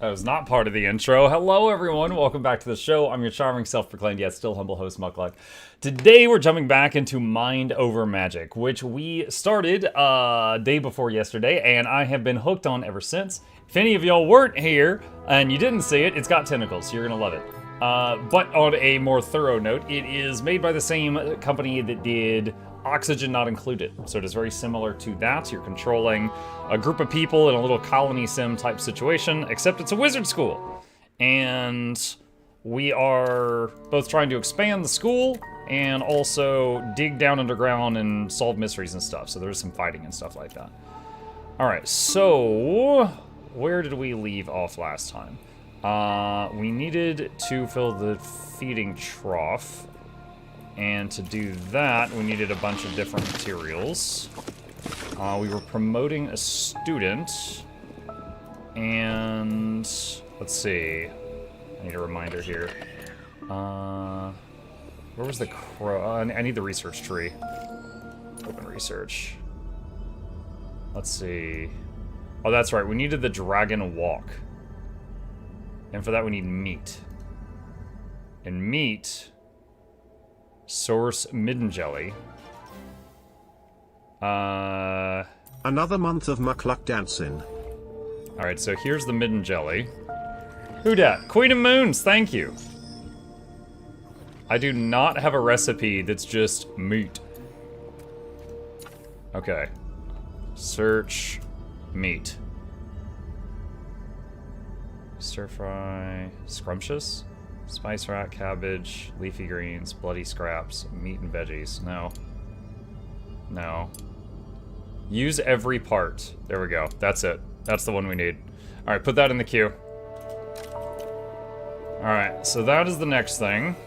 That was not part of the intro. Hello, everyone. Welcome back to the show. I'm your charming, self-proclaimed, yet still humble host, Mukluk. Today, we're jumping back into Mind Over Magic, which we started day before yesterday, and I have been hooked on ever since. If any of y'all weren't here and you didn't see it, it's got tentacles, so you're gonna love it. But on a more thorough note, it is made by the same company that did Oxygen Not Included. So it is very similar to that. You're controlling a group of people in a little colony sim type situation, except it's a wizard school. And we are both trying to expand the school and also dig down underground and solve mysteries and stuff. So there's some fighting and stuff like that. All right, so where did we leave off last time? We needed to fill the feeding trough. And to do that, we needed a bunch of different materials. We were promoting a student. And let's see. I need a reminder here. Where was the crow? I need the research tree. Open research. Let's see. Oh, that's right. We needed the dragon walk. And for that, we need meat. And meat... Source midden jelly. Another month of Mukluk dancing. Alright, so here's the midden jelly. Who dat? Queen of Moons, thank you. I do not have a recipe that's just meat. Okay. Search meat. Stir fry. Scrumptious? Spice rack, cabbage, leafy greens, bloody scraps, meat and veggies. No. No. Use every part. There we go. That's it. That's the one we need. Alright, put that in the queue. Alright, so that is the next thing.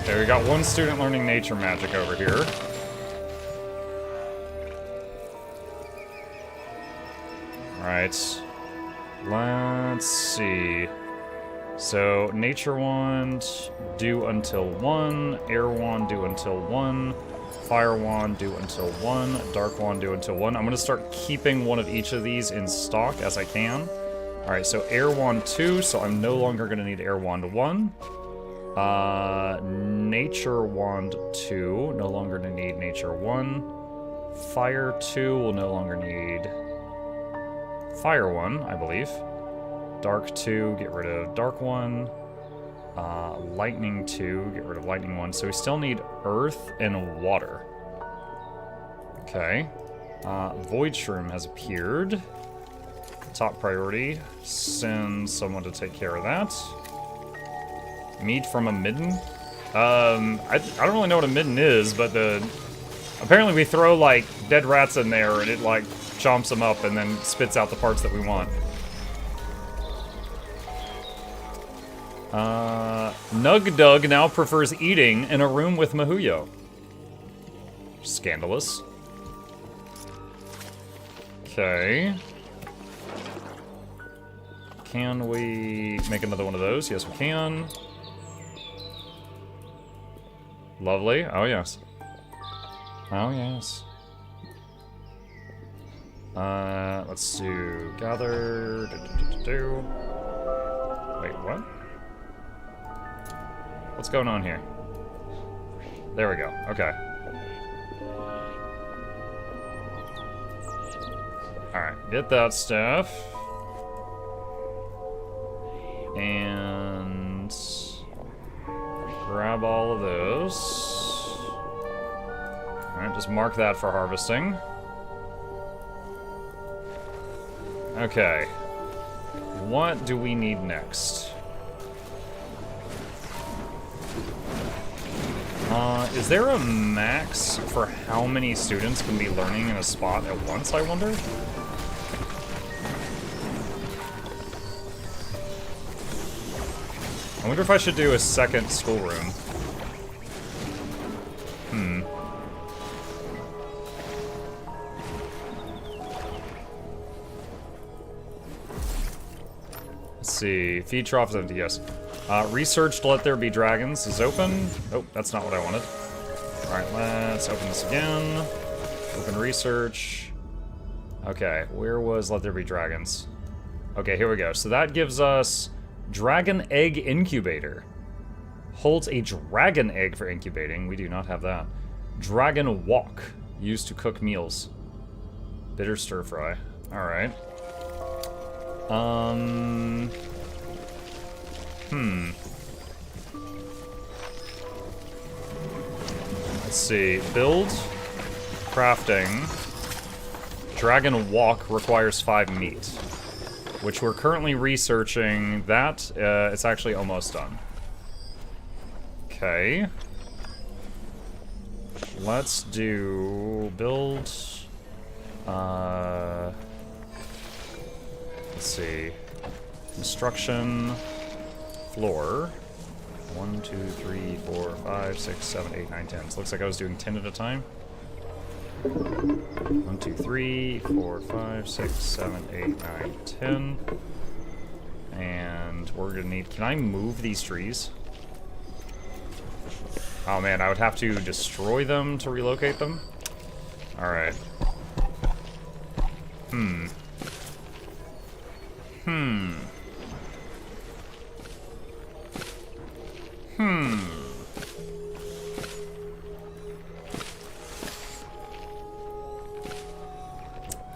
Okay, we got one student learning nature magic over here. Alright. Let's see. So, Nature Wand, do until 1, Air Wand, do until 1, Fire Wand, do until 1, Dark Wand, do until 1. I'm going to start keeping one of each of these in stock as I can. Alright, so Air Wand 2, so I'm no longer going to need Air Wand 1. Nature Wand 2, no longer going to need Nature 1. Fire 2 will no longer need Fire 1, I believe. Dark 2, get rid of Dark 1. Lightning 2, get rid of Lightning 1. So we still need Earth and Water. Okay. Void Shroom has appeared. Top priority. Send someone to take care of that. Meat from a midden. I don't really know what a midden is, but apparently we throw, like, dead rats in there and it, like, chomps them up and then spits out the parts that we want. Nug Dug now prefers eating in a room with Mahuyo. Scandalous. Okay. Can we make another one of those? Yes, we can. Lovely. Oh, yes. Oh, yes. Let's do gather. Wait, what? What's going on here? There we go. Okay. Alright, get that stuff. And grab all of those. Alright, just mark that for harvesting. Okay. What do we need next? Is there a max for how many students can be learning in a spot at once, I wonder? I wonder if I should do a second schoolroom. Let's see. Feed trough is empty, yes. Research to Let There Be Dragons is open. Oh, that's not what I wanted. Alright, let's open this again. Open research. Okay, where was Let There Be Dragons? Okay, here we go. So that gives us Dragon Egg Incubator. Holds a dragon egg for incubating. We do not have that. Dragon Wok. Used to cook meals. Bitter stir fry. Alright. Let's see. Build. Crafting. Dragon Wok requires 5 meat. Which we're currently researching. That, it's actually almost done. Okay. Let's do... build... let's see. Construction... floor. 1, 2, 3, 4, 5, 6, 7, 8, 9, 10. So looks like I was doing 10 at a time. 1, 2, 3, 4, 5, 6, 7, 8, 9, 10. And we're gonna need... Can I move these trees? Oh man, I would have to destroy them to relocate them? Alright.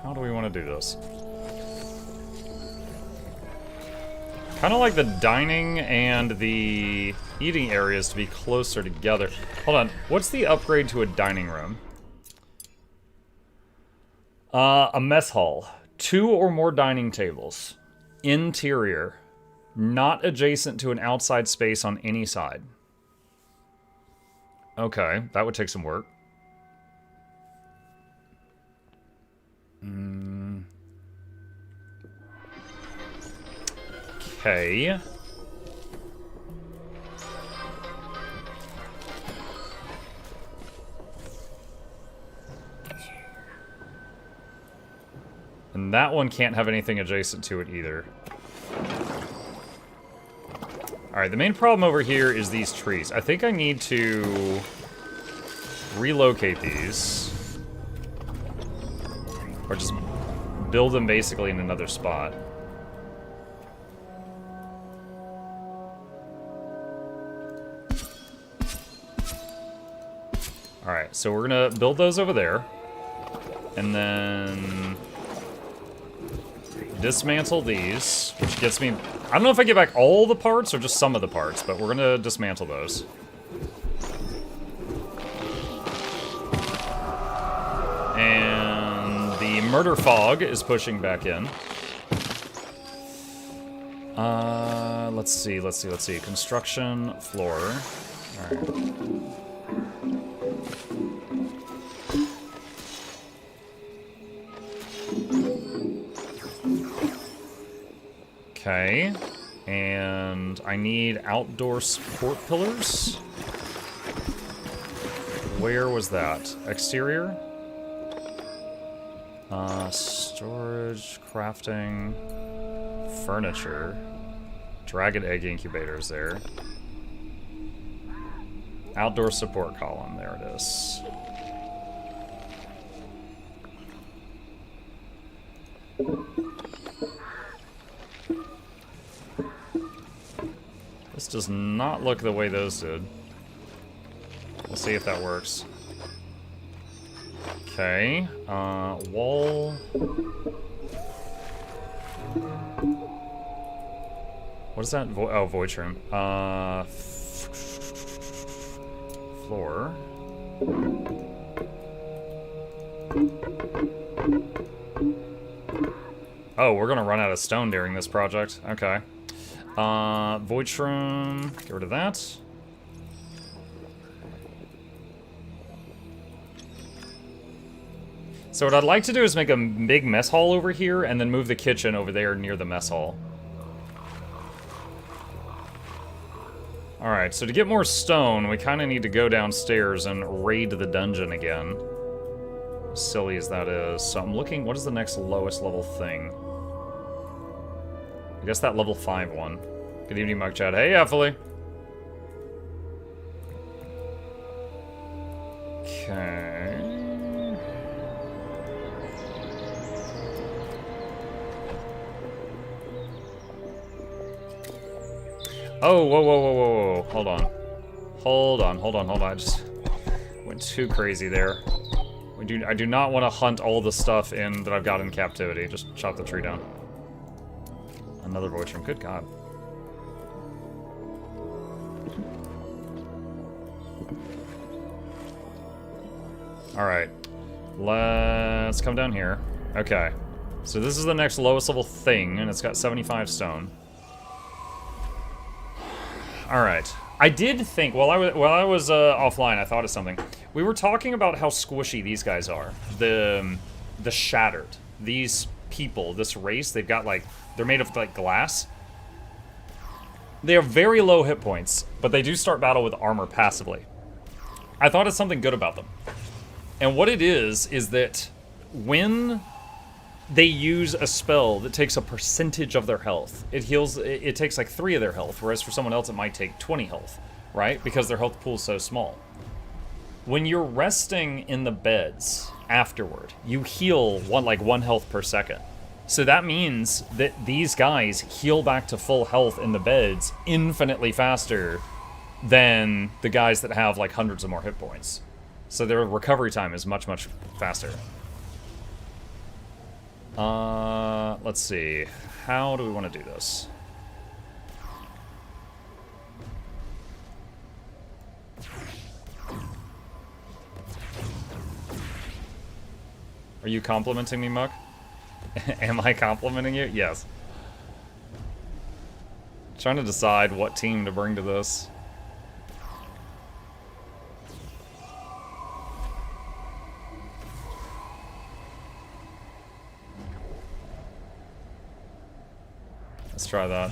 How do we want to do this? Kind of like the dining and the eating areas to be closer together. Hold on, what's the upgrade to a dining room? A mess hall. 2 or more dining tables. Interior. Not adjacent to an outside space on any side. Okay, that would take some work. Okay. And that one can't have anything adjacent to it either. Alright, the main problem over here is these trees. I think I need to relocate these. Or just build them basically in another spot. Alright, so we're gonna build those over there. And then dismantle these, which gets me... I don't know if I get back all the parts or just some of the parts, but we're gonna dismantle those. And the murder fog is pushing back in. Let's see. Construction floor. Alright. Okay, and I need outdoor support pillars. Where was that? Exterior? Storage, crafting, furniture. Dragon egg incubators there. Outdoor support column, there it is. This does not look the way those did. We'll see if that works. Okay, wall. What is that? Oh, void room. Floor. Oh, we're gonna run out of stone during this project. Okay. Void shroom. Get rid of that. So what I'd like to do is make a big mess hall over here and then move the kitchen over there near the mess hall. Alright, so to get more stone, we kind of need to go downstairs and raid the dungeon again. As silly as that is. So I'm looking, what is the next lowest level thing? I guess that level 5 one. Good evening, Mug Chat. Hey, Effley. Okay. Oh, whoa, whoa, whoa, whoa, whoa. Hold on. Hold on, hold on, hold on. I just went too crazy there. I do not want to hunt all the stuff in that I've got in captivity. Just chop the tree down. Another void shroom. Good God. Alright. Let's come down here. Okay. So this is the next lowest level thing, and it's got 75 stone. Alright. I did think, while I was offline, I thought of something. We were talking about how squishy these guys are. The Shattered. These people, this race, they've got like, they're made of like glass. They have very low hit points, but they do start battle with armor passively. I thought of something good about them. And what it is that when they use a spell that takes a percentage of their health, it takes like 3 of their health, whereas for someone else it might take 20 health, right? Because their health pool is so small. When you're resting in the beds afterward, you heal one health per second. So that means that these guys heal back to full health in the beds infinitely faster than the guys that have like hundreds of more hit points. So their recovery time is much, much faster. Let's see. How do we want to do this? Are you complimenting me, Muk? Am I complimenting you? Yes. Trying to decide what team to bring to this. Let's try that.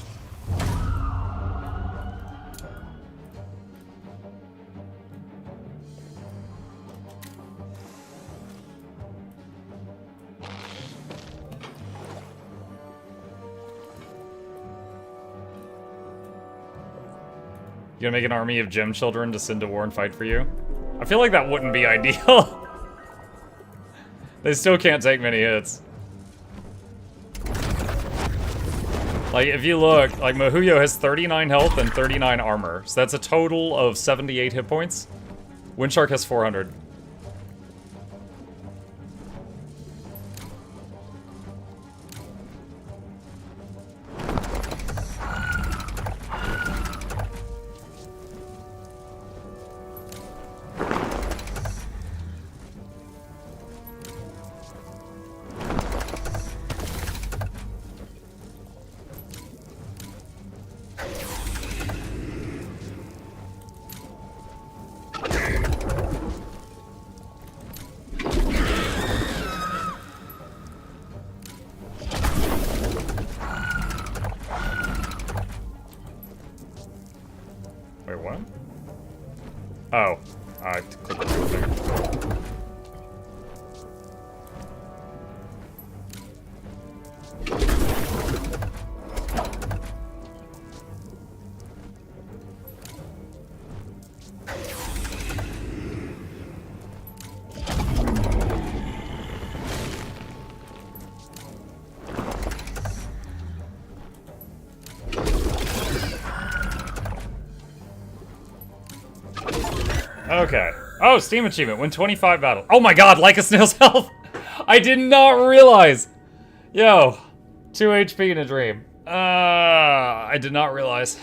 You gonna make an army of gem children to send to war and fight for you? I feel like that wouldn't be ideal. They still can't take many hits. Like, if you look, like, Mahuyo has 39 health and 39 armor. So that's a total of 78 hit points. Windshark has 400. Wait, what? Oh, I clicked the wrong thing. Okay. Oh, Steam achievement. Win 25 battles. Oh my god, like a snail's health! I did not realize! Yo, 2 HP in a dream. I did not realize.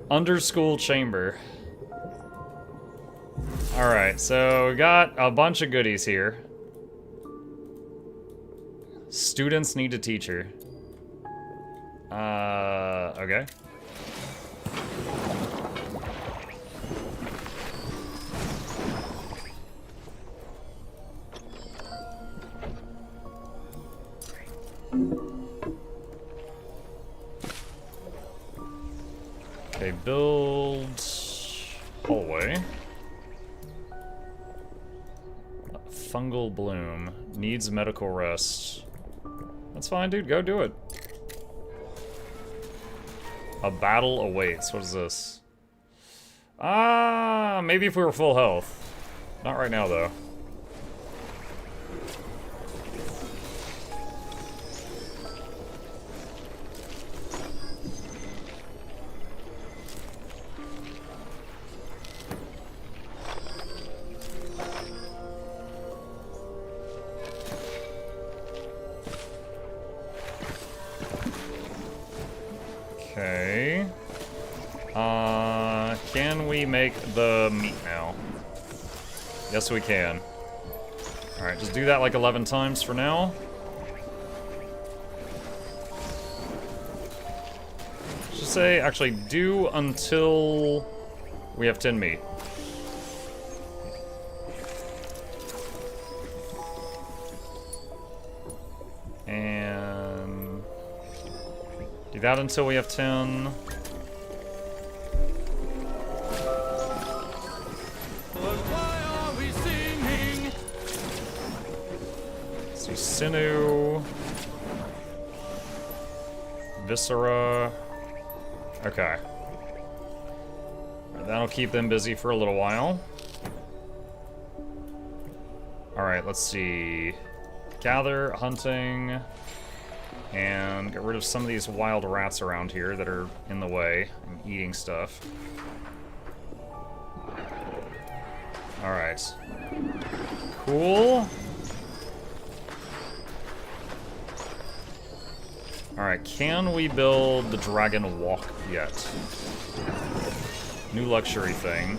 Underschool chamber. Alright, so we got a bunch of goodies here. Students need a teacher. Okay. Okay, build hallway. Fungal bloom. Needs medical rest. That's fine, dude. Go do it. A battle awaits. What is this? Maybe if we were full health. Not right now, though. Okay. Can we make the meat now? Yes, we can. Alright, just do that like 11 times for now. Just say, actually, do until we have 10 meat. And do that until we have 10. So sinew, viscera. Okay. Right, that'll keep them busy for a little while. Alright, let's see. Gather, hunting, and get rid of some of these wild rats around here that are in the way and eating stuff. Alright. Cool. Alright, can we build the dragon walk yet? New luxury thing.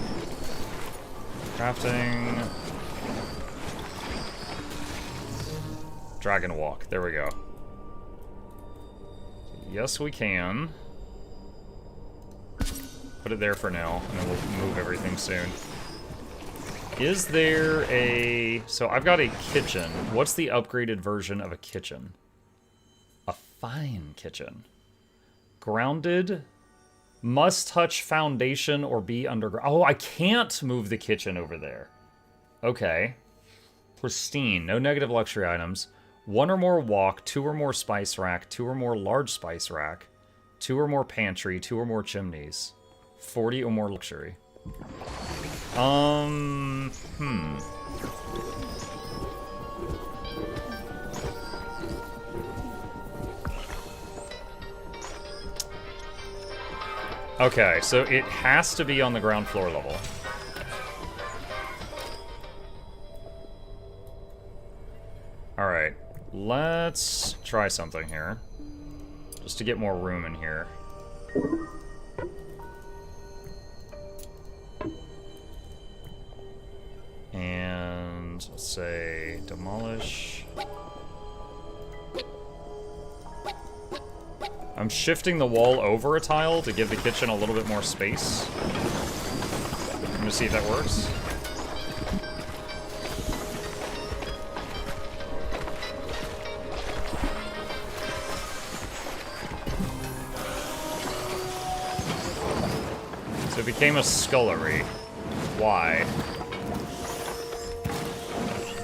Crafting. Dragon walk, there we go. Yes, we can. Put it there for now, and then we'll move everything soon. Is there a... So I've got a kitchen. What's the upgraded version of a kitchen? A fine kitchen. Grounded. Must touch foundation or be underground. Oh, I can't move the kitchen over there. Okay. Pristine. No negative luxury items. 1 or more walk, 2 or more spice rack, 2 or more large spice rack, 2 or more pantry, 2 or more chimneys, 40 or more luxury. Okay, so it has to be on the ground floor level. Alright, let's try something here. Just to get more room in here. And let's say demolish. I'm shifting the wall over a tile to give the kitchen a little bit more space. I'm gonna see if that works. So it became a scullery. Why?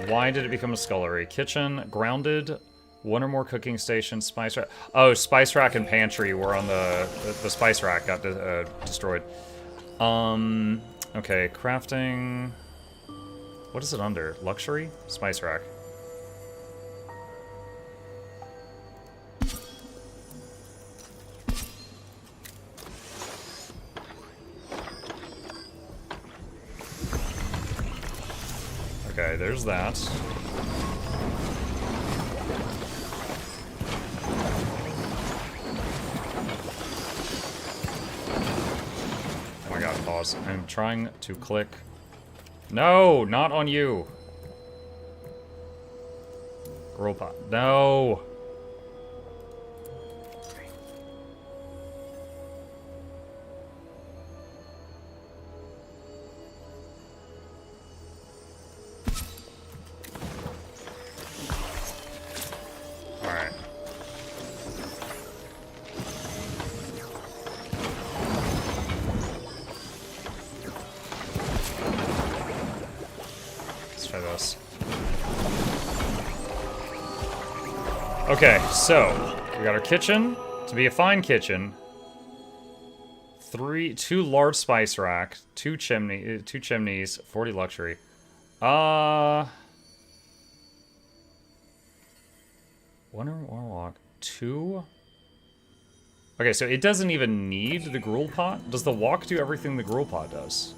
Why did it become a scullery? Kitchen, grounded, 1 or more cooking stations, spice rack. Oh, spice rack and pantry were on the spice rack got destroyed. Okay, crafting. What is it under? Luxury? Spice rack. Okay, there's that. Oh my god, pause. I'm trying to click. No, not on you. Girl pot. No. Alright. Let's try this. Okay, so we got our kitchen to be a fine kitchen. 2 large spice rack, 2 chimneys, 40 luxury. 1 or more walk, 2. Okay, so it doesn't even need the gruel pot. Does the walk do everything the gruel pot does?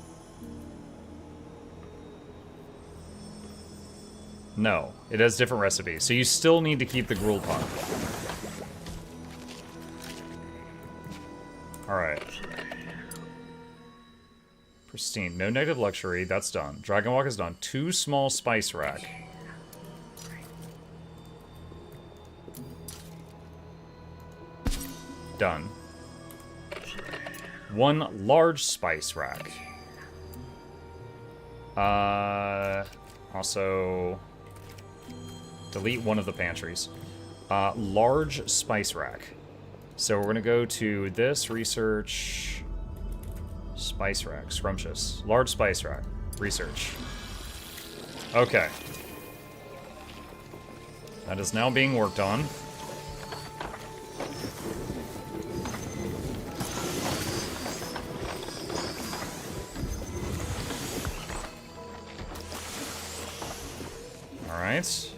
No, it has different recipes. So you still need to keep the gruel pot. Alright. Pristine. No negative luxury. That's done. Dragon Walk is done. 2 small spice rack. Done. 1 large spice rack. Also, delete 1 of the pantries. Large spice rack. So we're gonna go to this, research, spice rack, scrumptious. Large spice rack, research. Okay. That is now being worked on. Alright.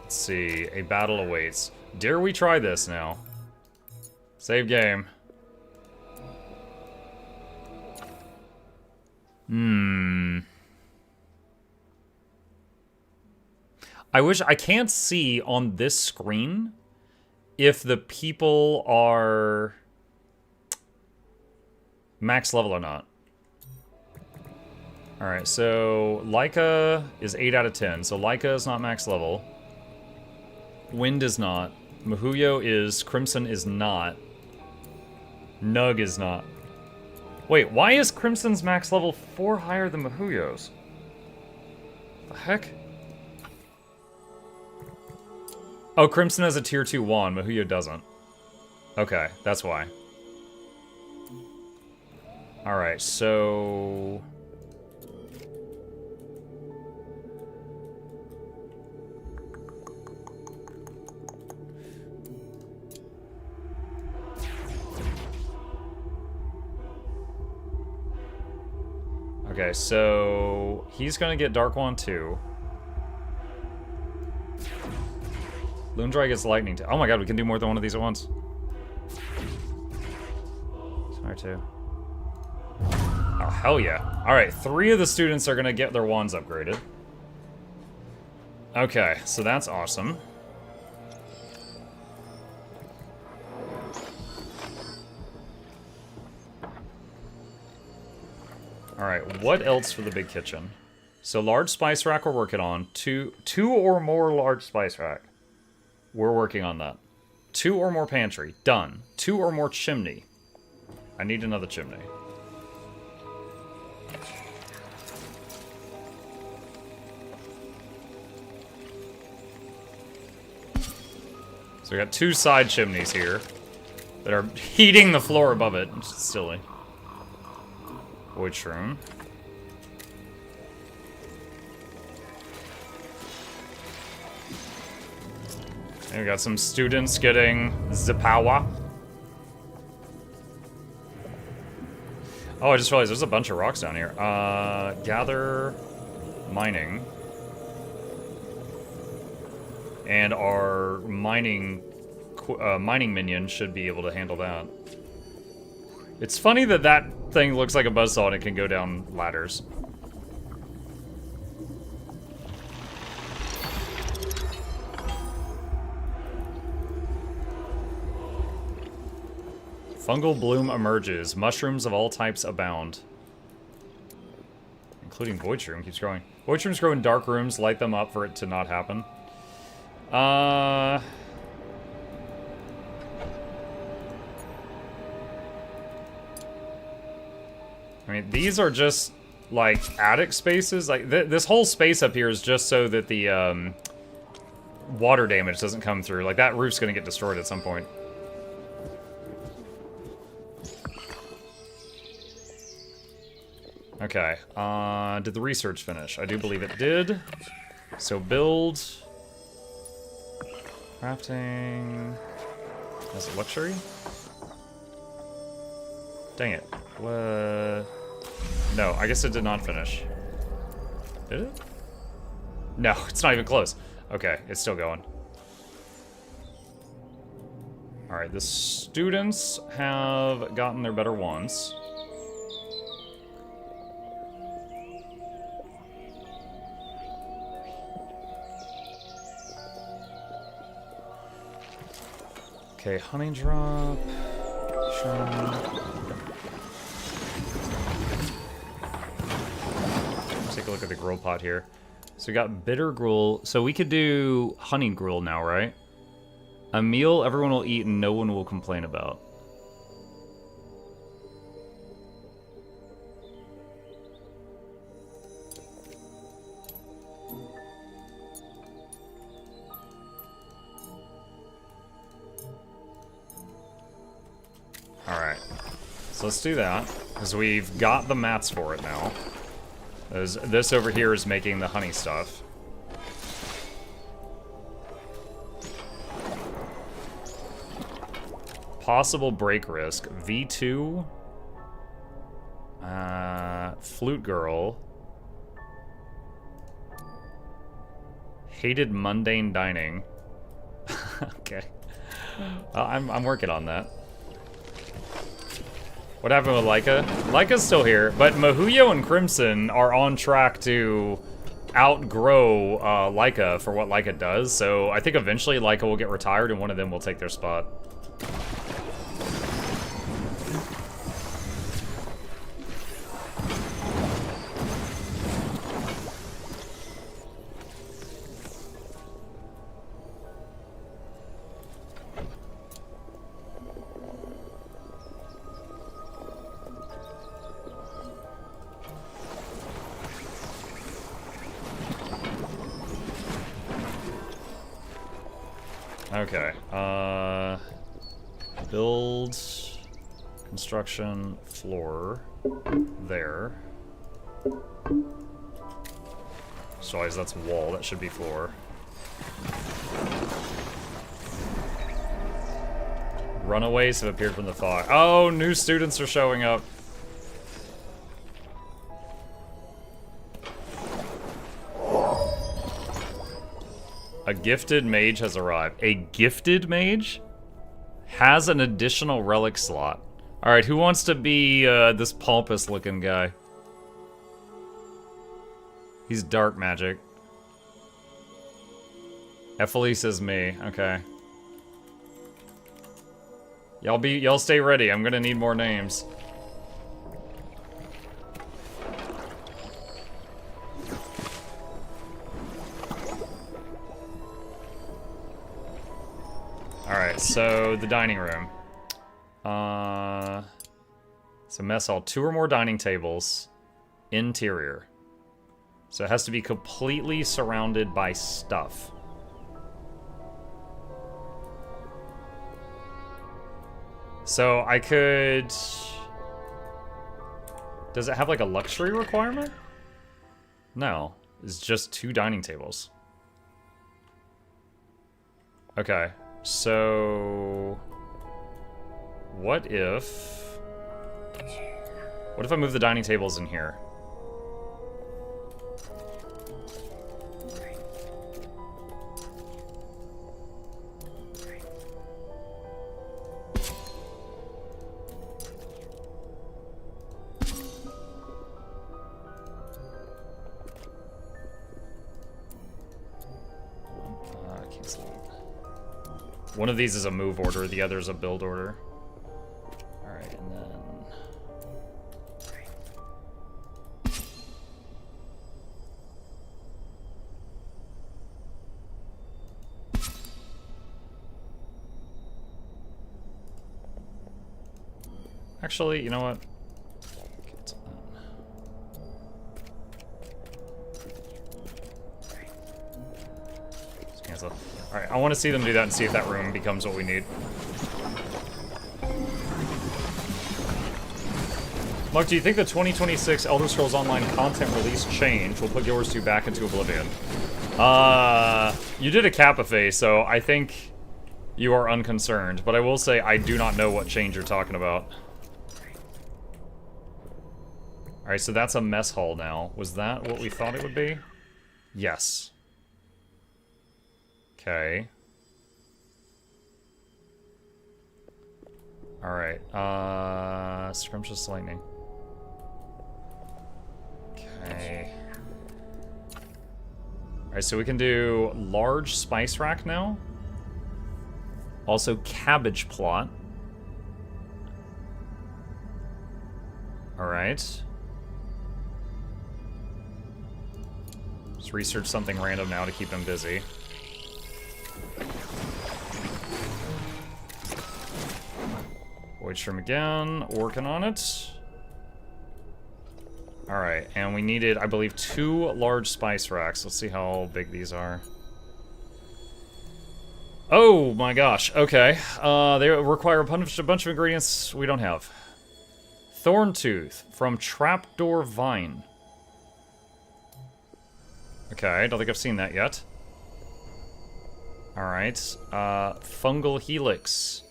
Let's see. A battle awaits. Dare we try this now? Save game. I can't see on this screen if the people are max level or not. Alright, so Laika is 8 out of 10. So Laika is not max level. Wind is not. Mihuyo is. Crimson is not. Nug is not. Wait, why is Crimson's max level 4 higher than Mihuyo's? The heck? Oh, Crimson has a tier 2 wand. Mihuyo doesn't. Okay, that's why. Alright, so... Okay, so he's gonna get Dark Wand 2. Loomdry gets Lightning 2. Oh my god, we can do more than one of these at once. Sorry, 2. Oh, hell yeah. Alright, 3 of the students are gonna get their wands upgraded. Okay, so that's awesome. Alright, what else for the big kitchen? So large spice rack we're working on. Two or more large spice rack. We're working on that. 2 or more pantry. Done. 2 or more chimney. I need another chimney. So we got 2 side chimneys here that are heating the floor above it. It's silly. Void Shroom. And we got some students getting Zapawa. Oh, I just realized there's a bunch of rocks down here. Gather mining. And our mining minion should be able to handle that. It's funny that that thing looks like a buzzsaw and it can go down ladders. Fungal bloom emerges. Mushrooms of all types abound. Including Void Shroom keeps growing. Void Shrooms grow in dark rooms. Light them up for it to not happen. I mean, these are just, like, attic spaces. Like, this whole space up here is just so that the, water damage doesn't come through. Like, that roof's gonna get destroyed at some point. Okay, did the research finish? I do believe it did. So build... Crafting... That's a luxury? Dang it. What? No, I guess it did not finish. Did it? No, it's not even close. Okay, it's still going. Alright, the students have gotten their better wands. Okay, honey drop. Let's take a look at the gruel pot here. So we got bitter gruel. So we could do honey gruel now, right? A meal everyone will eat and no one will complain about. Alright. So let's do that. Because we've got the mats for it now. This over here is making the honey stuff. Possible break risk. V2. Flute girl. Hated mundane dining. Okay. I'm working on that. What happened with Laika? Laika's still here, but Mahuyo and Crimson are on track to outgrow Laika for what Laika does, so I think eventually Laika will get retired and one of them will take their spot. Okay, build, construction, floor, there. So that's wall, that should be floor. Runaways have appeared from the fog. Oh, new students are showing up. A gifted mage has arrived. A gifted mage has an additional relic slot. Alright, who wants to be this pompous looking guy? He's dark magic. Ephalie says me. Okay. Y'all stay ready. I'm gonna need more names. Alright, so the dining room. So mess hall. 2 or more dining tables. Interior. So it has to be completely surrounded by stuff. So I could... Does it have like a luxury requirement? No. It's just 2 dining tables. Okay. So... What if I move the dining tables in here? One of these is a move order, the other is a build order. Alright, and then... Actually, you know what? Cancel that. Just cancel. Alright, I want to see them do that and see if that room becomes what we need. Mark, do you think the 2026 Elder Scrolls Online content release change will put yours 2 back into oblivion? You did a Kappa so I think you are unconcerned, but I will say I do not know what change you're talking about. Alright, so that's a mess hall now. Was that what we thought it would be? Yes. Okay. Alright, Scrumptious Lightning. Okay. Alright, so we can do large spice rack now. Also, cabbage plot. Alright. Let's research something random now to keep him busy. Void Shroom again, working on it. Alright, and we needed, I believe, 2 large spice racks. Let's see how big these are. Oh my gosh, okay. They require a bunch of ingredients we don't have. Thorn Tooth from Trapdoor Vine. Okay, I don't think I've seen that yet. Alright, Fungal Helix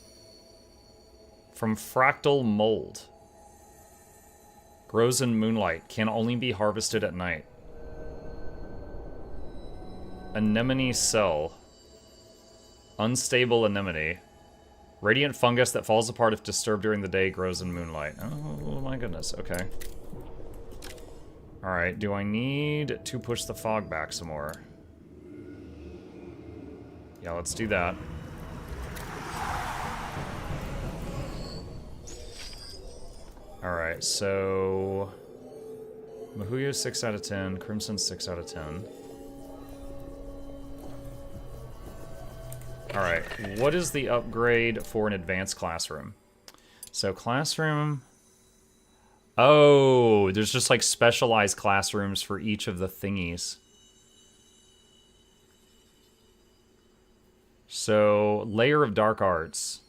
from Fractal Mold. Grows in moonlight, can only be harvested at night. Anemone Cell. Unstable anemone. Radiant fungus that falls apart if disturbed during the day, grows in moonlight. Oh my goodness, okay. Alright, do I need to push the fog back some more? Yeah, let's do that. Alright, so... Mahuyo 6 out of 10, Crimson 6 out of 10. Alright, what is the upgrade for an advanced classroom? So classroom... Oh, there's just like specialized classrooms for each of the thingies. So, Layer of Dark Arts.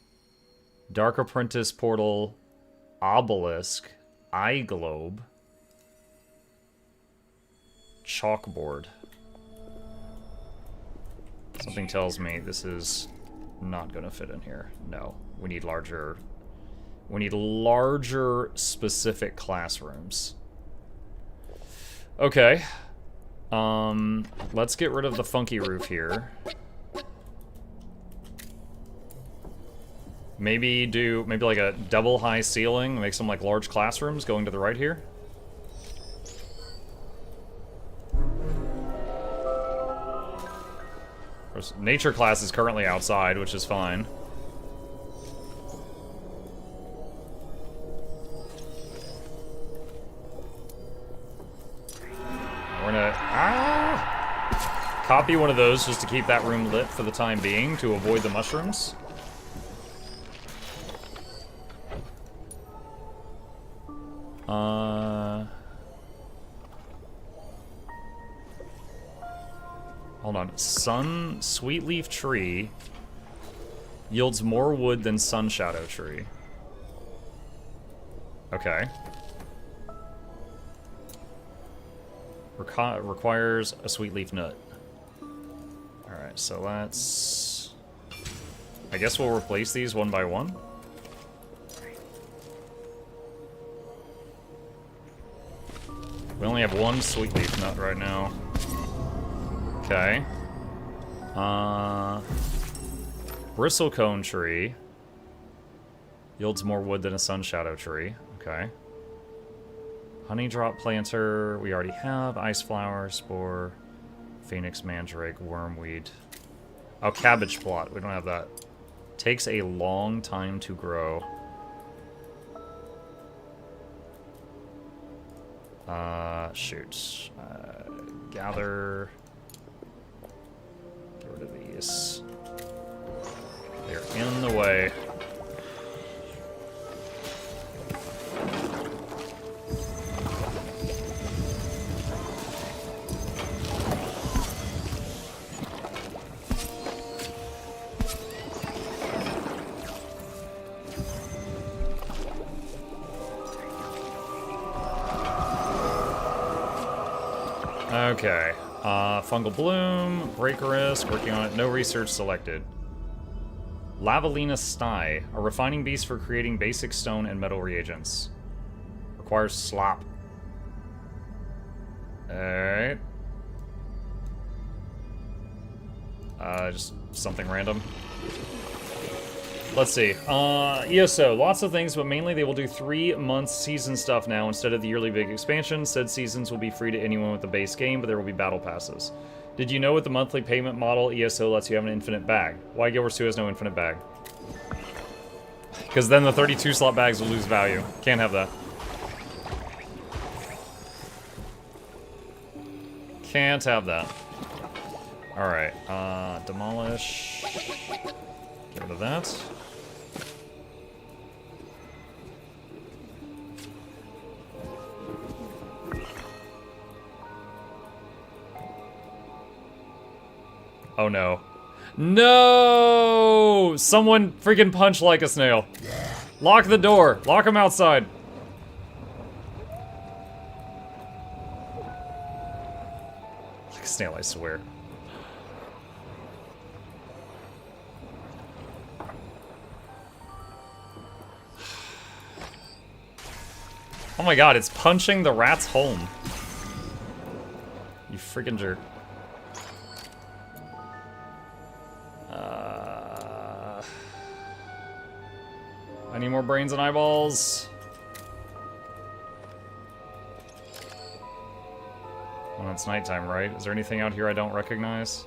Dark Apprentice Portal... Obelisk, Eye Globe, Chalkboard. Something tells me this is not gonna fit in here. No, we need larger specific classrooms. Okay. Let's get rid of the funky roof here. Maybe like a double high ceiling, make some like large classrooms going to the right here. Of course, nature class is currently outside, which is fine. We're gonna copy one of those just to keep that room lit for the time being to avoid the mushrooms. Hold on. Sweetleaf Tree yields more wood than Sun Shadow Tree. Okay. Requires a Sweetleaf Nut. Alright, so let's... I guess we'll replace these one by one. We only have one Sweetleaf Nut right now. Okay. Bristlecone Tree. Yields more wood than a Sun Shadow Tree. Okay. Honeydrop Planter, we already have. Ice Flower, Spore, Phoenix Mandrake, Wormweed. Oh, Cabbage Plot, we don't have that. Takes a long time to grow. Shoot. Gather. Get rid of these. They're in the way. Okay, Fungal Bloom, Breaker Risk, working on it, no research selected. Lavalina Sty, a refining beast for creating basic stone and metal reagents. Requires slop. Alright. Just something random. Let's see. ESO, lots of things, but mainly they will do 3 months season stuff now instead of the yearly big expansion. Said seasons will be free to anyone with the base game, but there will be battle passes. Did you know with the monthly payment model, ESO lets you have an infinite bag? Why Guild Wars 2 has no infinite bag? Because then the 32 slot bags will lose value. Can't have that. Can't have that. Alright, demolish. Get rid of that. Oh no. No! Someone freaking punch like a snail. Lock the door. Lock him outside. Like a snail, I swear. Oh my god, it's punching the rats home. You freaking jerk. I need more brains and eyeballs. Well, it's nighttime, right? Is there anything out here I don't recognize?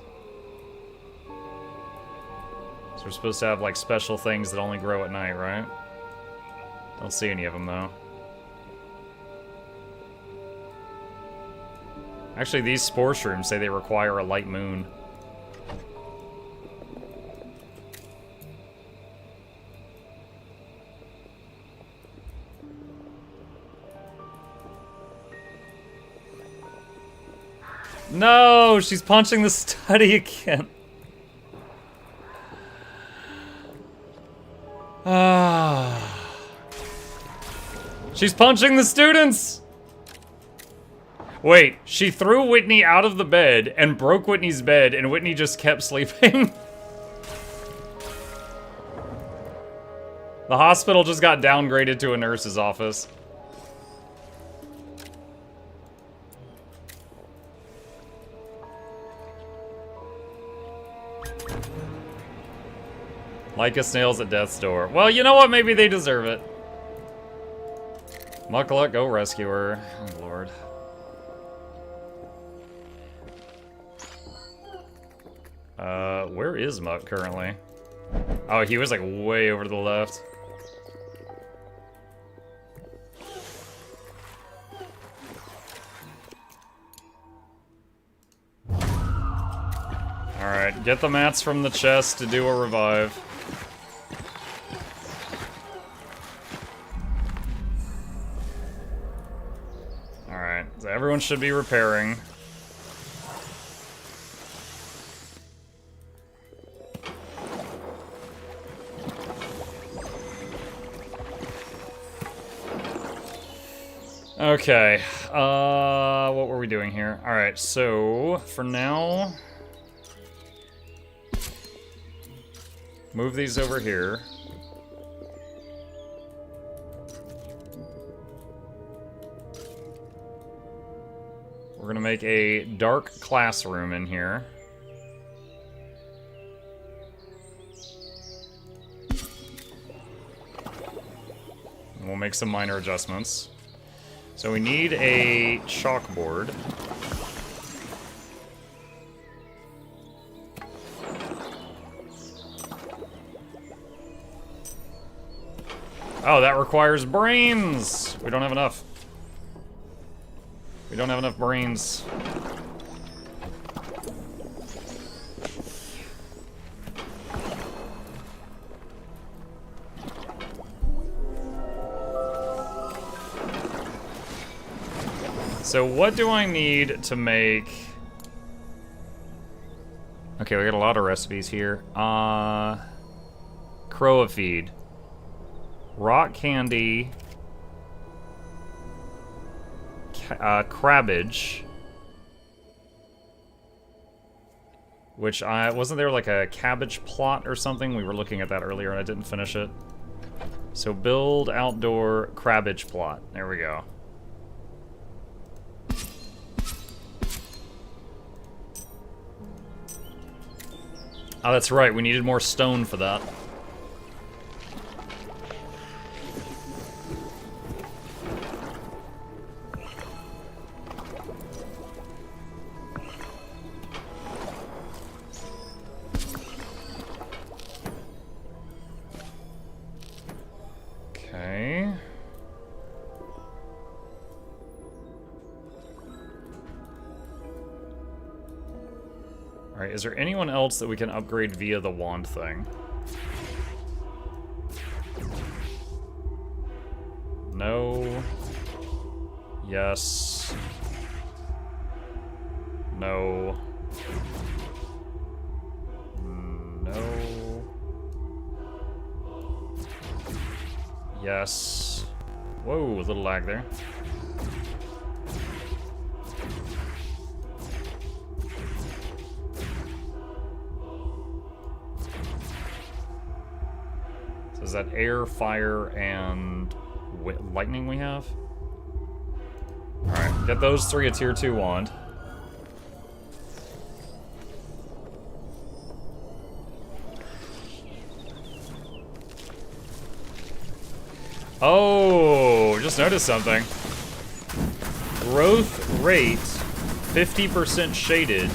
So we're supposed to have, like, special things that only grow at night, right? Don't see any of them, though. Actually, these spore shrooms say they require a light moon. No, she's punching the study again. She's punching the students! Wait, she threw Whitney out of the bed and broke Whitney's bed, and Whitney just kept sleeping? The hospital just got downgraded to a nurse's office. Like a snail's at death's door. Well, you know what? Maybe they deserve it. Mukluk, go rescue her. Oh, Lord. Where is Muck currently? Oh, he was like way over to the left. Alright, get the mats from the chest to do a revive. Alright, so everyone should be repairing. Okay, what were we doing here? Alright, so, for now... move these over here. We're gonna make a dark classroom in here. And we'll make some minor adjustments. So we need a chalkboard. Oh, that requires brains! We don't have enough. We don't have enough brains. So what do I need to make... Okay, we got a lot of recipes here. Crow feed. Rock candy. Crabbage. Which wasn't there like a cabbage plot or something? We were looking at that earlier and I didn't finish it. So build outdoor crabbage plot. There we go. Oh, that's right. We needed more stone for that. Alright, is there anyone else that we can upgrade via the wand thing? No. Yes. No. No. Yes. Whoa, a little lag there. So is that air, fire, and lightning we have? Alright, get those 3 a tier 2 wand. Oh, just noticed something. Growth rate 50% shaded,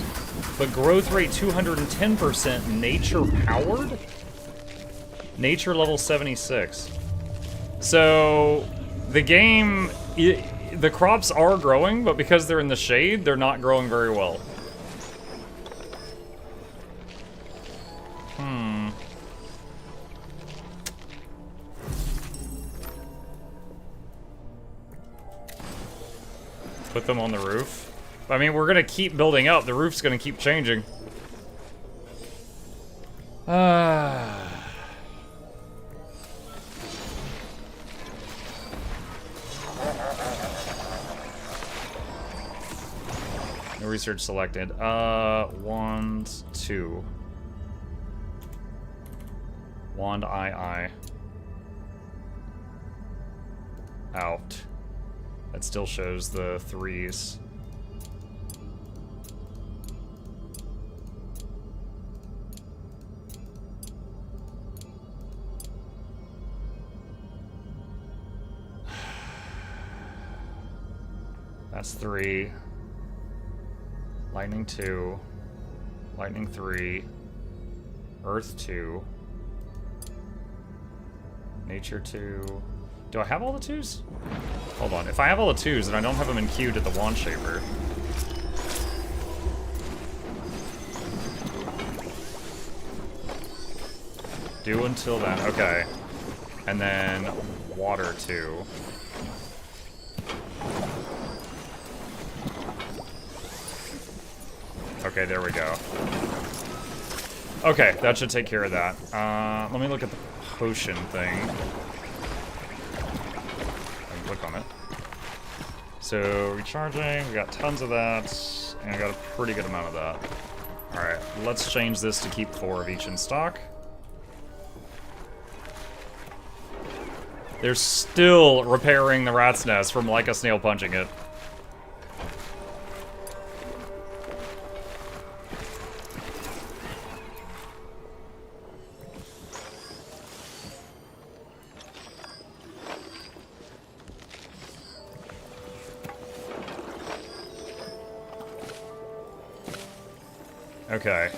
but growth rate 210% nature powered? Nature level 76. So the game, the crops are growing, but because they're in the shade, they're not growing very well. Put them on the roof. I mean, we're gonna keep building up. The roof's gonna keep changing. No research selected. Wand 2. Wand II. Out. That still shows the 3s. That's 3. Lightning 2. Lightning 3. Earth 2. Nature 2. Do I have all the 2s? Hold on. If I have all the 2s, then I don't have them in queued at the wand shaper. Do until then. Okay. And then water 2. Okay, there we go. Okay, that should take care of that. Let me look at the potion thing. Click on it. So, recharging, we got tons of that, and I got a pretty good amount of that. Alright, let's change this to keep 4 of each in stock. They're still repairing the rat's nest from like a snail punching it. Okay.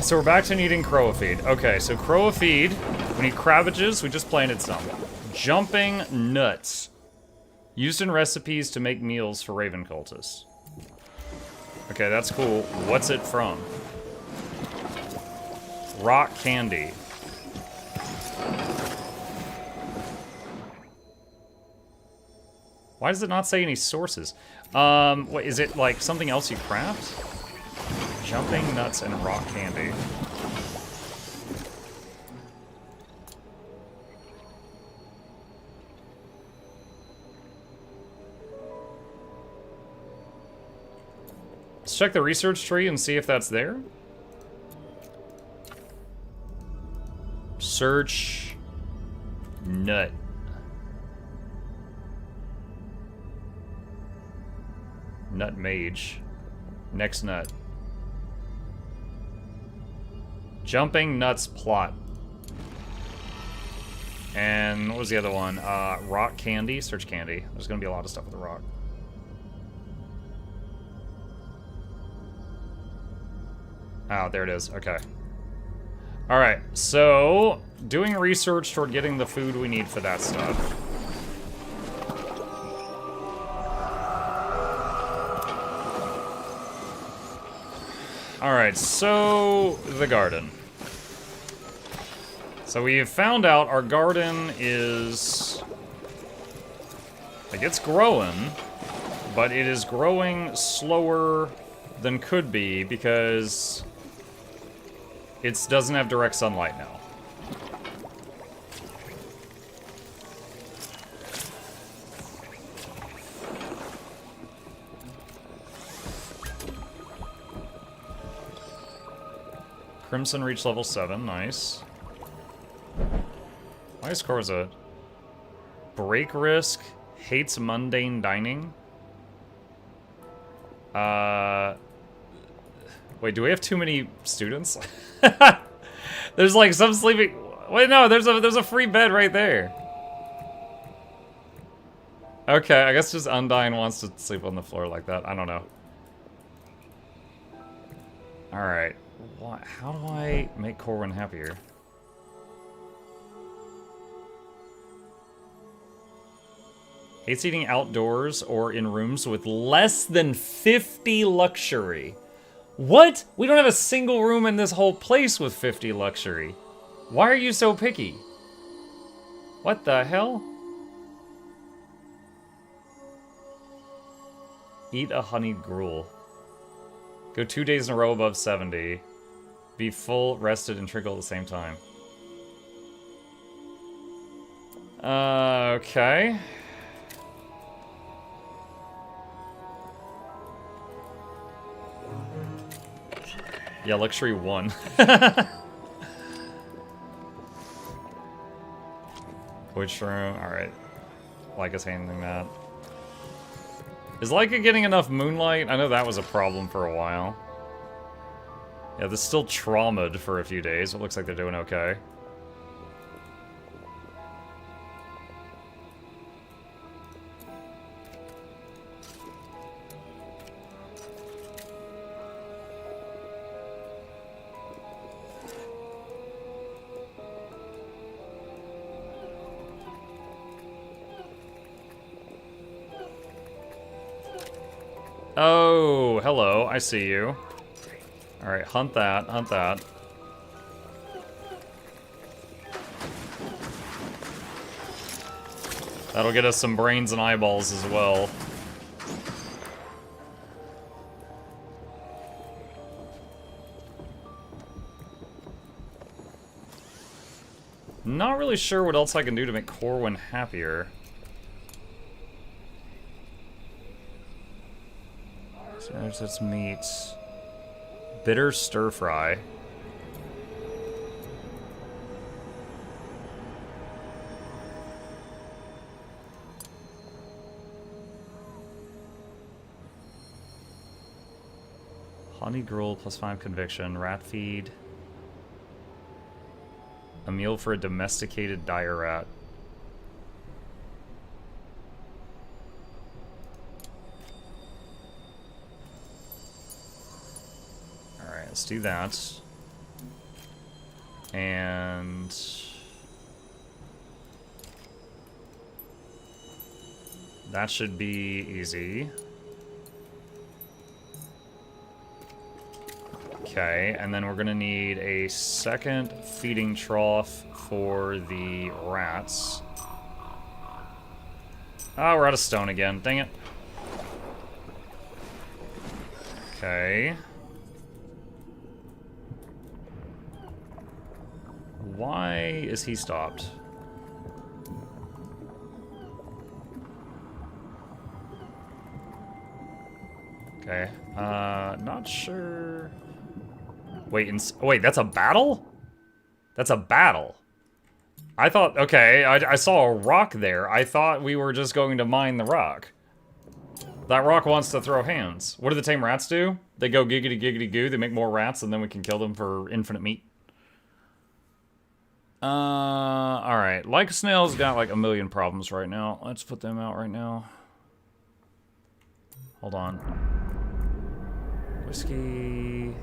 So we're back to needing crow feed. Okay, so crow feed. We need cabbages. We just planted some. Jumping nuts. Used in recipes to make meals for raven cultists. Okay, that's cool. What's it from? Rock candy. Why does it not say any sources? What, is it like something else you craft? Jumping nuts and rock candy. Let's check the research tree and see if that's there. Search nut. Nut mage. Next nut. Jumping nuts plot. And what was the other one? Rock candy. Search candy. There's gonna be a lot of stuff with the rock. Oh, there it is. Okay. Alright, so doing research toward getting the food we need for that stuff. Alright, so the garden. So we have found out our garden is... like, it's growing, but it is growing slower than could be because it doesn't have direct sunlight now. Crimson reached level 7, nice. My score is a break risk, hates mundane dining. Wait, do we have too many students? There's like some sleeping. Wait, no, there's a free bed right there. Okay, I guess just Undyne wants to sleep on the floor like that. I don't know. All right. How do I make Corwin happier? Hates eating outdoors or in rooms with less than 50 luxury. What? We don't have a single room in this whole place with 50 luxury. Why are you so picky? What the hell? Eat a honeyed gruel. Go 2 days in a row above 70. Be full, rested, and trickle at the same time. Okay. Yeah, luxury 1. Which room? Alright. Leica's handling that. Is Leica getting enough moonlight? I know that was a problem for a while. Yeah, this is still traumatized for a few days. It looks like they're doing okay. Oh, hello. I see you. Alright, hunt that, hunt that. That'll get us some brains and eyeballs as well. Not really sure what else I can do to make Corwin happier. So there's its meat. Bitter stir fry. Honey gruel +5 conviction. Rat feed. A meal for a domesticated dire rat. Alright, let's do that. And that should be easy. Okay, and then we're gonna need a second feeding trough for the rats. Oh, we're out of stone again. Dang it. Okay. Why is he stopped? Okay. Not sure. Wait, wait, that's a battle? That's a battle. I thought, okay, I saw a rock there. I thought we were just going to mine the rock. That rock wants to throw hands. What do the tame rats do? They go giggity giggity goo, they make more rats, and then we can kill them for infinite meat. Alright. Like Snail's got like a million problems right now. Let's put them out right now. Hold on. Whiskey.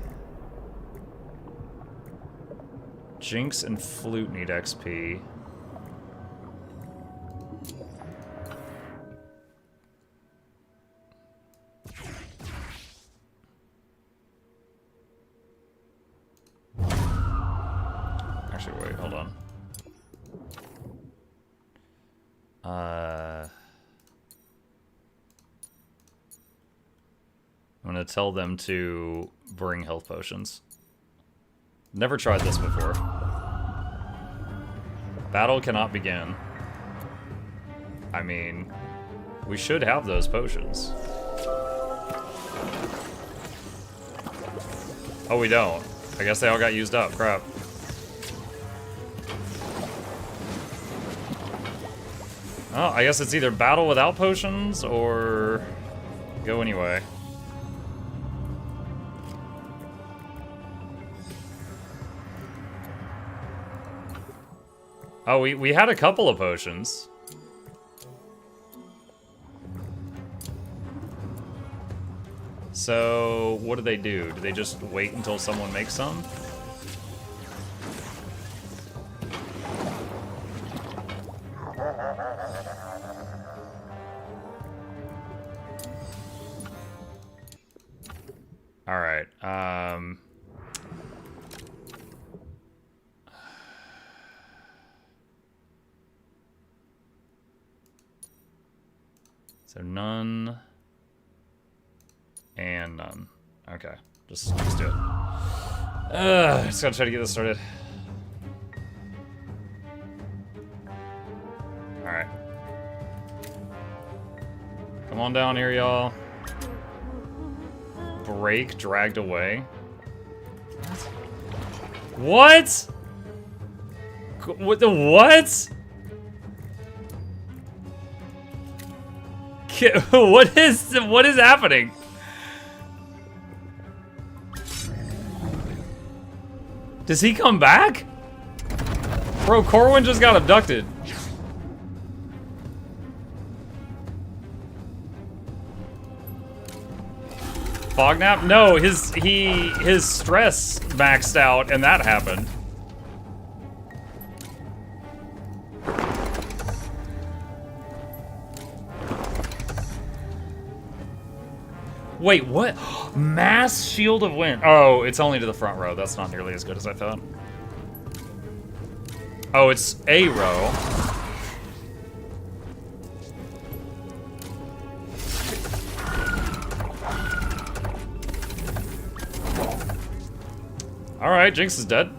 Jinx and Flute need XP. Actually, wait, hold on. I'm gonna tell them to bring health potions. Never tried this before. Battle cannot begin. I mean, we should have those potions. Oh, we don't. I guess they all got used up. Crap. Oh, I guess it's either battle without potions or go anyway. Oh, we had a couple of potions. So, what do? Do they just wait until someone makes some? Alright, so none and none. Okay, just do it. Just gotta try to get this started. Alright. Come on down here, y'all. Break dragged away. What? What the what? What is happening? Does he come back? Bro, Corwin just got abducted. Fognap? No, his stress maxed out and that happened. Wait, what? Mass Shield of Wind. Oh, it's only to the front row. That's not nearly as good as I thought. Oh, it's a row. Alright, Jinx is dead.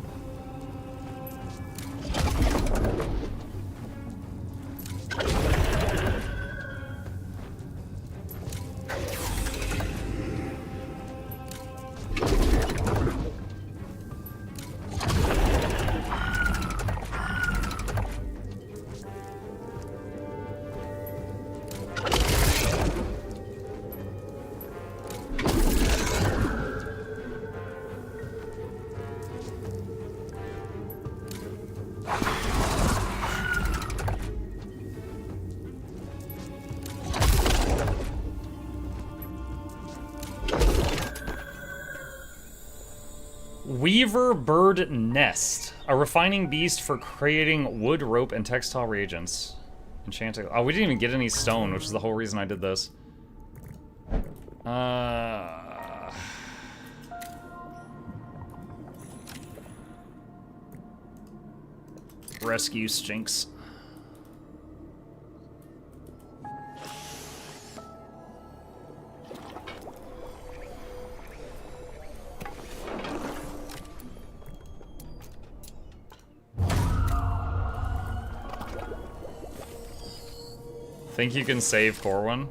Weaver Bird Nest, a refining beast for creating wood, rope, and textile reagents. Enchanting. Oh, we didn't even get any stone, which is the whole reason I did this. Rescue Stinks. Think you can save Corwin?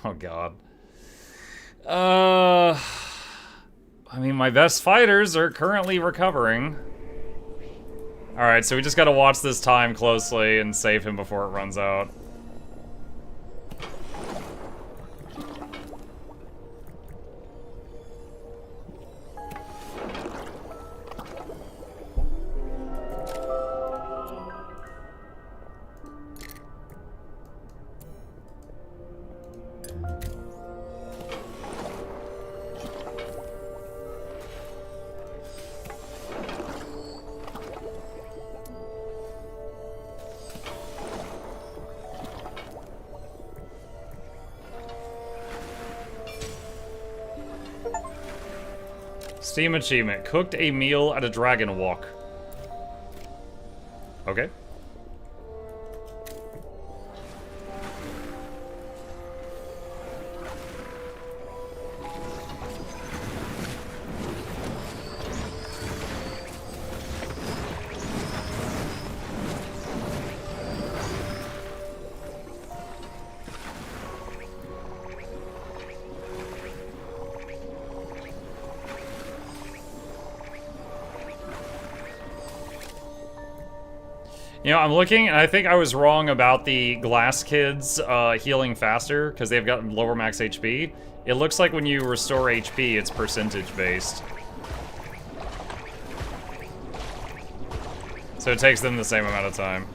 Oh god. I mean, my best fighters are currently recovering. Alright, so we just gotta watch this time closely and save him before it runs out. Steam achievement. Cooked a meal at a dragon walk. Okay. You know, I'm looking, and I think I was wrong about the glass kids healing faster, because they've got lower max HP. It looks like when you restore HP, it's percentage-based. So it takes them the same amount of time.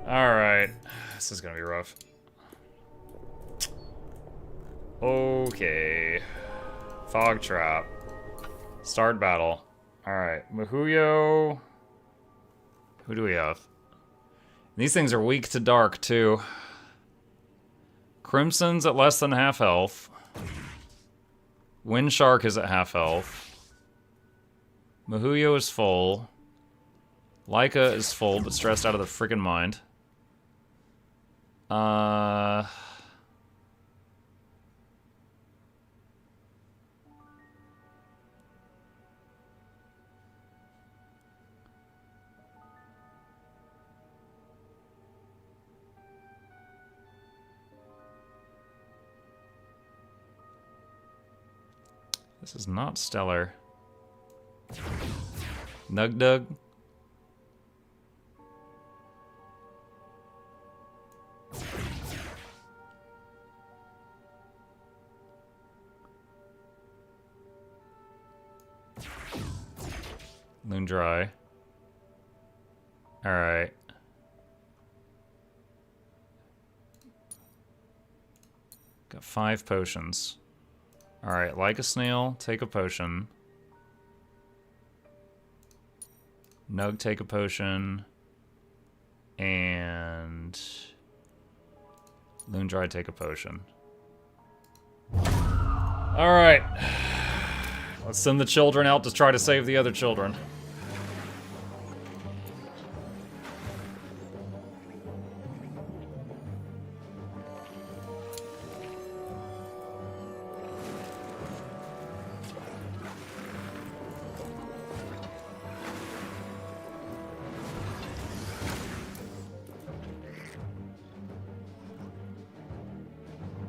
Alright. This is gonna be rough. Okay. Fog trap. Start battle. Alright, Muhuyo. Who do we have? These things are weak to dark, too. Crimson's at less than half health. Wind Shark is at half health. Muhuyo is full. Laika is full, but stressed out of the freaking mind. This is not stellar. Nug Dug. Moon Dry. Alright. Got 5 potions. Alright, like a snail, take a potion. Nug, take a potion. And Loondry, take a potion. Alright. Let's send the children out to try to save the other children.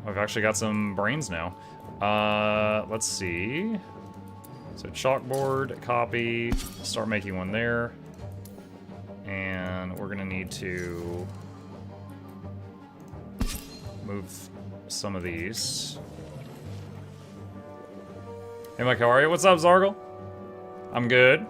I've actually got some brains now. Let's see. So chalkboard, copy, start making one there. And we're gonna need to move some of these. Hey Mike, how are you? What's up, Zargle? I'm good.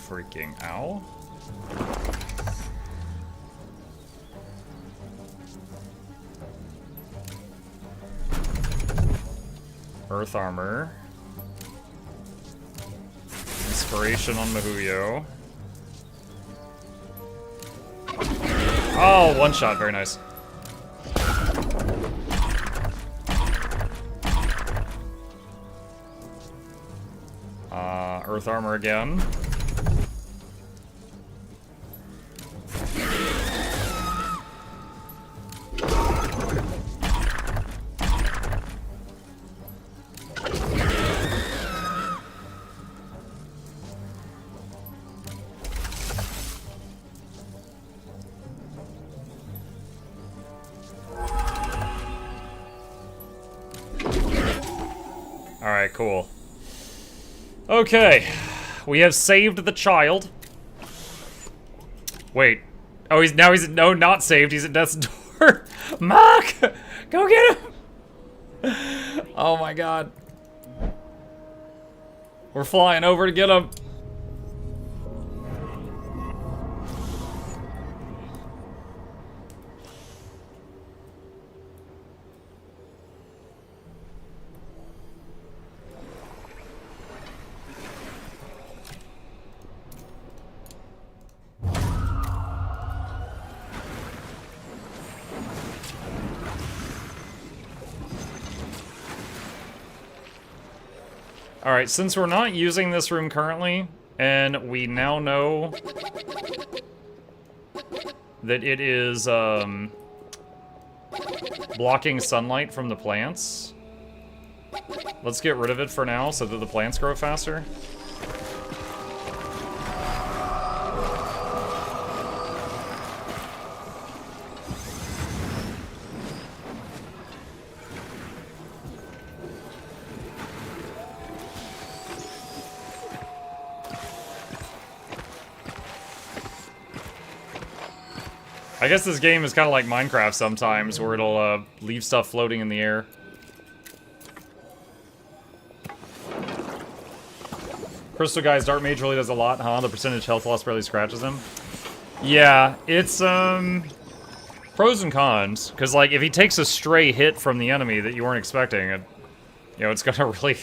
Freaking ow. Earth armor. Inspiration on Muhuyo. Oh, one shot, very nice. Earth armor again. Alright, cool. Okay. We have saved the child. Wait. Oh, no, not saved. He's at death's door. Mark! Go get him! Oh my god. We're flying over to get him. Alright, since we're not using this room currently, and we now know that it is, blocking sunlight from the plants, let's get rid of it for now so that the plants grow faster. I guess this game is kind of like Minecraft sometimes, where it'll leave stuff floating in the air. Crystal Guy's Dark Mage really does a lot, huh? The percentage health loss barely scratches him. Yeah, it's, pros and cons. Because, like, if he takes a stray hit from the enemy that you weren't expecting, it, you know, it's gonna really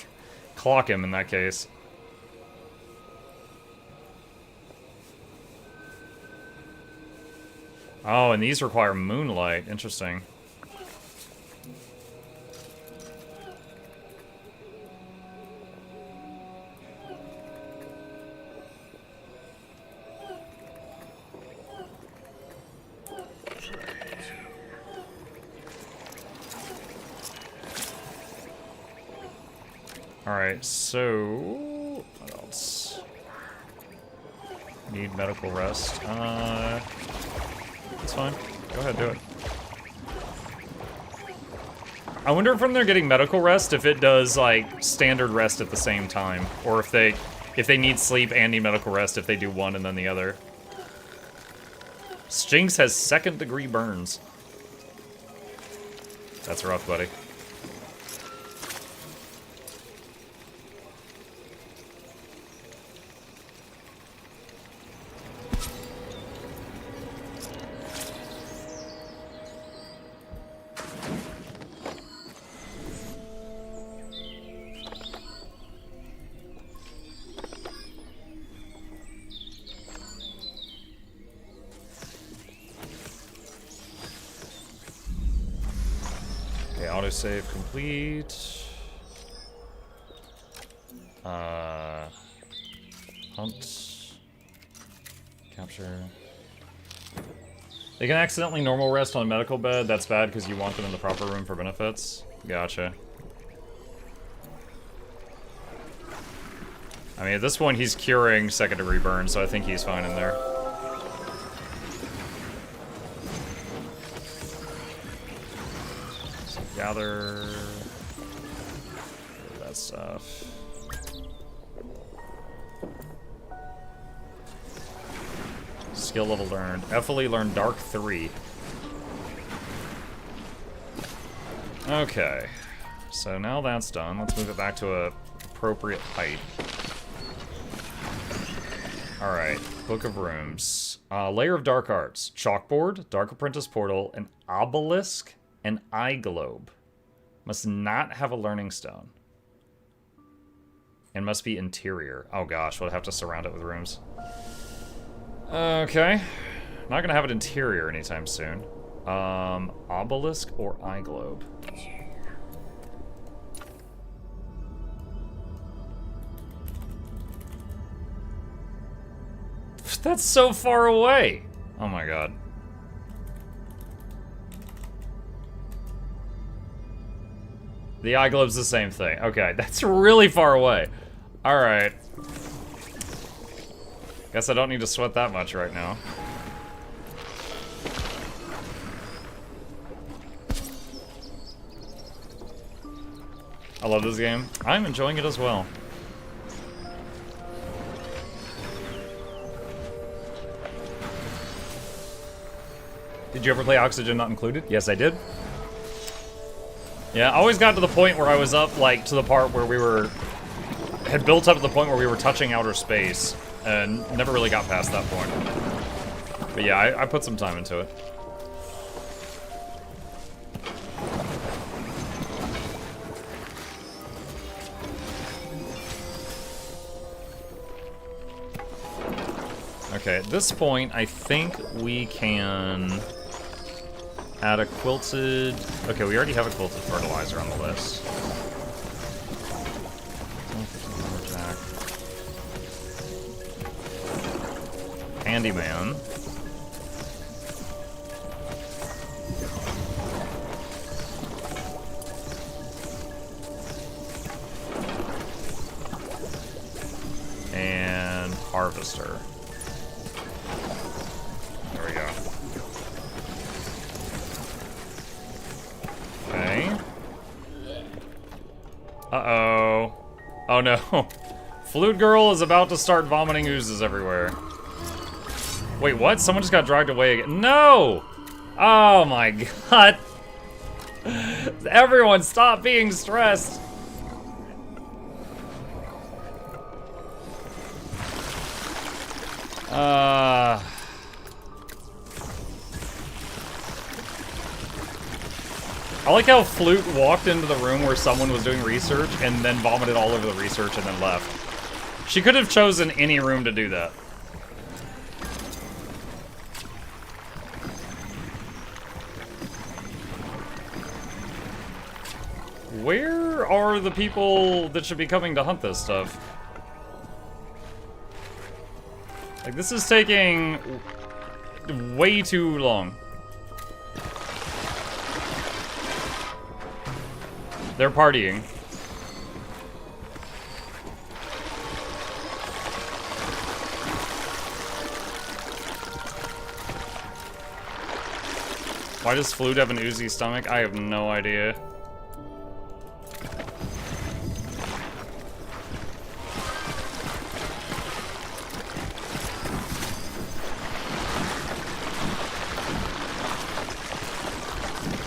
clock him in that case. Oh, and these require moonlight. Interesting. Alright, so... what else? Need medical rest. That's fine. Go ahead, do it. I wonder if when they're getting medical rest, if it does, like, standard rest at the same time. Or if they need sleep and need medical rest, if they do one and then the other. Stinks has 2nd-degree burns. That's rough, buddy. Autosave complete. Hunt. Capture. They can accidentally normal rest on a medical bed. That's bad because you want them in the proper room for benefits. Gotcha. I mean, at this point, he's curing 2nd-degree burns, so I think he's fine in there. Gather that stuff. Skill level learned. Ephilie learned Dark 3. Okay. So now that's done. Let's move it back to a appropriate height. Alright. Book of Rooms. Layer of Dark Arts. Chalkboard, Dark Apprentice Portal, an Obelisk, an eye globe. Must not have a learning stone. And must be interior. Oh gosh, we'll have to surround it with rooms. Okay. Not gonna have it interior anytime soon. Obelisk or eye globe? That's so far away! Oh my god. The eye globe's the same thing. Okay, that's really far away. Alright. Guess I don't need to sweat that much right now. I love this game. I'm enjoying it as well. Did you ever play Oxygen Not Included? Yes, I did. Yeah, I always got to the point where I was up, like, to the part where we were... had built up to the point where we were touching outer space, and never really got past that point. But yeah, I put some time into it. Okay, at this point, I think we can add a quilted... Okay, we already have a quilted fertilizer on the list. handyman. And harvester. There we go. Okay. Uh-oh. Oh no. Flute girl is about to start vomiting oozes everywhere. Wait, what? Someone just got dragged away again. No! Oh my god. Everyone stop being stressed. I like how Flute walked into the room where someone was doing research and then vomited all over the research and then left. She could have chosen any room to do that. Where are the people that should be coming to hunt this stuff? Like, this is taking way too long. They're partying. Why does Flute have an oozy stomach? I have no idea.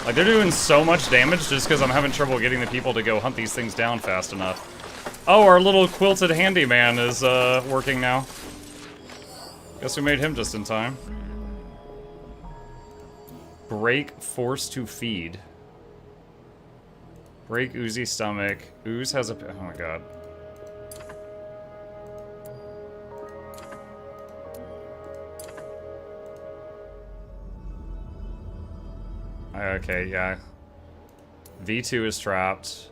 Like, they're doing so much damage just because I'm having trouble getting the people to go hunt these things down fast enough. Oh, our little quilted handyman is working now. Guess we made him just in time. Break, force to feed. Break, oozy stomach. Ooze has a... Oh my god. Okay, yeah. V2 is trapped.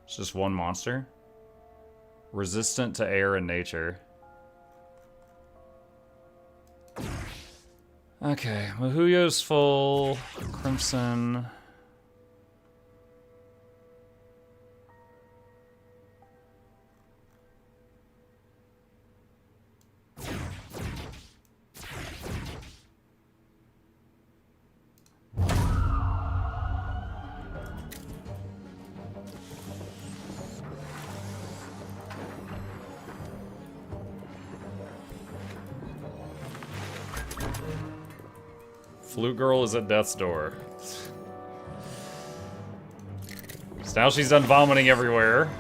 It's just one monster. Resistant to air and nature. Okay, Mahuyo's full. Crimson. Flute girl is at death's door. So now she's done vomiting everywhere.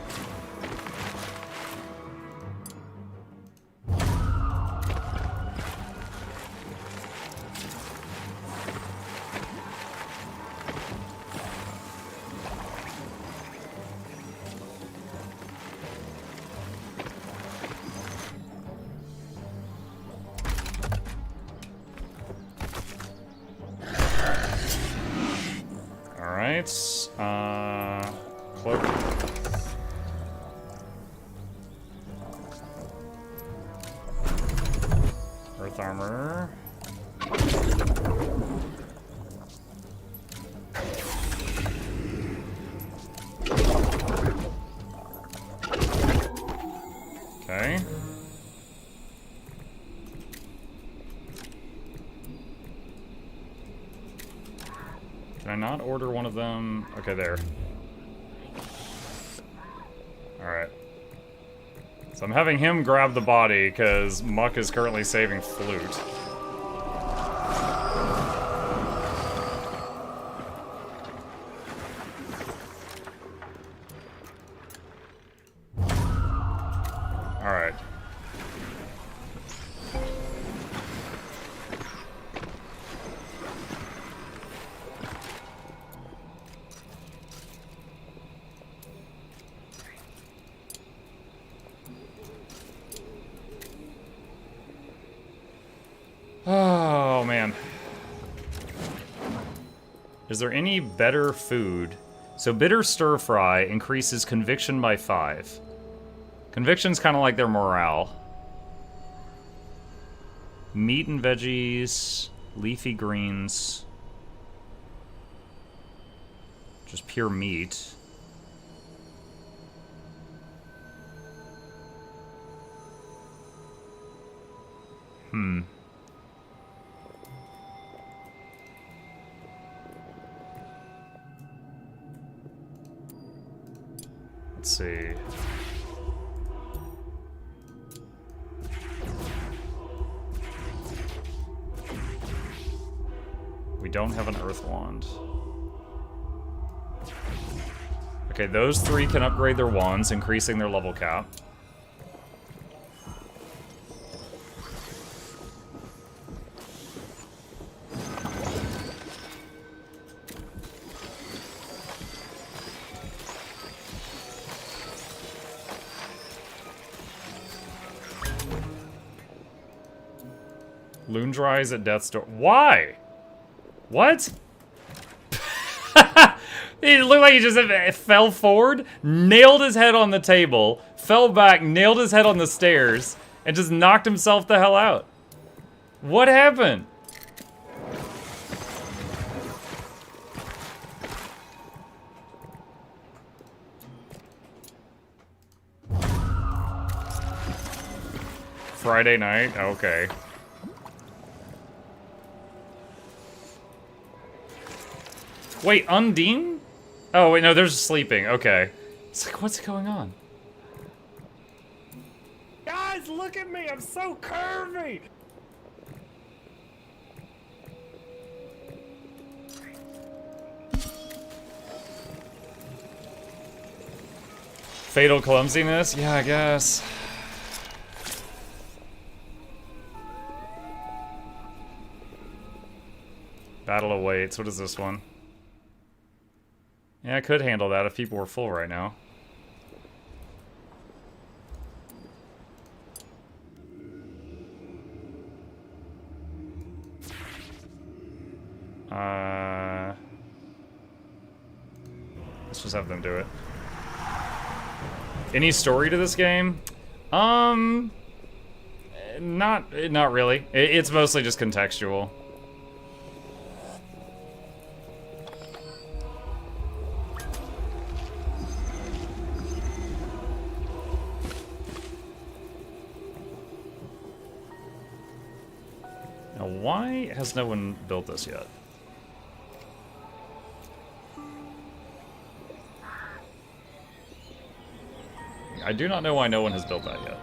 Cloak. Earth armor. Okay. Can I not order one of them? Okay, there. Alright. So I'm having him grab the body, because Muck is currently saving Flute. Alright. Oh, man. Is there any better food So bitter stir fry increases conviction by 5. Conviction's kind of like their morale. Meat and veggies, leafy greens. Just pure meat. Let's see. We don't have an earth wand. Okay, those 3 can upgrade their wands, increasing their level cap. Loon dries at death's door. Why? What? It looked like he just fell forward, nailed his head on the table, fell back, nailed his head on the stairs, and just knocked himself the hell out. What happened? Friday night? Okay. Wait, Undine? Oh, wait, no, they're just sleeping. Okay. It's like, what's going on? Guys, look at me! I'm so curvy! Fatal clumsiness? Yeah, I guess. Battle awaits. What is this one? Yeah, I could handle that if people were full right now. Let's just have them do it. Any story to this game? Not really. It's mostly just contextual. Now, why has no one built this yet? I do not know why no one has built that yet.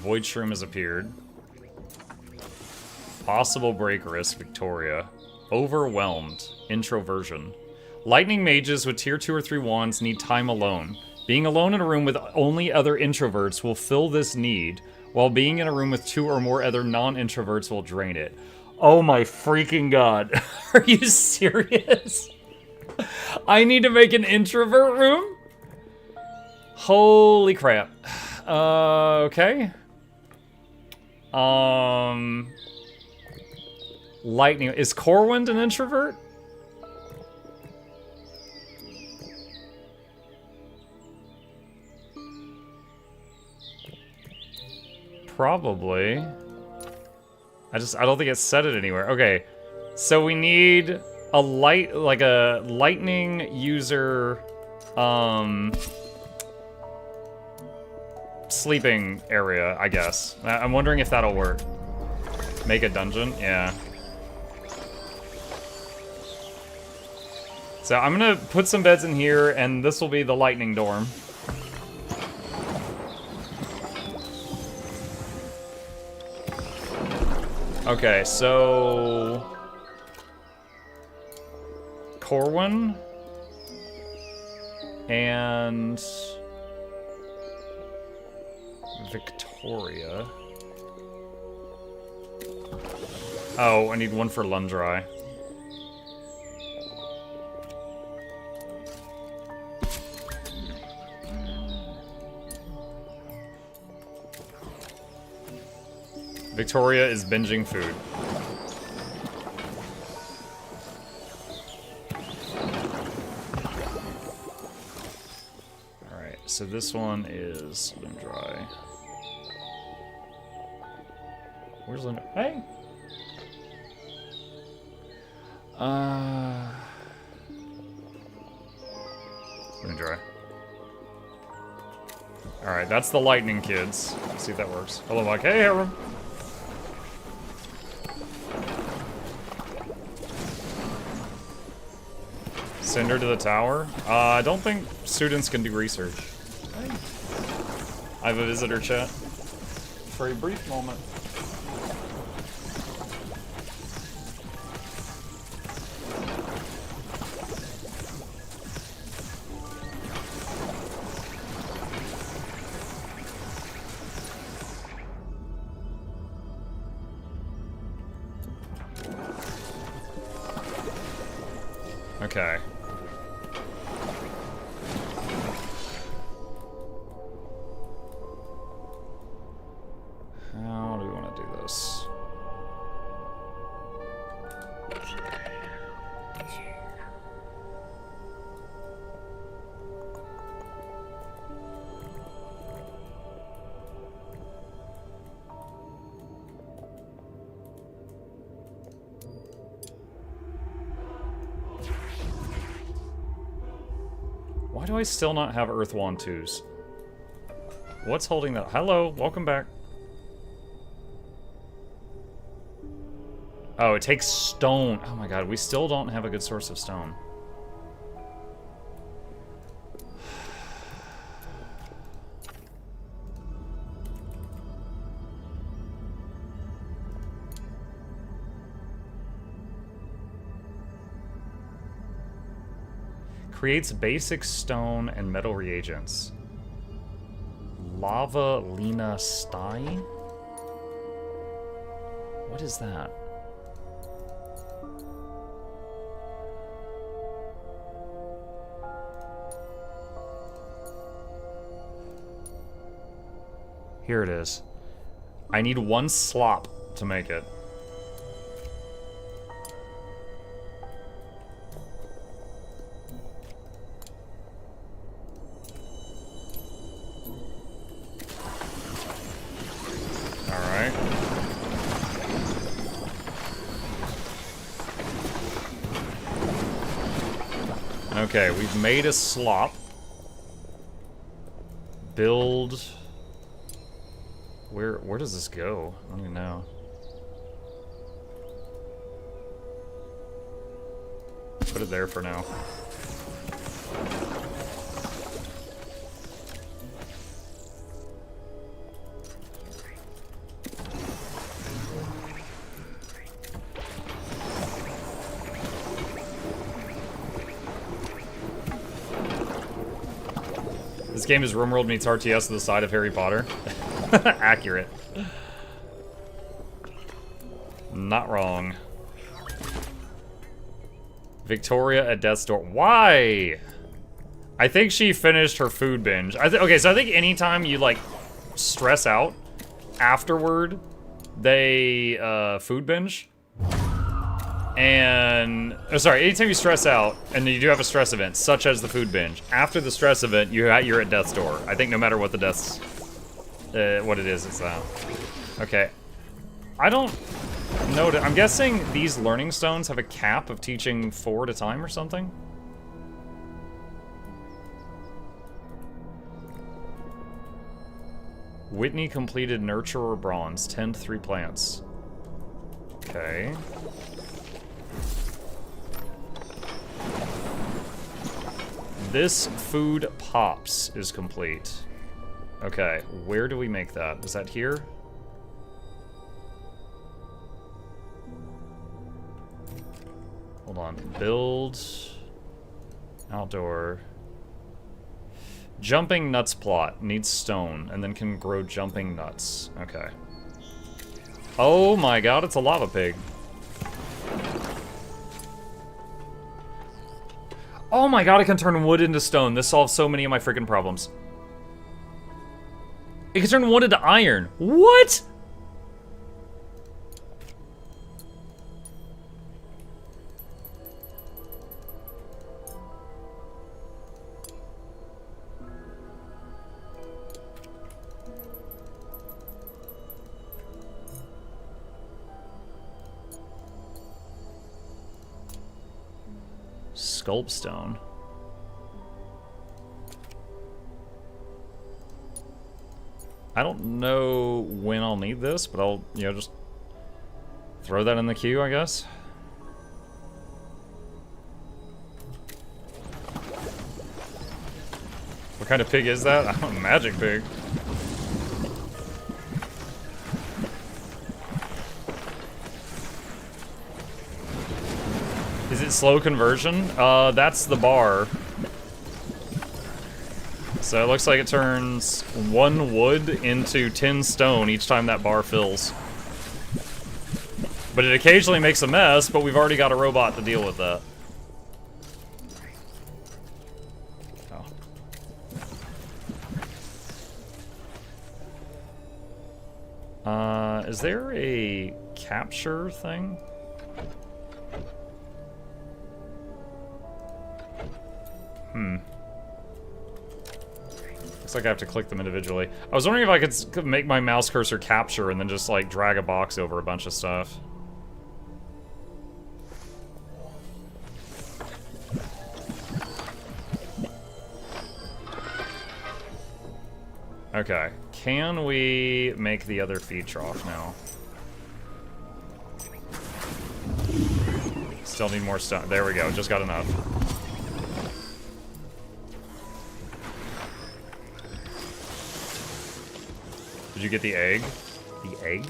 Void Shroom has appeared. Possible break risk, Victoria. Overwhelmed, introversion. Lightning mages with tier 2 or 3 wands need time alone. Being alone in a room with only other introverts will fill this need, while being in a room with 2 or more other non-introverts will drain it. Oh my freaking god. Are you serious? I need to make an introvert room? Holy crap. Okay. Lightning. Is Corwind an introvert? Probably. I don't think it said it anywhere. Okay. So we need a lightning user sleeping area, I guess. I'm wondering if that'll work. Make a dungeon? Yeah. So I'm gonna put some beds in here, and this will be the lightning dorm. Okay, so... Corwin. And... Victoria. Oh, I need one for Lundry. Victoria is binging food. Alright, so this one is Limb Dry. Where's Limb Dry? Hey! Limb Dry. Alright, that's the lightning kids. Let's see if that works. Hello, Mike. Hey, Harold. Send her to the tower? I don't think students can do research. I have a visitor chat. For a brief moment. Okay. How do we want to do this? Why do I still not have Earth Wand 2s? What's holding that? Hello, welcome back. Oh, it takes stone. Oh my god, we still don't have a good source of stone. Creates basic stone and metal reagents. Lava Lena Stein? What is that? Here it is. I need 1 slop to make it. Alright. Okay, we've made a slop. Build... Where does this go? I don't even know. Put it there for now. This game is RimWorld meets RTS to the side of Harry Potter. Accurate. Not wrong. Victoria at death's door. Why? I think she finished her food binge. Okay, so I think anytime you, like, stress out, afterward, they, food binge. And, oh, sorry, anytime you stress out, and you do have a stress event, such as the food binge, after the stress event, you're at death's door. I think no matter what the death's, what it is, it's that. Okay. I don't know. I'm guessing these learning stones have a cap of teaching 4 at a time or something? Whitney completed Nurturer Bronze. 10 to 3 plants. Okay. This food pops is complete. Okay, where do we make that? Is that here? Hold on. Build. Outdoor. Jumping nuts plot. Needs stone, and then can grow jumping nuts. Okay. Oh my god, it's a lava pig. Oh my god, I can turn wood into stone. This solves so many of my freaking problems. It can turn wood into iron. What? Sculpstone. I don't know when I'll need this, but I'll, you know, just throw that in the queue, I guess. What kind of pig is that? I don't know, magic pig. Is it slow conversion? That's the bar. So it looks like it turns 1 wood into 10 stone each time that bar fills. But it occasionally makes a mess, but we've already got a robot to deal with that. Oh. Is there a capture thing? Looks like I have to click them individually. I was wondering if I could make my mouse cursor capture and then just like drag a box over a bunch of stuff. Okay, can we make the other feed trough now? Still need more stone. There we go, just got enough. Did you get the egg? The egg?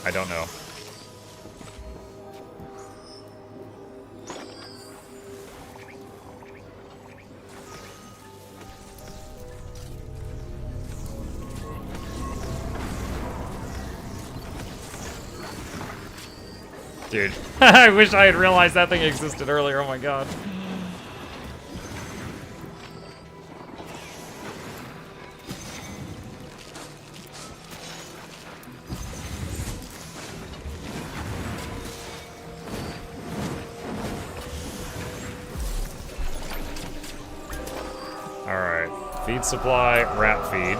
I don't know. Dude, I wish I had realized that thing existed earlier, oh my god. Alright, feed supply, rat feed.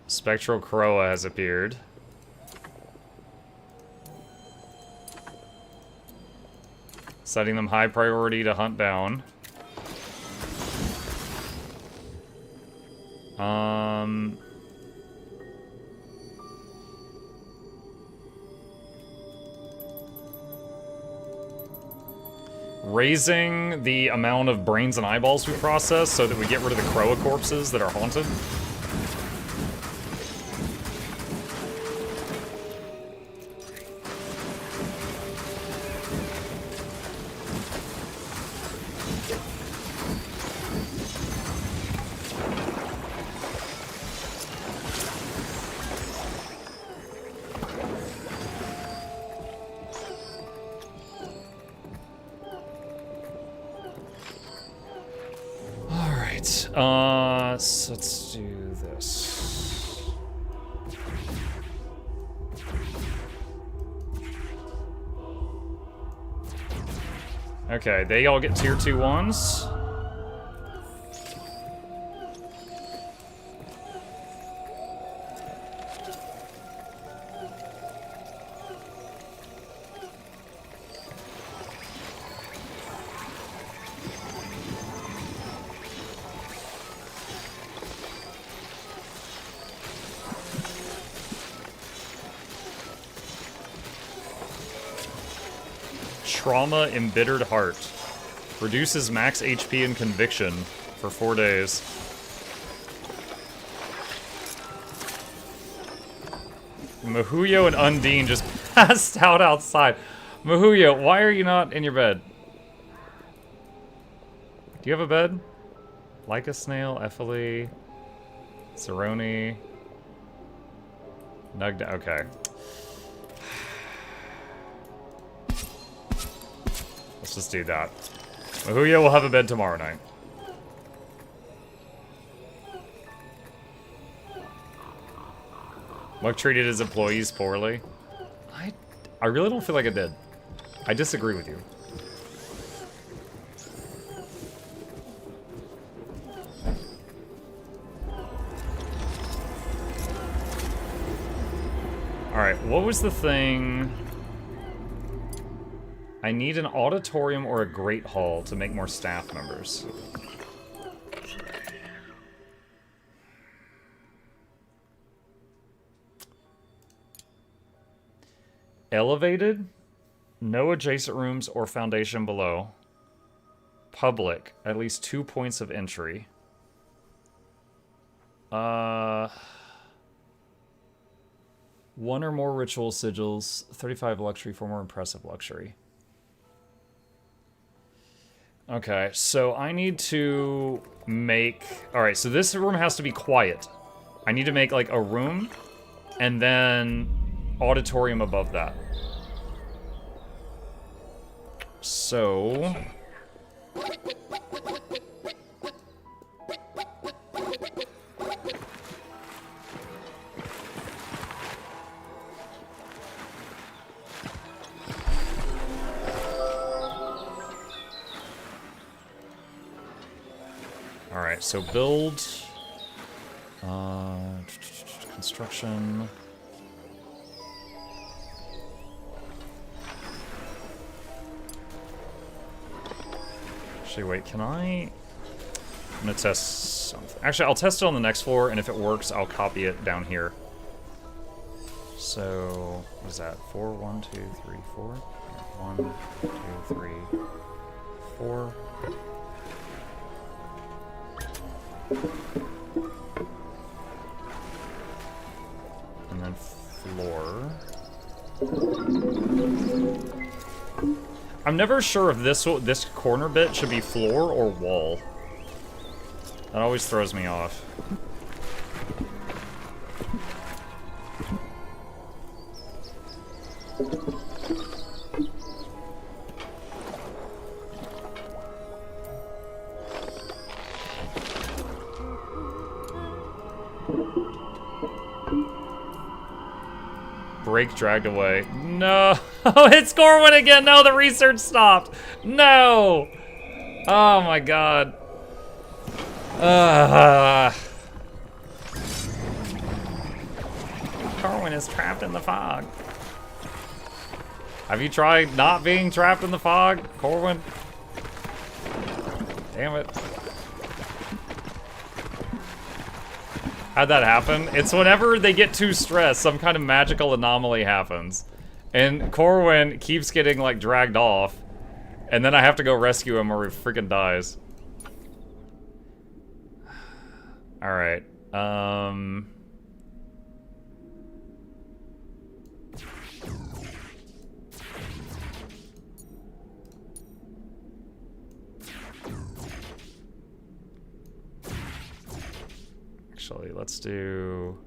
Spectral Croa has appeared. Setting them high priority to hunt down. Raising the amount of brains and eyeballs we process so that we get rid of the Croa corpses that are haunted. So let's do this. Okay, they all get tier 2 ones. Trauma Embittered Heart. Reduces max HP and conviction for 4 days. Mahuyo and Undine just passed out outside. Mahuyo, why are you not in your bed? Do you have a bed? Like a Snail, Ephilie, Cerrone, Nugda. Okay. Let's just do that. Mahuyo will have a bed tomorrow night. Muk treated his employees poorly. I really don't feel like I did. I disagree with you. What was the thing? I need an auditorium or a great hall to make more staff members. Elevated? No adjacent rooms or foundation below. Public. At least 2 points of entry. One or more ritual sigils. 35 luxury for more impressive luxury. Okay, so I need to make... Alright, so this room has to be quiet. I need to make, like, a room, and then auditorium above that. So... Alright, so build... construction... Actually, wait, can I... I'm gonna test something. Actually, I'll test it on the next floor, and if it works, I'll copy it down here. So, what is that? 4, 1, 2, 3, 4? 1, 2, 3, 4. And then floor. I'm never sure if this corner bit should be floor or wall. That always throws me off. Break dragged away. No! It's Corwin again! No, the research stopped! No! Oh my god. Corwin is trapped in the fog. Have you tried not being trapped in the fog, Corwin? Damn it. How'd that happen? It's whenever they get too stressed, some kind of magical anomaly happens. And Corwin keeps getting, like, dragged off. And then I have to go rescue him or he freaking dies. Alright. Actually, let's do...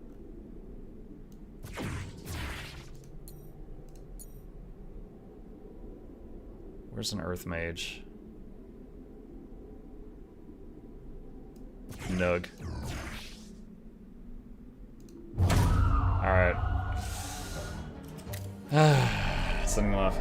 Where's an Earth Mage? Nug. Alright. Sending him off.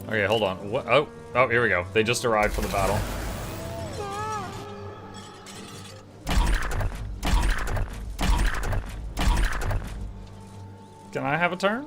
Okay, hold on. What? Oh, here we go. They just arrived for the battle. Can I have a turn?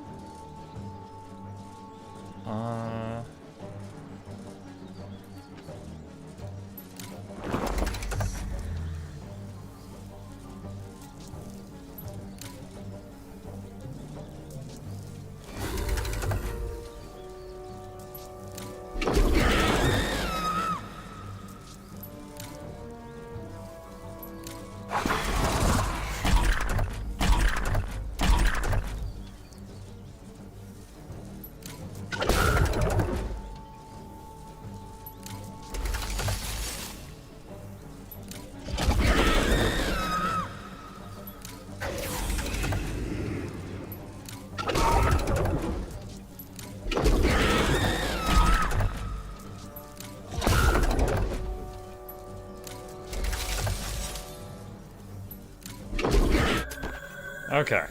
Okay.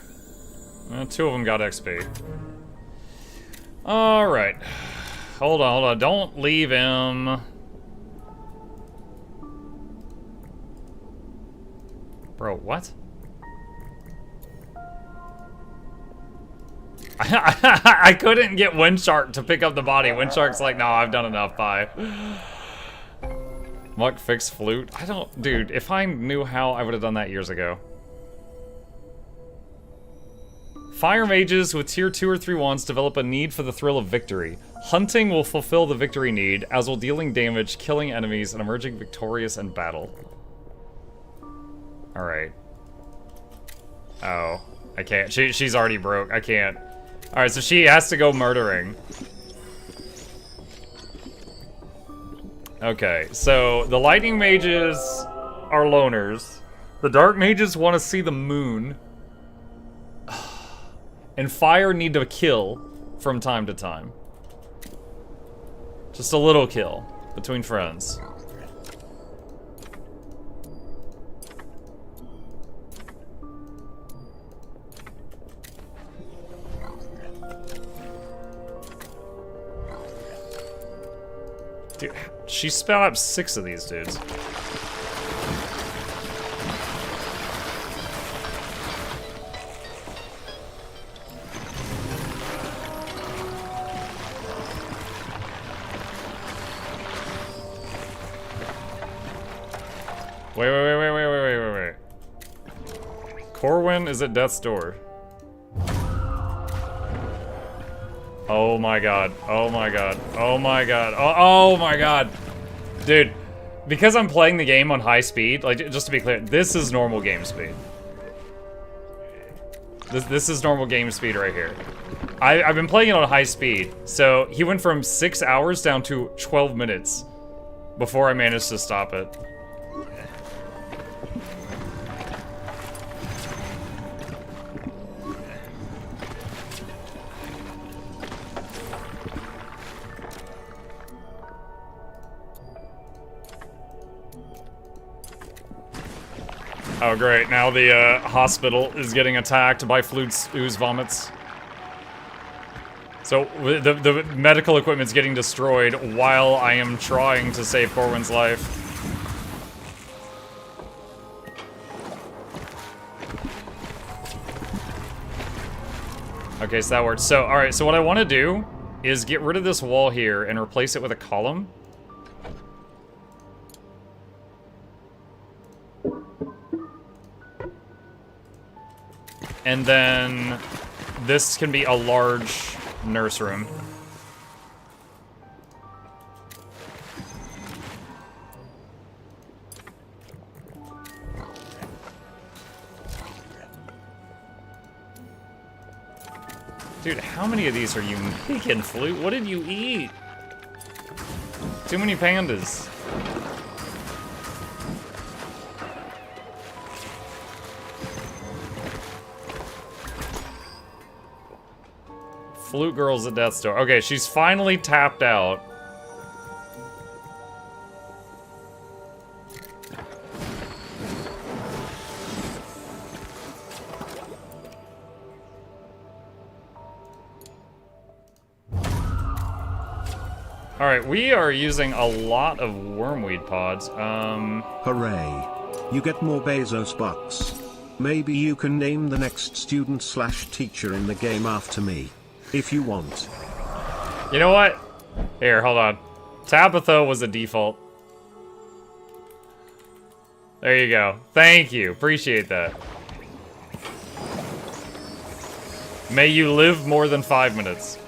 Two of them got XP. Alright. Hold on. Don't leave him. Bro, what? I couldn't get Windshark to pick up the body. Windshark's like, no, I've done enough, bye. Muck fix flute? I don't... Dude, if I knew how, I would have done that years ago. Fire mages with tier 2 or 3 wands develop a need for the thrill of victory. Hunting will fulfill the victory need, as will dealing damage, killing enemies, and emerging victorious in battle. Alright. Oh. I can't. She's already broke. I can't. Alright, so she has to go murdering. Okay, so the lightning mages are loners. The dark mages want to see the moon. And fire need to kill from time to time. Just a little kill between friends. Dude, she spelled out 6 of these dudes. Wait. Corwin is at death's door. Oh my god. Oh my god. Oh my god. Oh my god. Dude, because I'm playing the game on high speed, like, just to be clear, this is normal game speed. This is normal game speed right here. I've been playing it on high speed, so he went from 6 hours down to 12 minutes before I managed to stop it. Oh great, now the hospital is getting attacked by flutes ooze vomits. So the medical equipment's getting destroyed while I am trying to save Corwin's life. Okay, so that works. So, alright, so what I want to do is get rid of this wall here and replace it with a column. And then this can be a large nurse room. Dude, how many of these are you making, Flute? What did you eat? Too many pandas. Flute girl's at death's door. Okay, she's finally tapped out. Alright, we are using a lot of wormweed pods. Hooray. You get more Bezos bucks. Maybe you can name the next student/teacher in the game after me. If you want. You know what? Here, hold on. Tabitha was a default. There you go. Thank you. Appreciate that. May you live more than 5 minutes.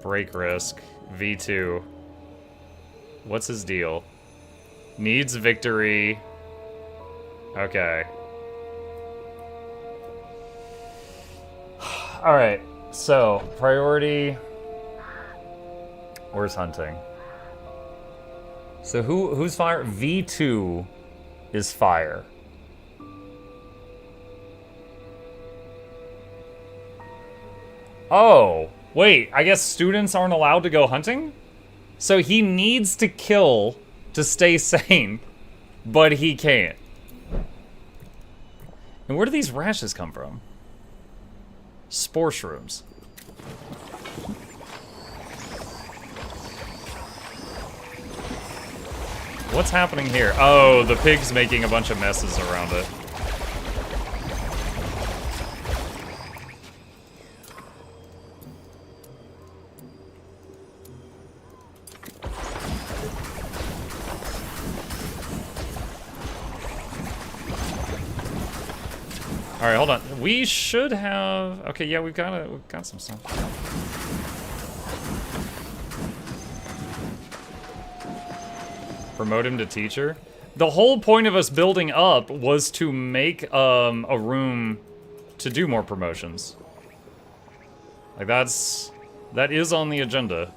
Break risk. V2. What's his deal? Needs victory. Okay. Alright, so, priority... Where's hunting? So who's fire? V2 is fire. Oh, wait, I guess students aren't allowed to go hunting? So he needs to kill to stay sane. but he can't. And where do these rashes come from? Spore shrooms. What's happening here? Oh, the pig's making a bunch of messes around it. All right, hold on. We should have. Okay, yeah, we've got some stuff. Promote him to teacher. The whole point of us building up was to make a room to do more promotions. Like that is on the agenda.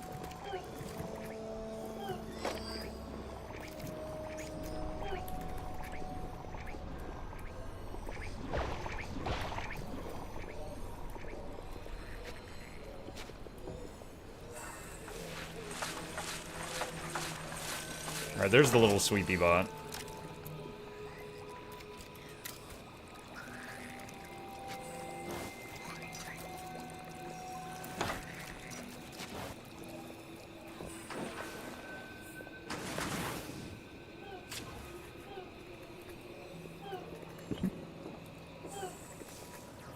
Alright, there's the little sweepy bot.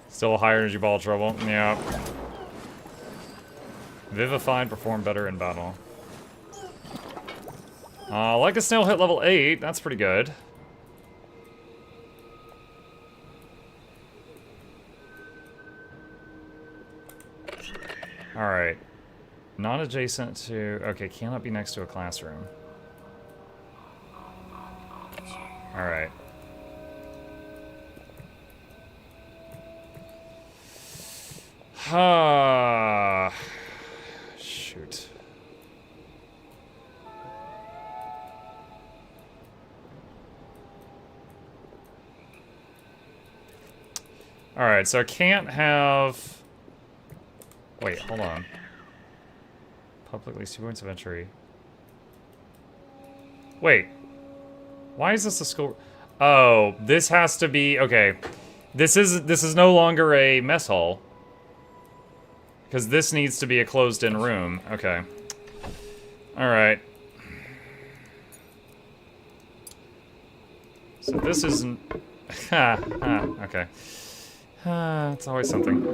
Still a higher energy ball trouble. Yeah. Vivified, perform better in battle. Like a snail hit level 8, that's pretty good. Alright. Not adjacent to... Okay, cannot be next to a classroom. Alright. Shoot. Alright, so I can't have... Wait, hold on. Publicly 2 points of entry. Wait. Why is this a school... Oh, this has to be... Okay. This is no longer a mess hall. Because this needs to be a closed-in room. Okay. Alright. So this isn't... okay. It's always something.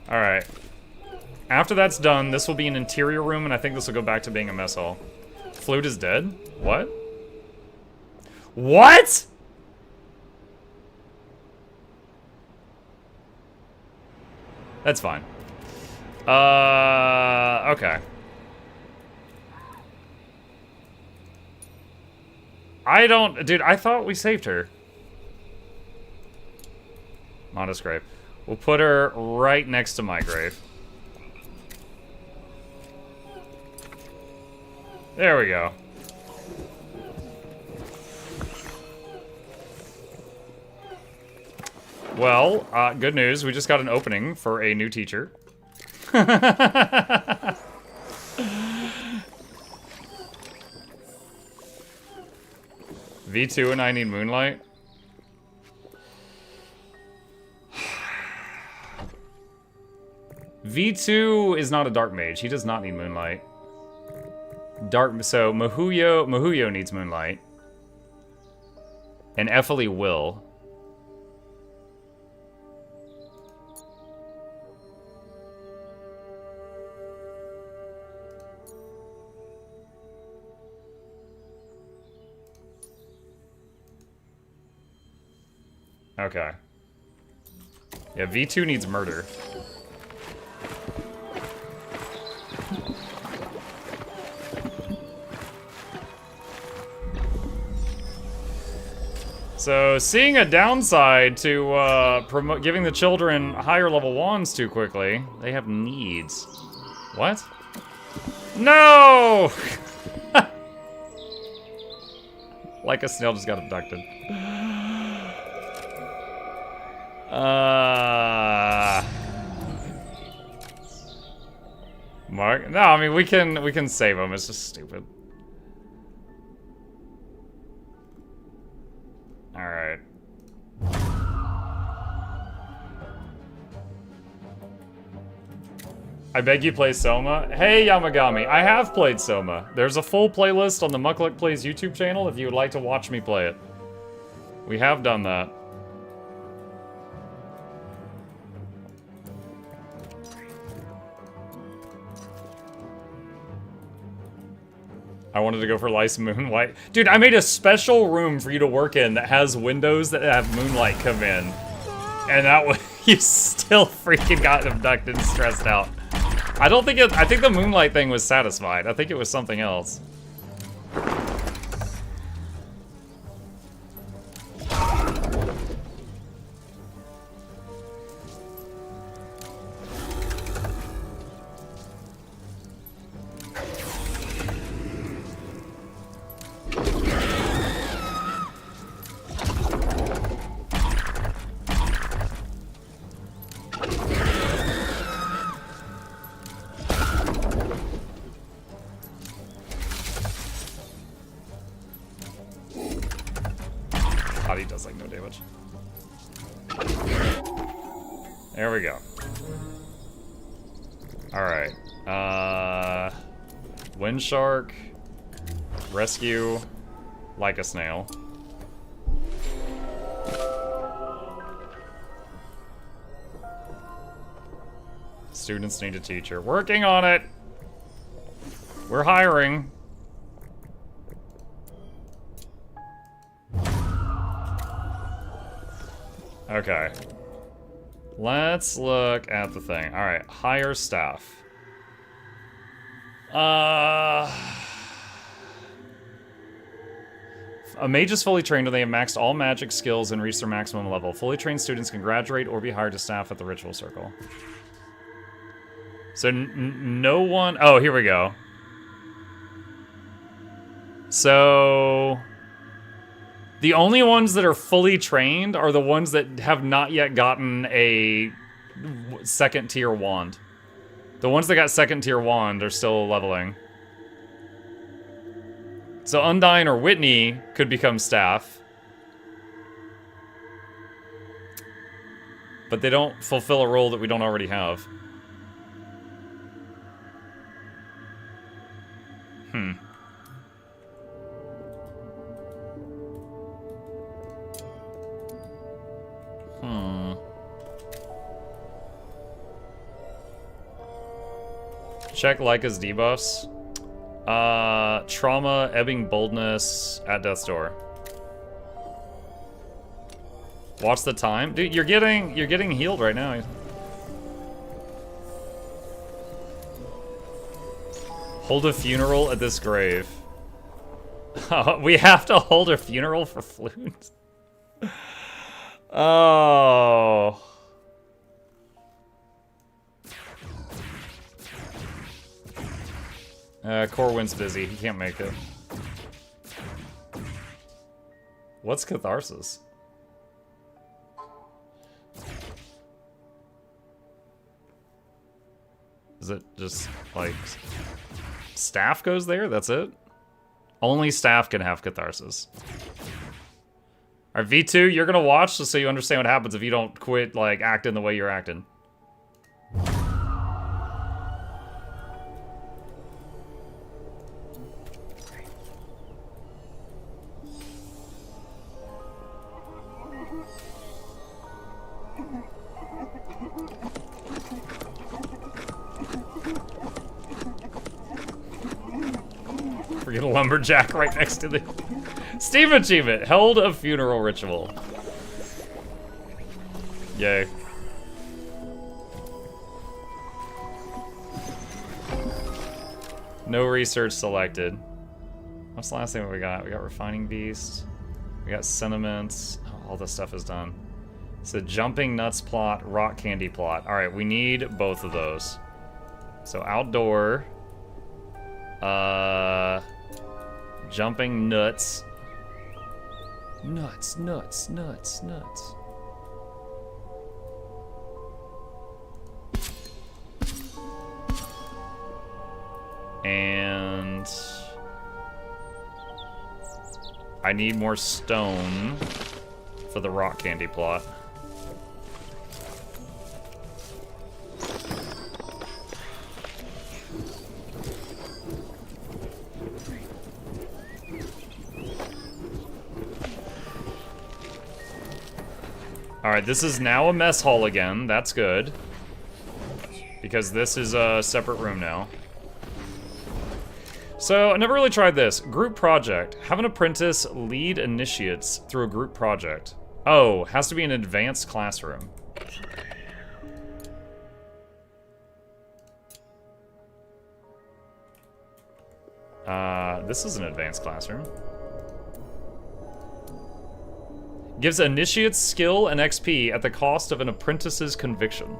Alright. After that's done, this will be an interior room, and I think this will go back to being a mess hall. Flute is dead? What? What?! That's fine. Okay. Dude, I thought we saved her. Modest grave. We'll put her right next to my grave. There we go. Well, good news. We just got an opening for a new teacher. V2 and I need Moonlight. V2 is not a Dark Mage. He does not need Moonlight. So Mahuyo needs Moonlight. And Ephilie will. Okay. Yeah, V2 needs murder. So, seeing a downside to giving the children higher level wands too quickly, they have needs. What? No! Like a snail just got abducted. Mark. No, I mean we can save him. It's just stupid. All right. I beg you play Soma. Hey Yamagami, I have played Soma. There's a full playlist on the Mukluk Plays YouTube channel if you would like to watch me play it. We have done that. I wanted to go for Lice Moonlight. Dude, I made a special room for you to work in that has windows that have moonlight come in. And that way, you still freaking got abducted and stressed out. I think the moonlight thing was satisfied. I think it was something else. Body does like no damage. There we go. Alright. Wind Shark. Rescue. Like a snail. Students need a teacher. Working on it! We're hiring. Okay. Let's look at the thing. Alright, hire staff. A mage is fully trained when they have maxed all magic skills and reach their maximum level. Fully trained students can graduate or be hired to staff at the ritual circle. So no one... Oh, here we go. So... the only ones that are fully trained are the ones that have not yet gotten a second tier wand. The ones that got second tier wand are still leveling. So Undyne or Whitney could become staff. But they don't fulfill a role that we don't already have. Check Leica's debuffs. Trauma, Ebbing Boldness, at Death's Door. Watch the time. Dude, you're getting healed right now. Hold a funeral at this grave. We have to hold a funeral for Flute? Oh. Corwin's busy. He can't make it. What's Catharsis? Is it just, like... staff goes there? That's it? Only staff can have Catharsis. Alright, V2, you're gonna watch just so you understand what happens if you don't quit, like, acting the way you're acting. Forget a lumberjack right next to the... Steam achievement! Held a funeral ritual. Yay. No research selected. What's the last thing we got? We got Refining Beast. We got Sentiments. Oh, all this stuff is done. It's a Jumping Nuts plot, Rock Candy plot. Alright, we need both of those. So outdoor. Jumping Nuts. Nuts, nuts, nuts, nuts. And I need more stone for the rock candy plot. Alright, this is now a mess hall again. That's good. Because this is a separate room now. So, I never really tried this. Group project. Have an apprentice lead initiates through a group project. Oh, has to be an advanced classroom. This is an advanced classroom. Gives initiates skill and XP at the cost of an apprentice's conviction.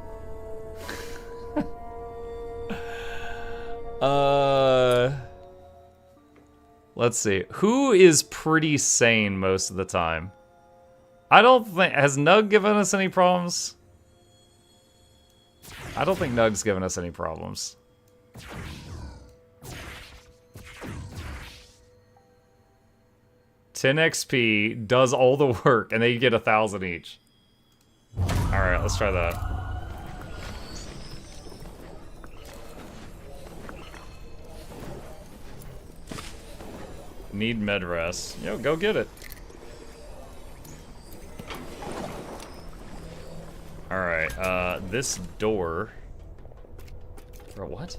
Let's see. Who is pretty sane most of the time? I don't think... Has Nug given us any problems? I don't think Nug's given us any problems. $10 XP does all the work, and they get 1,000 each. Alright, let's try that. Need med rest. Yo, go get it. Alright, this door... Bro, what?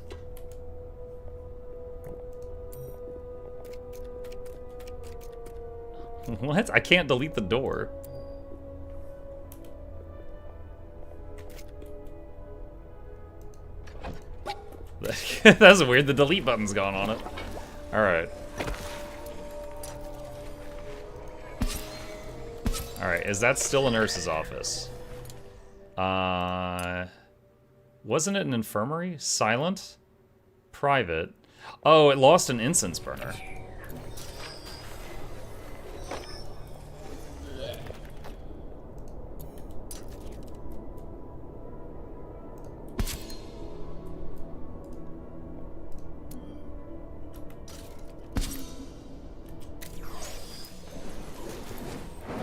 What? I can't delete the door. That's weird. The delete button's gone on it. Alright. Alright, is that still a nurse's office? Wasn't it an infirmary? Silent? Private? Oh, it lost an incense burner.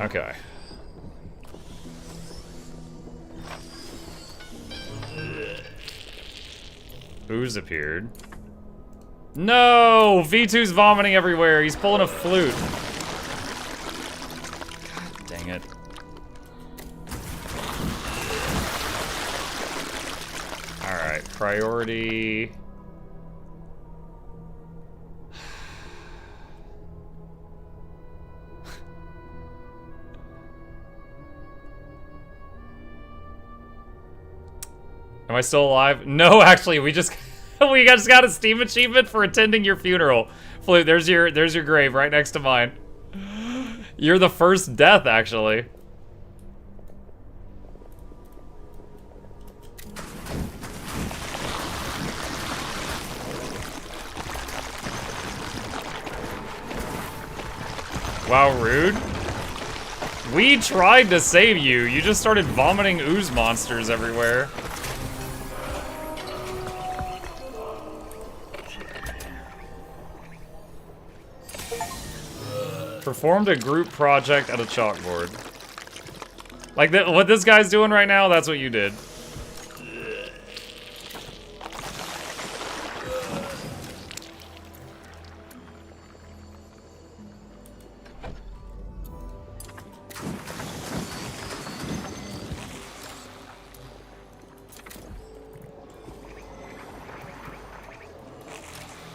Okay. Ooze appeared. No! V2's vomiting everywhere. He's pulling a flute. God dang it. Alright, priority... Am I still alive? No, actually, we just got a Steam achievement for attending your funeral. Flute, there's your grave right next to mine. You're the first death, actually. Wow, rude. We tried to save you. You just started vomiting ooze monsters everywhere. Performed a group project at a chalkboard. Like, what this guy's doing right now, that's what you did.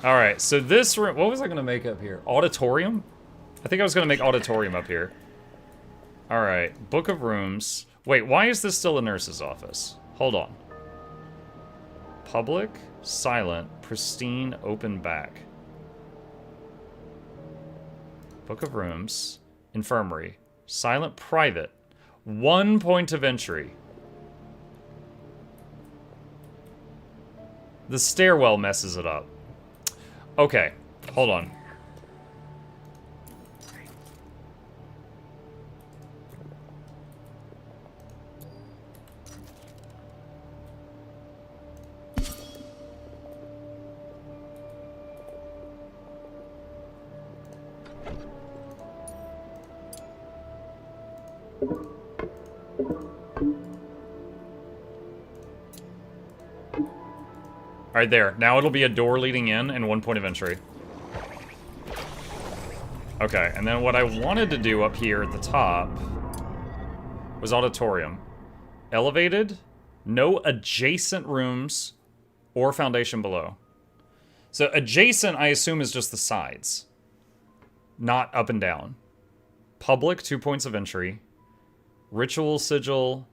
Alright, so this room... What was I going to make up here? Auditorium? I think I was going to make auditorium up here. Alright, book of rooms. Wait, why is this still a nurse's office? Hold on. Public, silent, pristine, open back. Book of rooms. Infirmary. Silent, private. 1 point of entry. The stairwell messes it up. Okay, hold on. Alright, there. Now it'll be a door leading in and 1 point of entry. Okay, and then what I wanted to do up here at the top was auditorium. Elevated, no adjacent rooms or foundation below. So adjacent, I assume, is just the sides, not up and down. Public, 2 points of entry. Ritual sigil,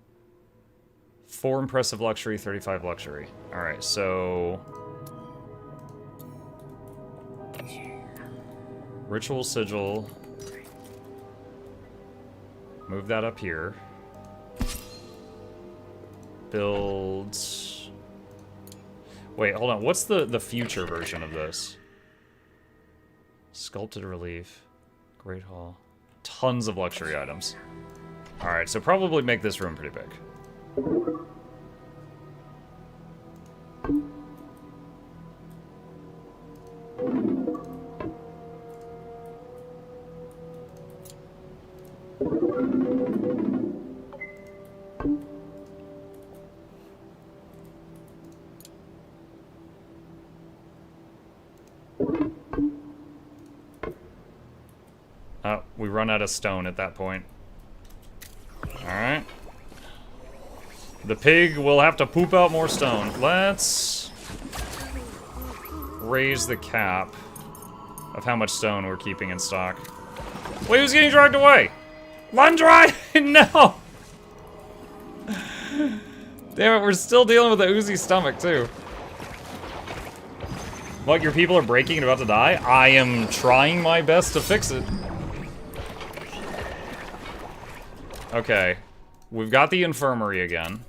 4 impressive luxury, 35 luxury. Alright, so... Ritual sigil. Move that up here. Build... Wait, hold on. What's the future version of this? Sculpted relief. Great hall. Tons of luxury items. Alright, so probably make this room pretty big. Oh, we run out of stone at that point. Alright. The pig will have to poop out more stone. Let's raise the cap of how much stone we're keeping in stock. Wait, who's getting dragged away? Lundry! No! Damn it, we're still dealing with the oozy stomach, too. What, your people are breaking and about to die? I am trying my best to fix it. Okay. We've got the infirmary again.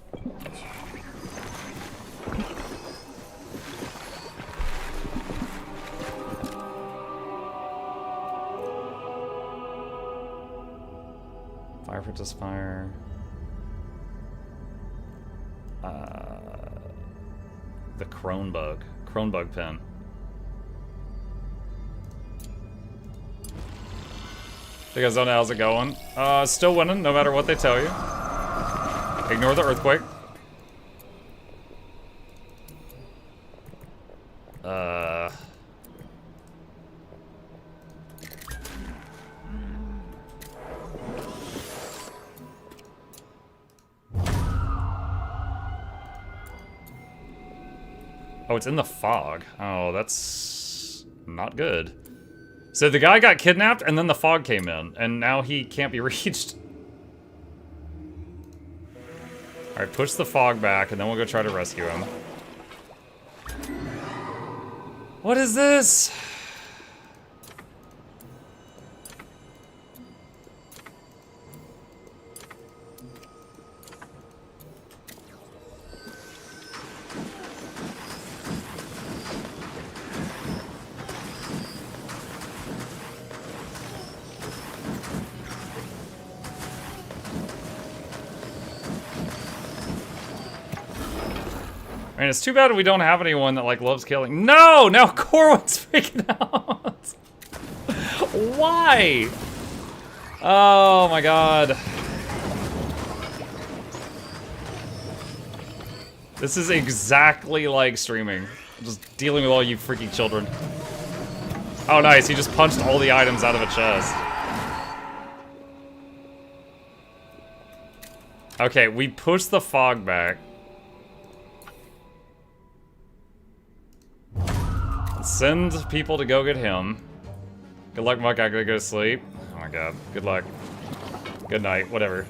Fire Princess Fire. The Cronebug pen. You guys don't know how's it going? Still winning, no matter what they tell you. Ignore the earthquake. Oh, it's in the fog. Oh, that's not good. So the guy got kidnapped, and then the fog came in, and now he can't be reached. Alright, push the fog back, and then we'll go try to rescue him. What is this? I mean, it's too bad we don't have anyone that, like, loves killing. No! Now Corwin's freaking out! Why? Oh my god. This is exactly like streaming. Just dealing with all you freaking children. Oh nice, he just punched all the items out of a chest. Okay, we push the fog back. Send people to go get him. Good luck, Muck. I gotta go to sleep. Oh my god. Good luck. Good night. Whatever.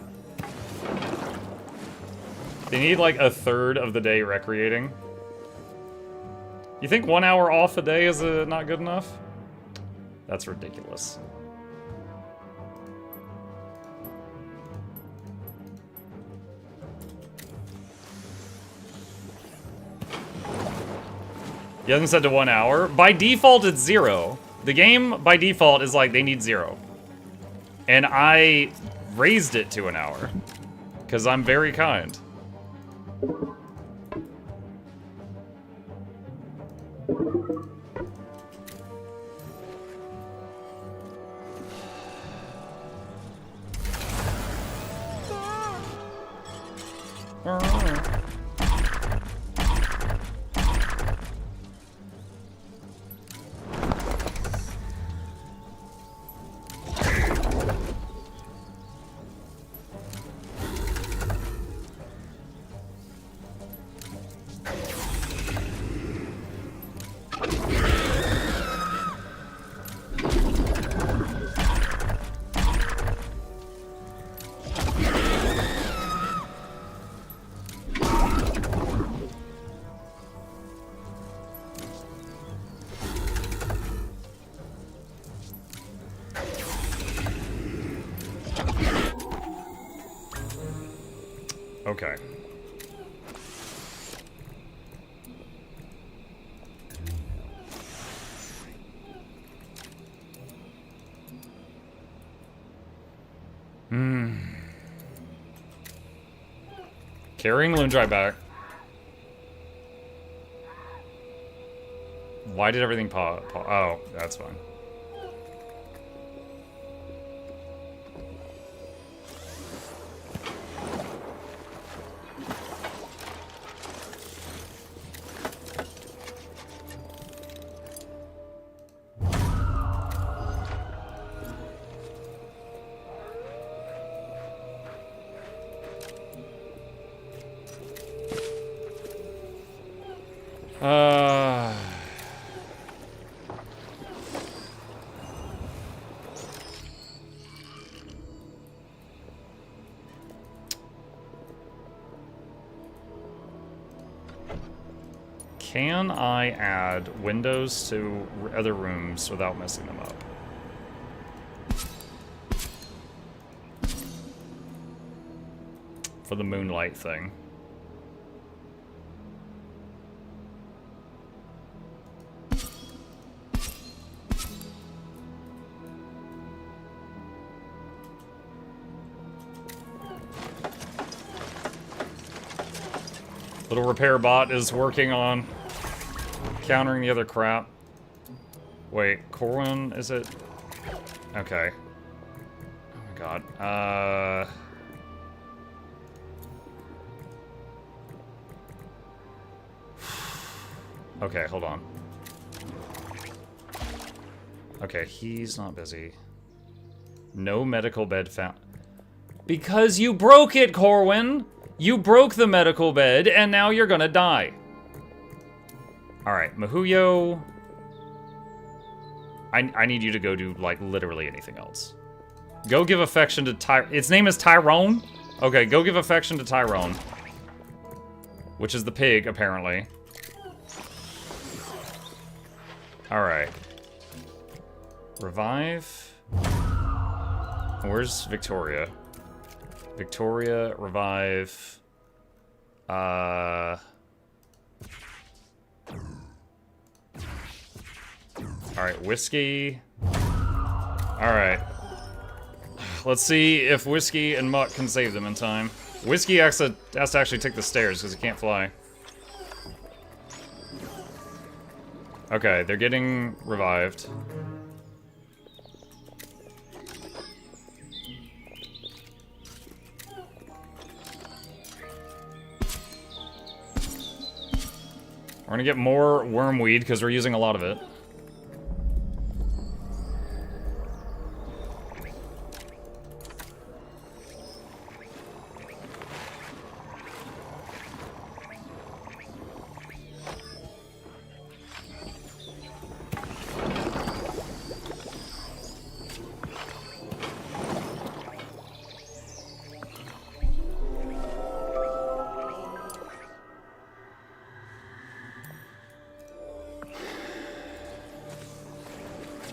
They need like a third of the day recreating. You think 1 hour off a day is not good enough? That's ridiculous. He hasn't said to 1 hour. By default, it's 0. The game, by default, is like, they need 0. And I raised it to 1 hour. Because I'm very kind. Okay. Carrying Loondry back. Why did everything pause? Oh, that's fine. Can I add windows to other rooms without messing them up? For the moonlight thing. Little repair bot is working on countering the other crap. Wait, Corwin, is it? Okay. Oh my god. Okay, hold on. Okay, he's not busy. No medical bed found. Because you broke it, Corwin! You broke the medical bed, and now you're gonna die. Alright, Mahuyo. I need you to go do, like, literally anything else. Go give affection to its name is Tyrone? Okay, go give affection to Tyrone. Which is the pig, apparently. Alright. Revive. Where's Victoria? Victoria, revive. Alright, Whiskey. Alright. Let's see if Whiskey and Muck can save them in time. Whiskey has to actually take the stairs because he can't fly. Okay, they're getting revived. We're gonna get more wormweed because we're using a lot of it.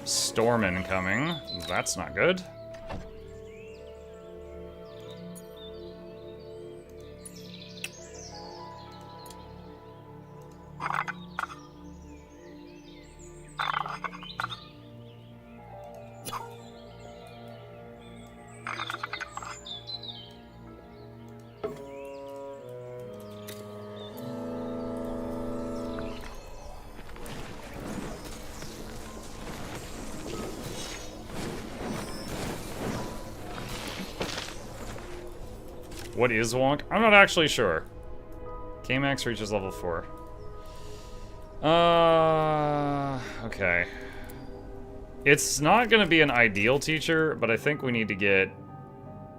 Storm incoming. That's not good. What is Wonk? I'm not actually sure. K-Max reaches level 4. Okay. It's not gonna be an ideal teacher, but I think we need to get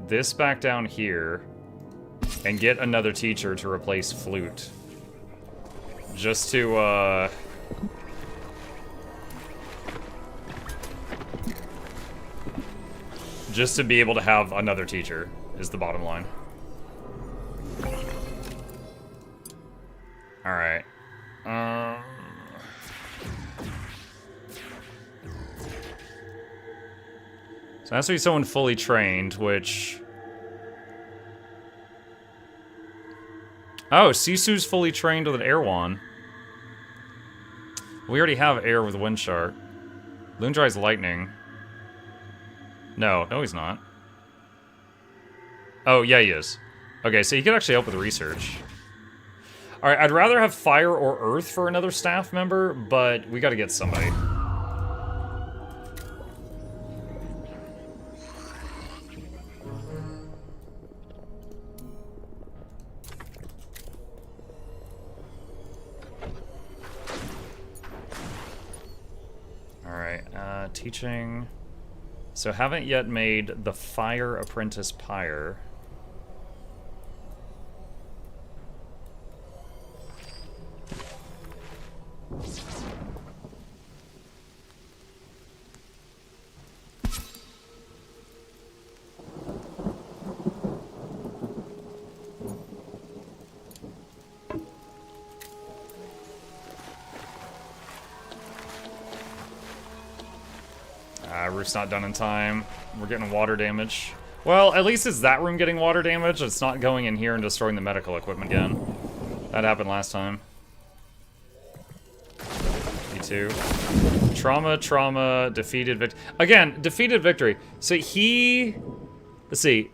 this back down here and get another teacher to replace Flute. Just to, just to be able to have another teacher, is the bottom line. Alright. So it has to be someone fully trained, which... Oh, Sisu's fully trained with an Air Wand. We already have Air with Wind Shark. Loondry's Lightning. No, he's not. Oh, yeah, he is. Okay, so he could actually help with research. Alright, I'd rather have Fire or Earth for another staff member, but we gotta get somebody. Alright, teaching. So haven't yet made the Fire Apprentice Pyre. Roof's not done in time. We're getting water damage. Well, at least it's that room getting water damage. It's not going in here and destroying the medical equipment again. That happened last time. E2. Trauma, defeated victory. Again, defeated victory. So he... Let's see.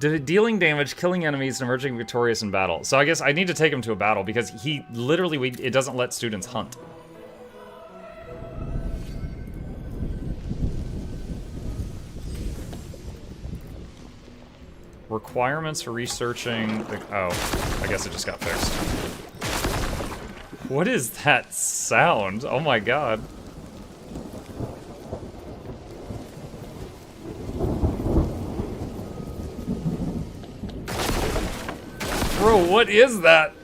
Dealing damage, killing enemies, and emerging victorious in battle. So I guess I need to take him to a battle because he literally... It doesn't let students hunt. Requirements for researching the, oh, I guess it just got fixed. What is that sound? Oh my god. Bro, what is that?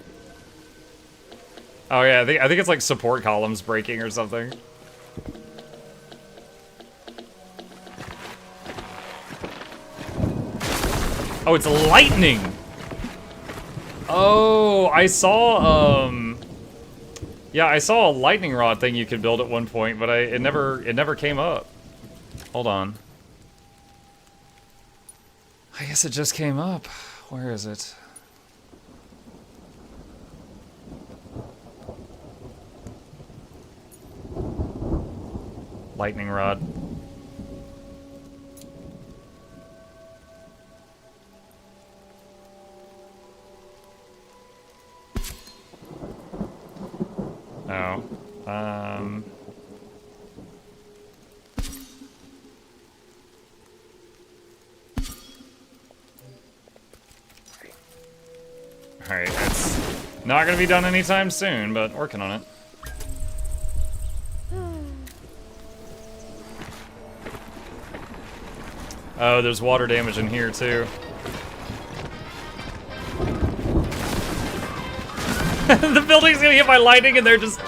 Oh yeah, I think it's like support columns breaking or something. Oh, it's lightning! Oh, I saw, yeah, I saw a lightning rod thing you could build at one point, but it never came up. Hold on. I guess it just came up. Where is it? Lightning rod. No. Alright, it's not gonna be done anytime soon, but working on it. Oh, there's water damage in here too. The building's gonna hit by lightning and they're just...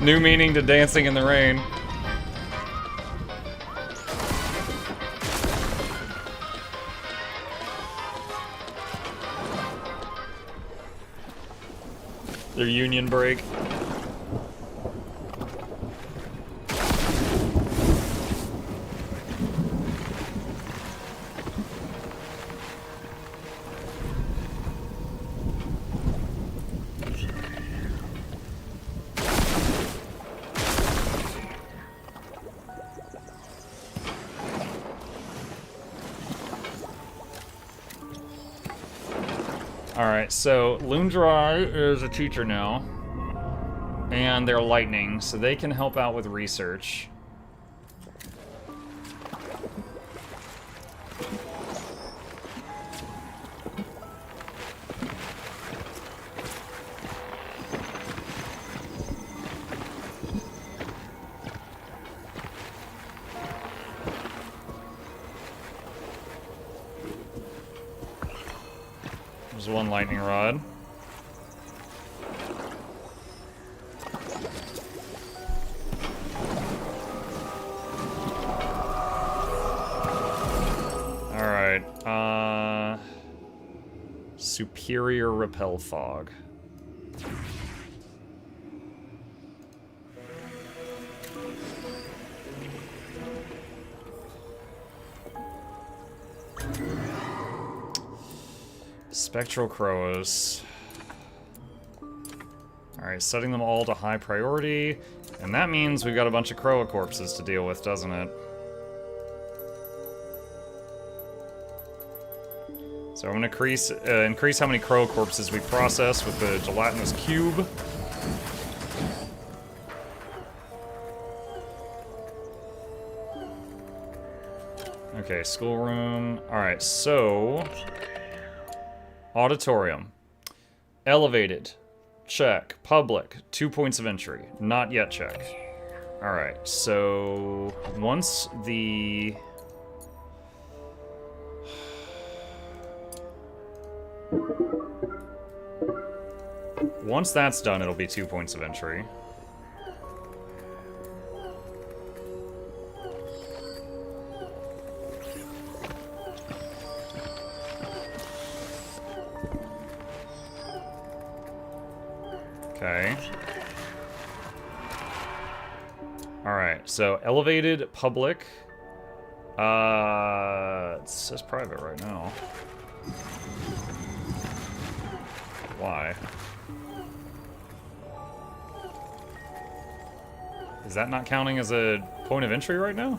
New meaning to dancing in the rain. Their union break. Alright, so Loondry is a teacher now. And they're lightning, so they can help out with research. There's one lightning rod. Alright, Superior Repel Fog. Spectral Crows. Alright, setting them all to high priority. And that means we've got a bunch of Crowa corpses to deal with, doesn't it? So I'm going to increase how many Crowa corpses we process with the gelatinous cube. Okay, schoolroom. Alright, so... Auditorium. Elevated. Check. Public. 2 points of entry. Not yet check. Alright, so... Once the... Once that's done, it'll be 2 points of entry. Okay. Alright, so elevated, public. It says private right now. Why? Is that not counting as a point of entry right now?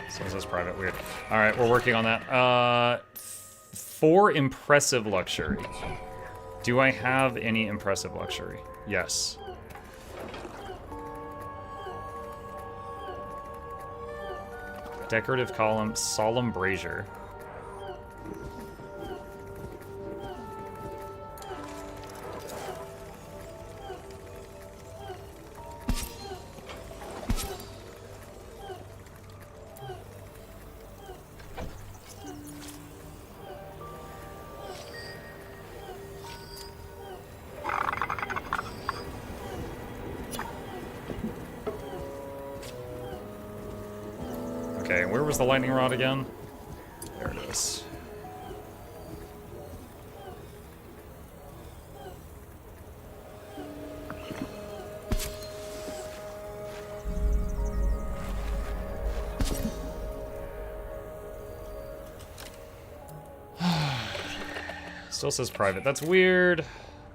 So is this private? Weird. Alright, we're working on that. For impressive luxury. Do I have any impressive luxury? Yes. Decorative column, solemn brazier. Okay, where was the lightning rod again? There it is. Still says private. That's weird.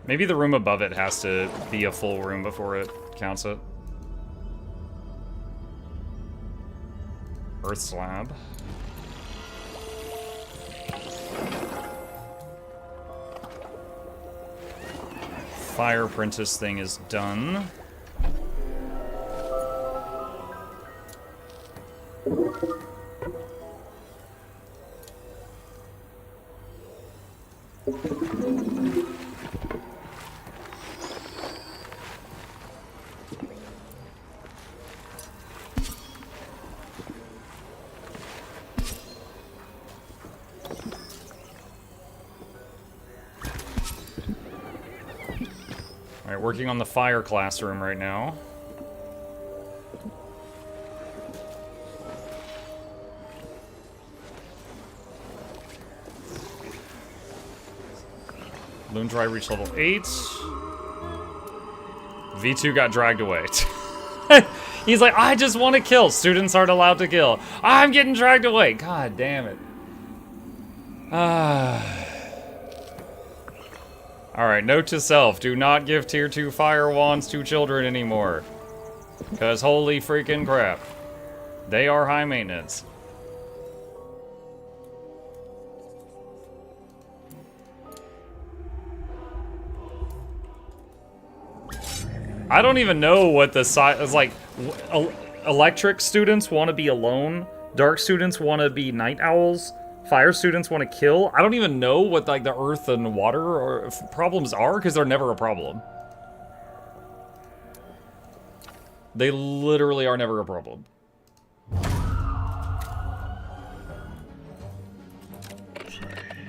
Maybe the room above it has to be a full room before it counts it. Earth slab. Fire apprentice thing is done. Alright, working on the fire classroom right now. Loon Dry reached level 8. V2 got dragged away. He's like, I just want to kill. Students aren't allowed to kill. I'm getting dragged away. God damn it. Alright, note to self, do not give tier 2 fire wands to children anymore. Because holy freaking crap. They are high maintenance. I don't even know what the size is like. Electric students want to be alone. Dark students want to be night owls. Fire students want to kill. I don't even know what like the earth and water or problems are because they're never a problem. They literally are never a problem.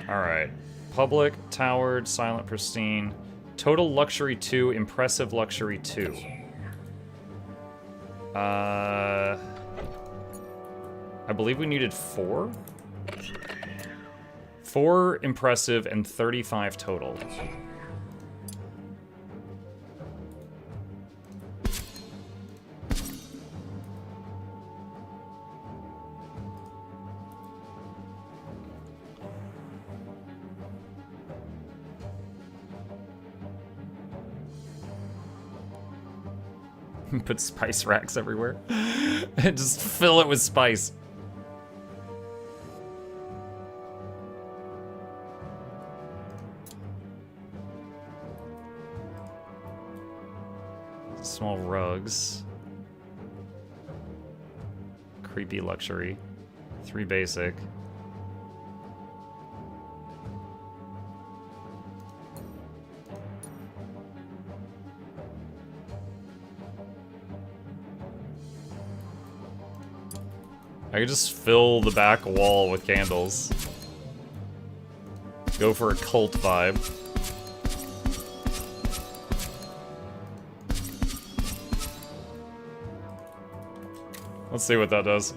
All right. Public, towered, silent, pristine. Total luxury 2, impressive luxury 2. I believe we needed 4? 4 impressive and 35 total. Put spice racks everywhere. And just fill it with spice. Small rugs. Creepy luxury. 3 basic. I could just fill the back wall with candles. Go for a cult vibe. Let's see what that does.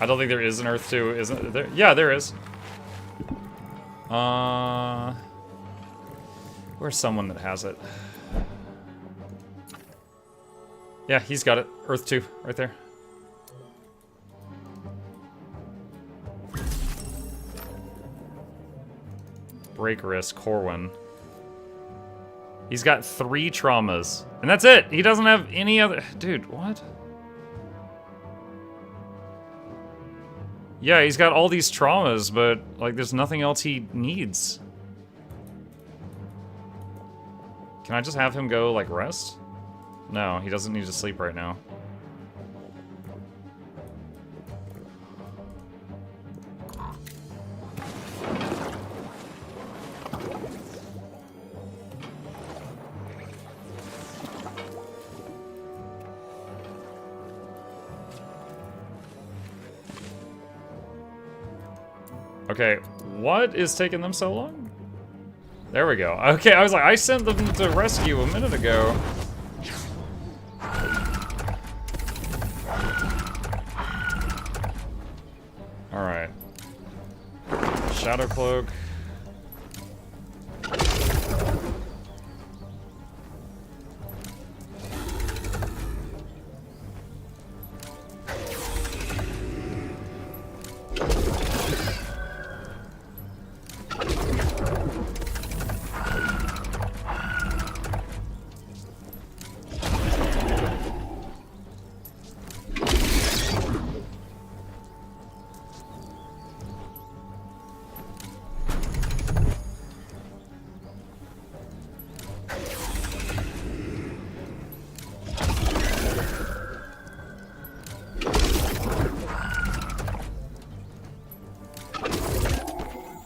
I don't think there is an Earth 2, isn't there? Yeah, there is. Where's someone that has it? Yeah, he's got it. Earth 2, right there. Break risk, Corwin. He's got 3 traumas. And that's it! He doesn't have any other... Dude, what? Yeah, he's got all these traumas, but, like, there's nothing else he needs. Can I just have him go, like, rest? No, he doesn't need to sleep right now. Okay, what is taking them so long? There we go. Okay, I was like, I sent them to rescue a minute ago. Alright. Shadow Cloak.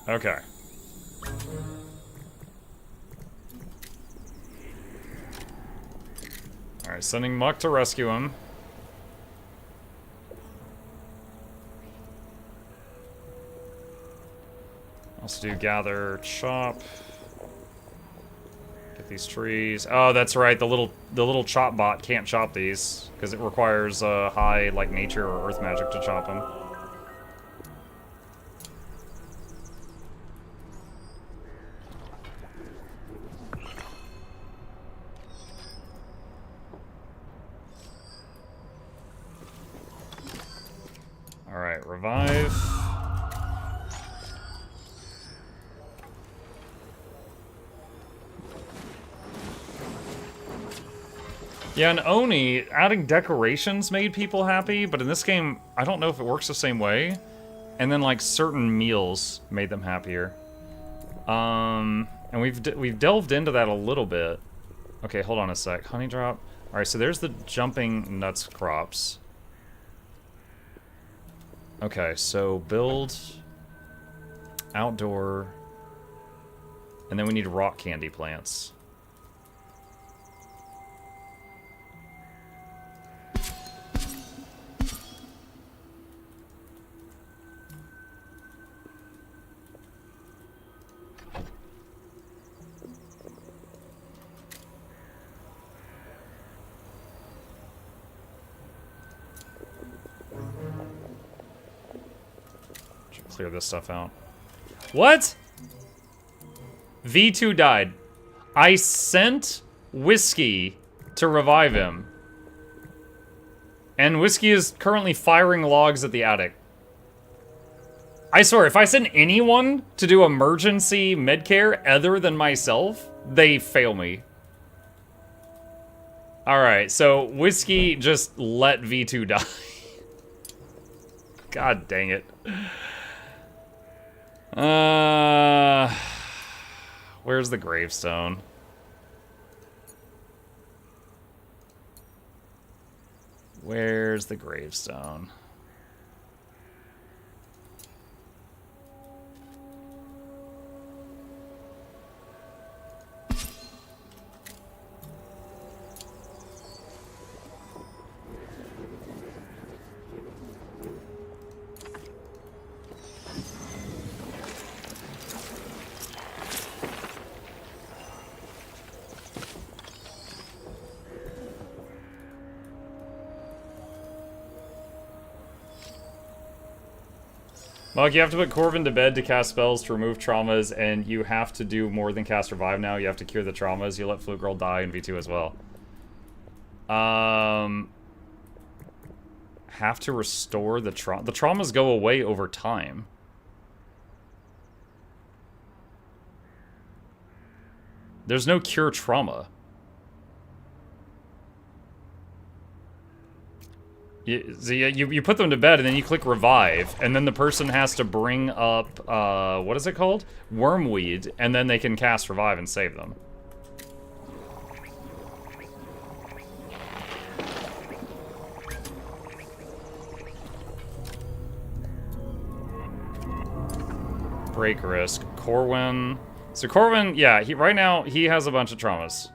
Okay. Alright, sending Muck to rescue him. Also do gather, chop. Get these trees. Oh, that's right, the little chop bot can't chop these, because it requires high, like, nature or earth magic to chop them. Alright, revive. Yeah, and Oni, adding decorations made people happy, but in this game, I don't know if it works the same way. And then, like, certain meals made them happier. And we've delved into that a little bit. Okay, hold on a sec. Honey drop. Alright, so there's the jumping nuts crops. Okay, so build outdoor, and then we need rock candy plants. Clear this stuff out. What? V2 died. I sent Whiskey to revive him. And Whiskey is currently firing logs at the attic. I swear, if I send anyone to do emergency medcare other than myself, they fail me. Alright, so Whiskey just let V2 die. God dang it. Where's the gravestone? Where's the gravestone? Mug, you have to put Corvin to bed to cast spells to remove traumas, and you have to do more than cast revive now. You have to cure the traumas. You let Flute Girl die in V2 as well. Have to restore the trauma. The traumas go away over time. There's no cure trauma. You put them to bed, and then you click revive, and then the person has to bring up, what is it called? Wormweed, and then they can cast revive and save them. Break risk. Corwin. So Corwin, yeah, right now, he has a bunch of traumas.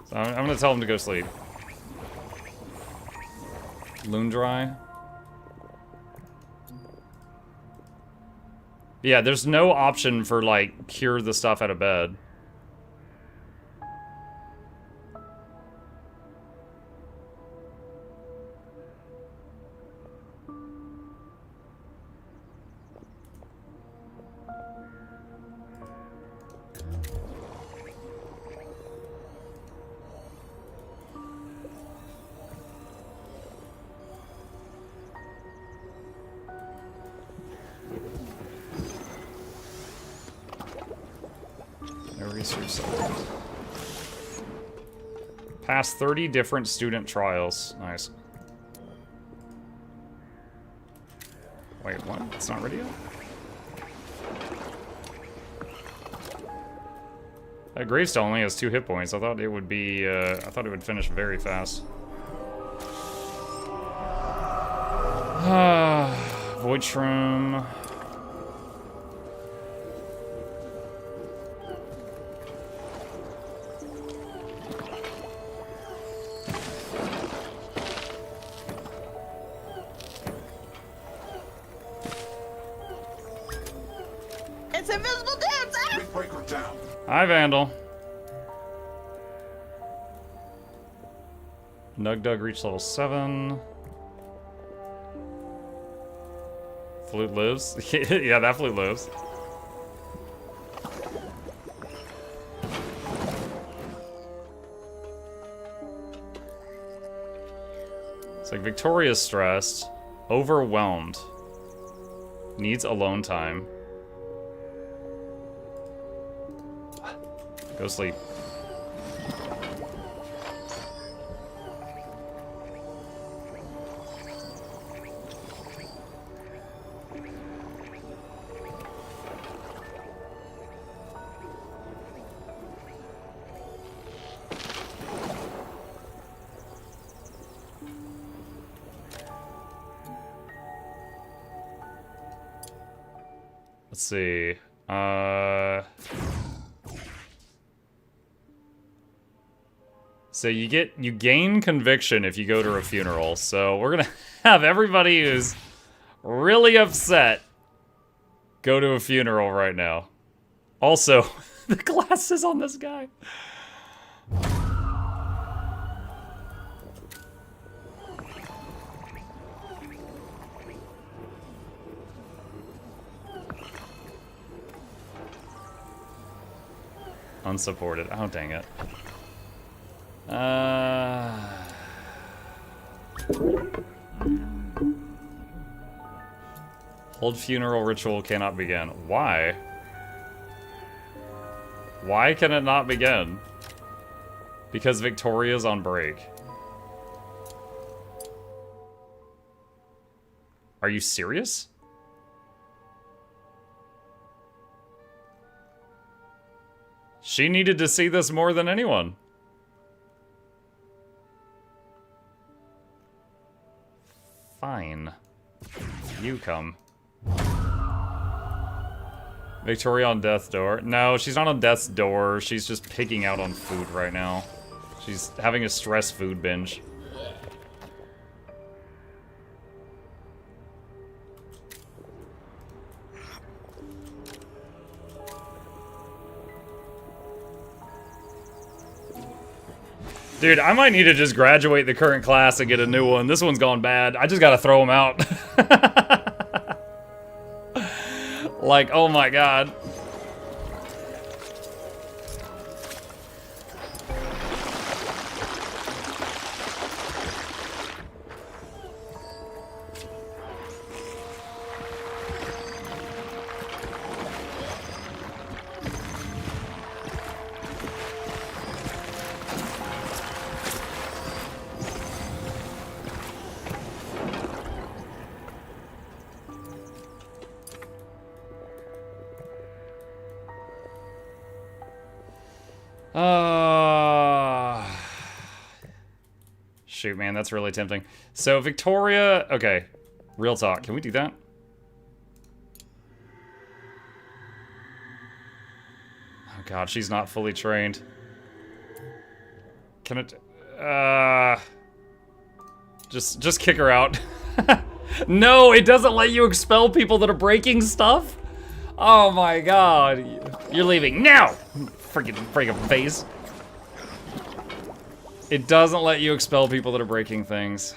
So I'm gonna tell him to go sleep. Loondry. Yeah, there's no option for, like, cure the stuff out of bed. Pass 30 different student trials. Nice. Wait, what? It's not ready yet? That gravestone only has 2 hit points. I thought it would be, I thought it would finish very fast. Void Shroom. Hi, Vandal. Nug Dug reached level 7. Flute lives? Yeah, that flute lives. It's like Victoria's stressed, overwhelmed, needs alone time. Go sleep. Let's see. So you gain conviction if you go to a funeral. So we're gonna have everybody who's really upset go to a funeral right now. Also, the glasses on this guy. Unsupported. Oh, dang it. Hold funeral ritual cannot begin. Why? Why can it not begin? Because Victoria's on break. Are you serious? She needed to see this more than anyone. Fine. You come. Victoria on death's door. No, she's not on death's door. She's just picking out on food right now. She's having a stress food binge. Dude, I might need to just graduate the current class and get a new one. This one's gone bad. I just gotta throw them out. Like, oh my god. Shoot, man, that's really tempting. So, Victoria... Okay, real talk. Can we do that? Oh god, she's not fully trained. Can it... Just kick her out. No, it doesn't let you expel people that are breaking stuff? Oh my god. You're leaving now! Freaking face. It doesn't let you expel people that are breaking things.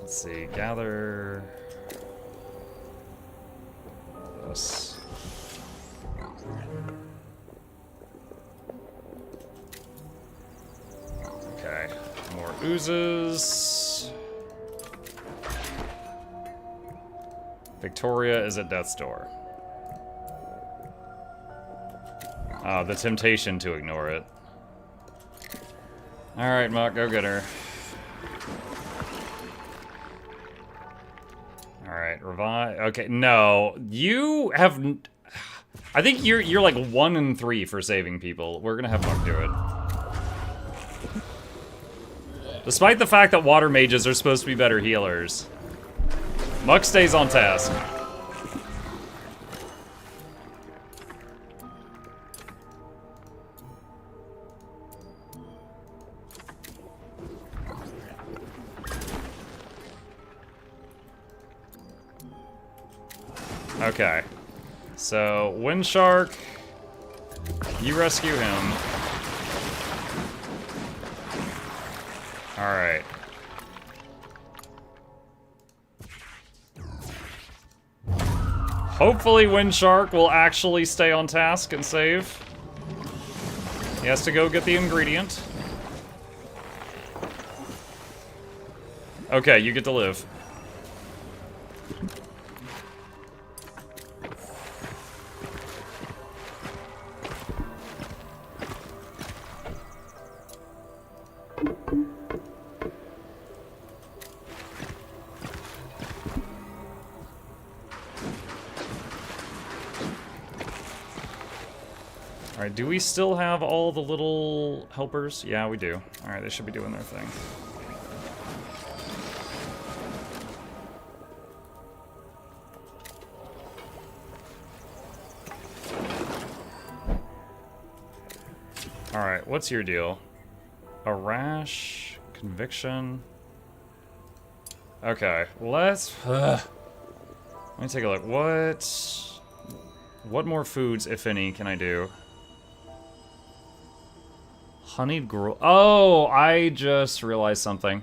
Let's see, gather... this. Okay, more oozes. Victoria is at death's door. The temptation to ignore it. Alright, Muck, go get her. Alright, revive. Okay, no. You have... I think you're like 1 in 3 for saving people. We're gonna have Muck do it. Despite the fact that water mages are supposed to be better healers. Muck stays on task. Okay. So, Wind Shark, you rescue him. Alright. Hopefully Windshark will actually stay on task and save. He has to go get the ingredient. Okay, you get to live. Alright, do we still have all the little helpers? Yeah, we do. Alright, they should be doing their thing. Alright, what's your deal? A rash, conviction. Okay, let's... let me take a look. What more foods, if any, can I do? Honeyed gruel. Oh, I just realized something.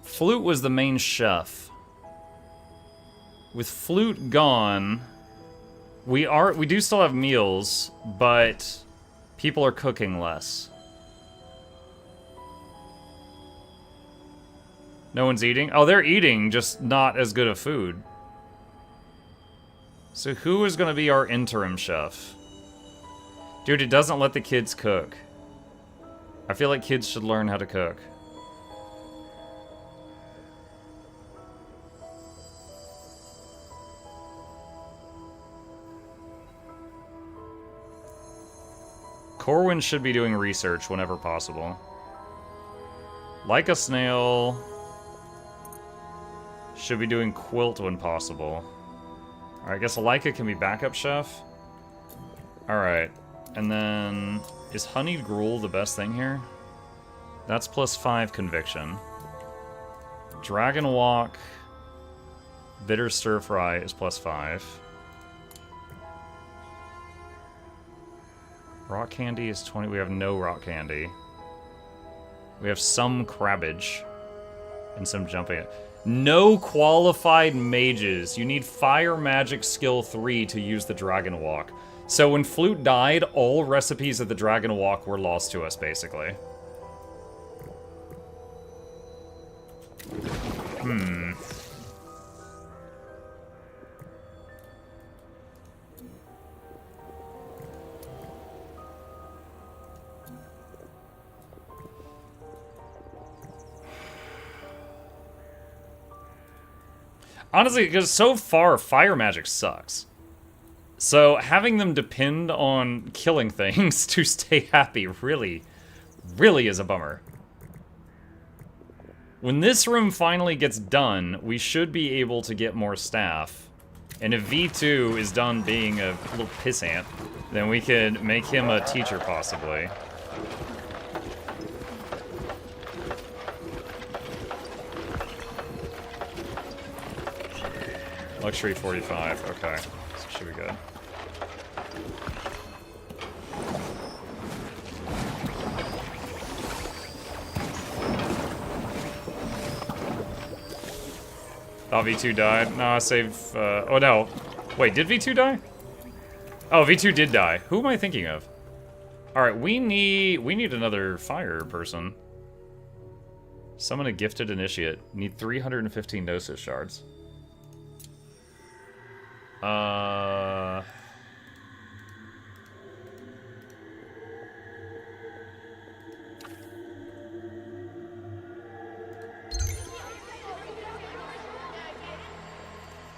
Flute was the main chef. With Flute gone, we do still have meals, but people are cooking less. No one's eating? Oh, they're eating, just not as good of food. So who is going to be our interim chef? Dude, it doesn't let the kids cook. I feel like kids should learn how to cook. Corwin should be doing research whenever possible. Like a snail should be doing quilt when possible. Alright, I guess Leica can be backup chef. Alright, and then... is honeyed gruel the best thing here? That's +5 conviction. Dragon walk, bitter stir fry is +5. Rock candy is 20. We have no rock candy. We have some crabbage and some jumping. No qualified mages. You need fire magic skill 3 to use the dragon walk. So when Flute died, all recipes of the Dragon Walk were lost to us, basically. Honestly, because so far, fire magic sucks. So having them depend on killing things to stay happy really, really is a bummer. When this room finally gets done, we should be able to get more staff. And if V2 is done being a little pissant, then we could make him a teacher, possibly. Luxury 45, okay. So should be good. Oh, V2 died. No, I saved, oh no. Wait, did V2 die? Oh, V2 did die. Who am I thinking of? Alright, we need another fire person. Summon a gifted initiate. Need 315 Gnosis shards.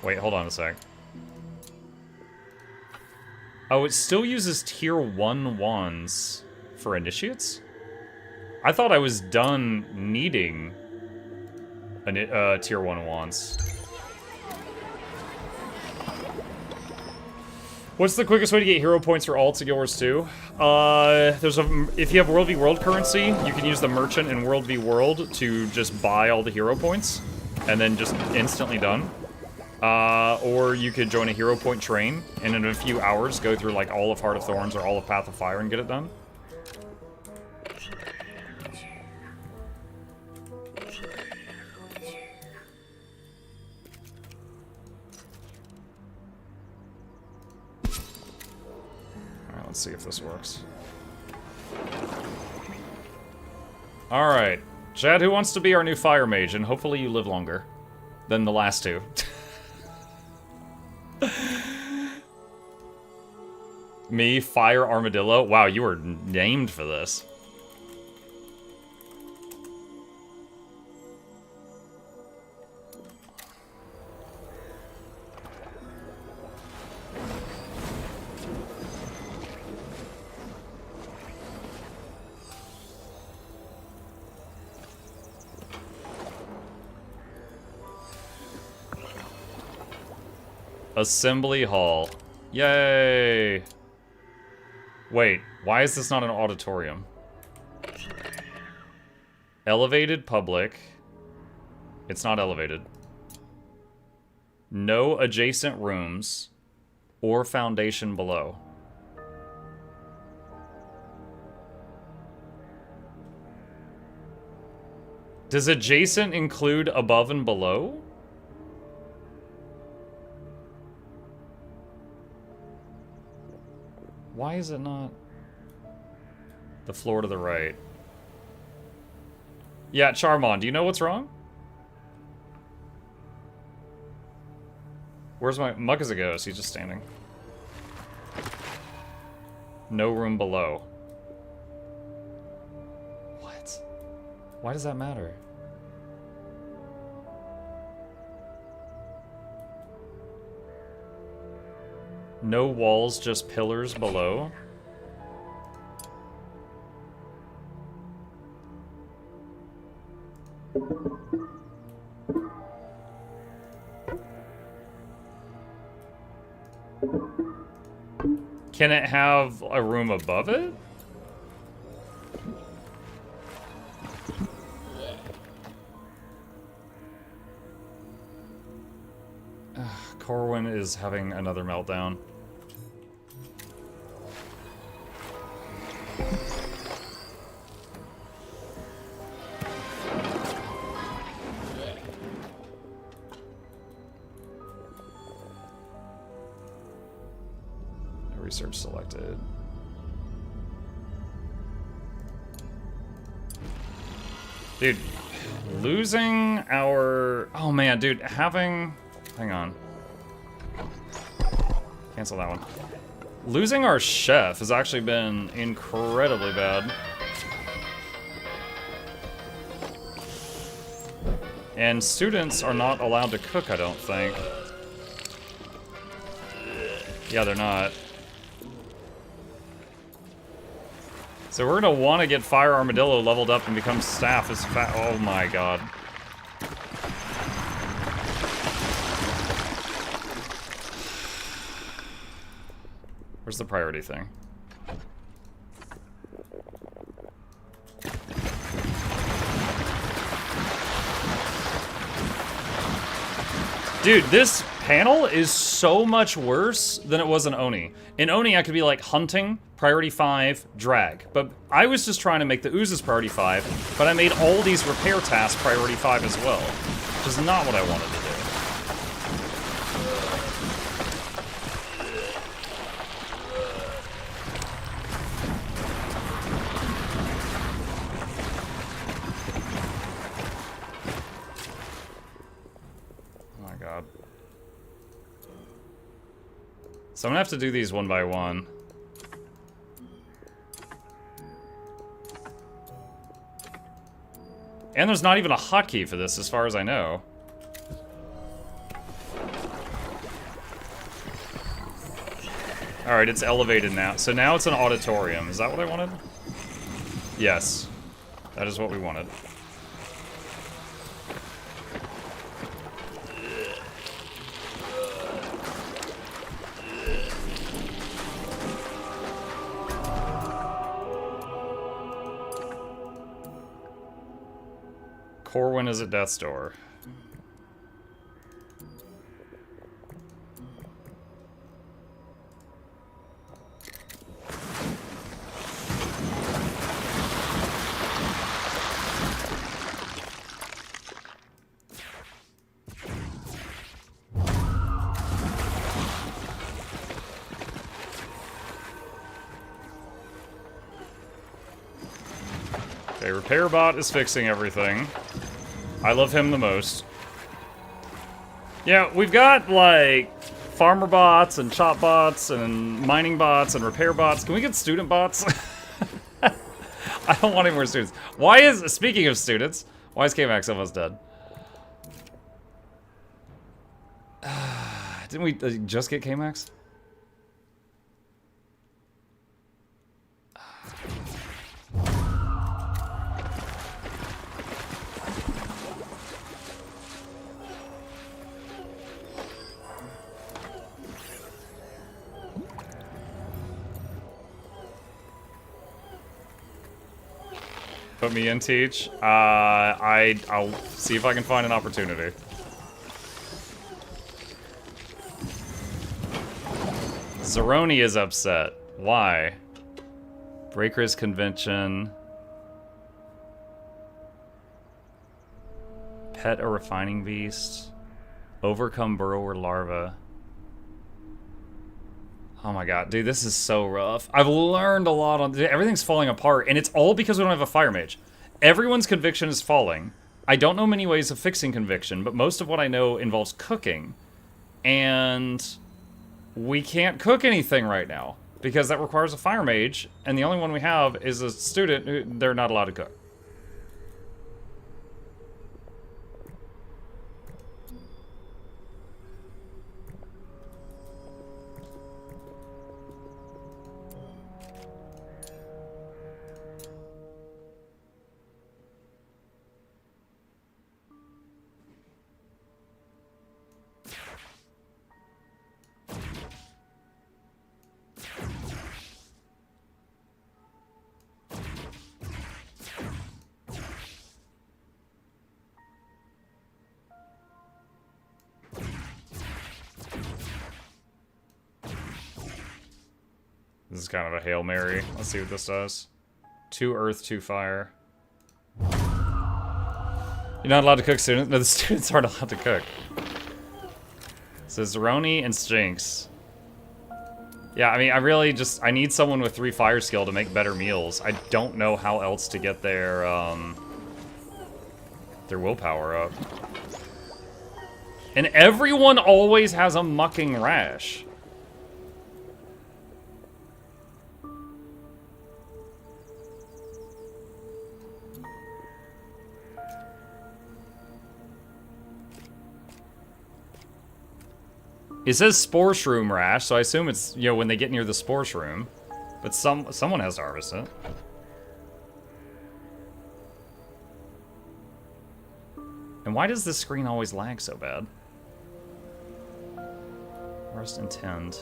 Wait, hold on a sec. Oh, it still uses tier 1 wands for initiates? I thought I was done needing tier 1 wands. What's the quickest way to get hero points for alts in Guild Wars 2? If you have World v World currency, you can use the merchant in World v World to just buy all the hero points, and then just instantly done. Or you could join a hero point train, and in a few hours go through like all of Heart of Thorns or all of Path of Fire and get it done. Let's see if this works. Alright. Chad, who wants to be our new fire mage? And hopefully you live longer than the last two. Me, Fire Armadillo. Wow, you were named for this. Assembly Hall. Yay! Wait, why is this not an auditorium? Elevated public. It's not elevated. No adjacent rooms or foundation below. Does adjacent include above and below? Why is it not the floor to the right? Yeah, Charmon, do you know what's wrong? Where's my... Muck is a ghost, he's just standing. No room below. What? Why does that matter? No walls, just pillars below. Can it have a room above it? Corwin is having another meltdown. Research selected. Dude, losing our... Oh man, dude, having... Hang on. Cancel that one. Losing our chef has actually been incredibly bad. And students are not allowed to cook, I don't think. Yeah, they're not. So we're gonna want to get Fire Armadillo leveled up and become staff as fast. Oh my god. Where's the priority thing? Dude, this panel is so much worse than it was in Oni. In Oni, I could be like hunting, priority 5, drag. But I was just trying to make the oozes priority 5, but I made all these repair tasks priority 5 as well, which is not what I wanted to do. So I'm gonna have to do these one by one. And there's not even a hotkey for this, as far as I know. Alright, it's elevated now. So now it's an auditorium. Is that what I wanted? Yes. That is what we wanted. Corwin is at death's door. Repair bot is fixing everything. I love him the most. Yeah, we've got, like, farmer bots and chop bots and mining bots and repair bots. Can we get student bots? I don't want any more students. Why is, speaking of students, why is K-Max almost dead? Didn't we just get K-Max? Put me in, Teach. I'll see if I can find an opportunity. Zeroni is upset. Why? Breakers Convention. Pet a refining beast. Overcome burrower larva. Oh my god, dude, this is so rough. I've learned a lot on... Everything's falling apart, and it's all because we don't have a fire mage. Everyone's conviction is falling. I don't know many ways of fixing conviction, but most of what I know involves cooking. And we can't cook anything right now, because that requires a fire mage, and the only one we have is a student who they're not allowed to cook. This is kind of a Hail Mary. Let's see what this does. 2 earth, 2 fire. You're not allowed to cook, students? No, the students aren't allowed to cook. So Zeroni and Stinks. Yeah, I mean, I need someone with 3 fire skill to make better meals. I don't know how else to get their willpower up. And everyone always has a mucking rash. It says Spore Shroom Rash, so I assume it's, you know, when they get near the Spore Shroom. But someone has to harvest it. And why does this screen always lag so bad? Harvest Intend.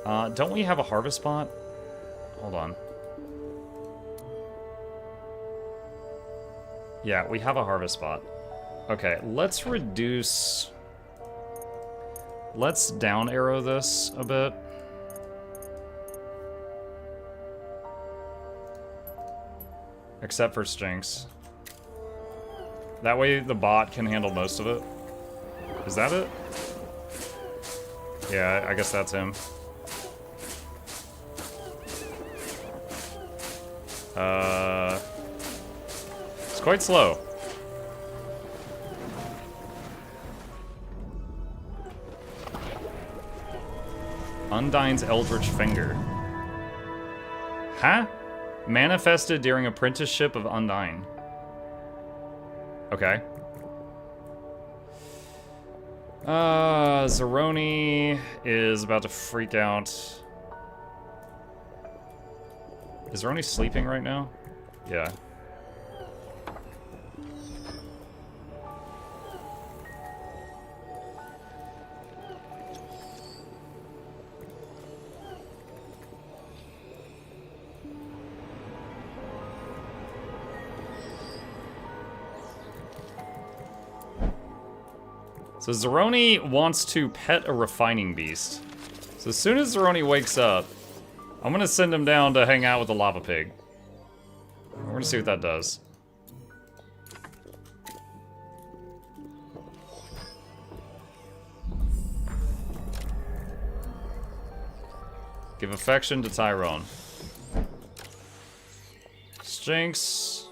Don't we have a harvest spot? Hold on. Yeah, we have a harvest spot. Okay, let's reduce... Let's down arrow this a bit. Except for Stinks. That way the bot can handle most of it. Is that it? Yeah, I guess that's him. It's quite slow. Undyne's Eldritch Finger. Huh? Manifested during apprenticeship of Undyne. Okay. Zeroni is about to freak out. Is Zeroni sleeping right now? Yeah. So Zeroni wants to pet a refining beast. So as soon as Zeroni wakes up, I'm gonna send him down to hang out with the lava pig. We're gonna see what that does. Give affection to Tyrone. Jinx.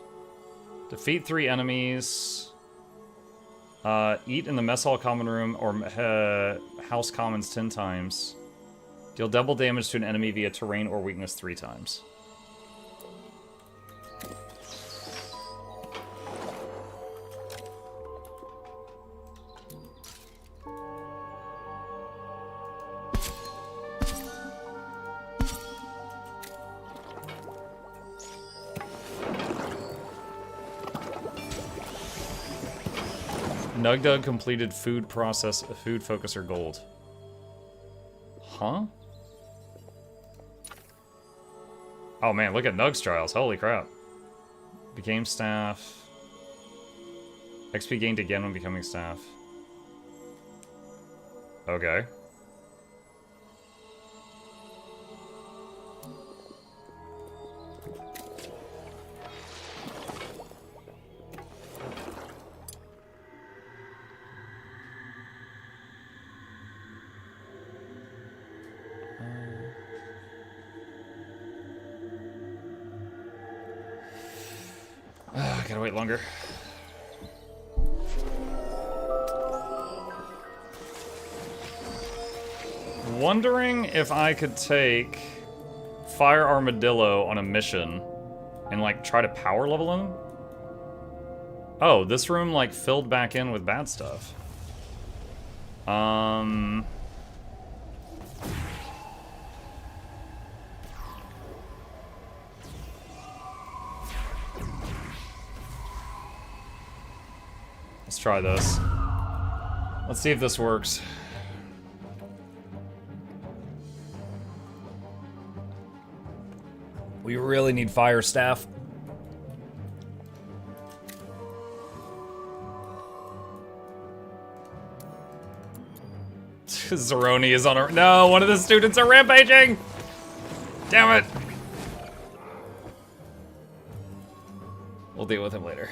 Defeat 3 enemies. Eat in the mess hall common room or house commons 10 times. Deal double damage to an enemy via terrain or weakness 3 times. Nugdug completed food focuser gold. Huh? Oh man, look at Nug's trials. Holy crap. Became staff. XP gained again when becoming staff. Okay. Gotta wait longer. Wondering if I could take Fire Armadillo on a mission and like try to power level him. Oh, this room like filled back in with bad stuff. Let's try this. Let's see if this works. We really need fire staff. Zeroni is on a— no, one of the students are rampaging! Damn it! We'll deal with him later.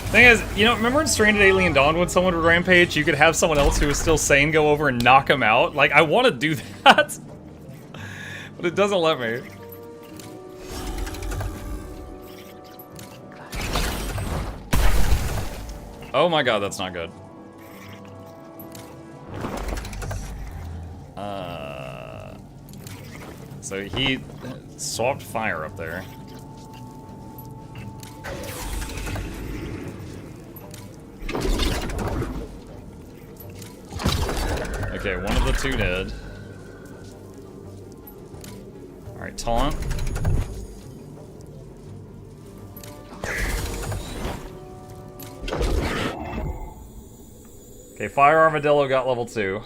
Thing is, you know, remember in Stranded Alien Dawn when someone would rampage, you could have someone else who was still sane go over and knock him out? Like, I want to do that, but it doesn't let me. Oh my god, that's not good. So he swapped fire up there. Okay, one of the two dead. Alright, taunt. Okay, Fire Armadillo got level 2.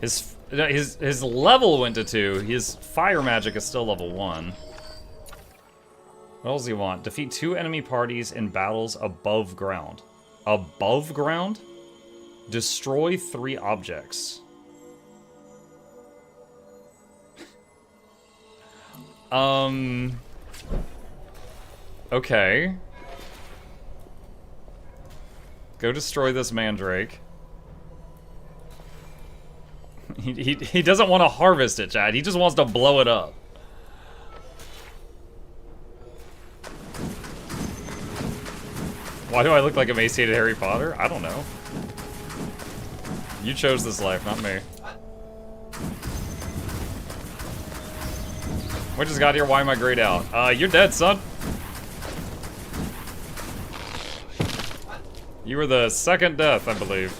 His level went to 2. His fire magic is still level 1. What else do you want? Defeat 2 enemy parties in battles above ground. Above ground? Destroy 3 objects. Okay. Go destroy this mandrake. He doesn't want to harvest it, Chad. He just wants to blow it up. Why do I look like emaciated Harry Potter? I don't know. You chose this life, not me. What just got here? Why am I grayed out? You're dead, son. You were the second death, I believe.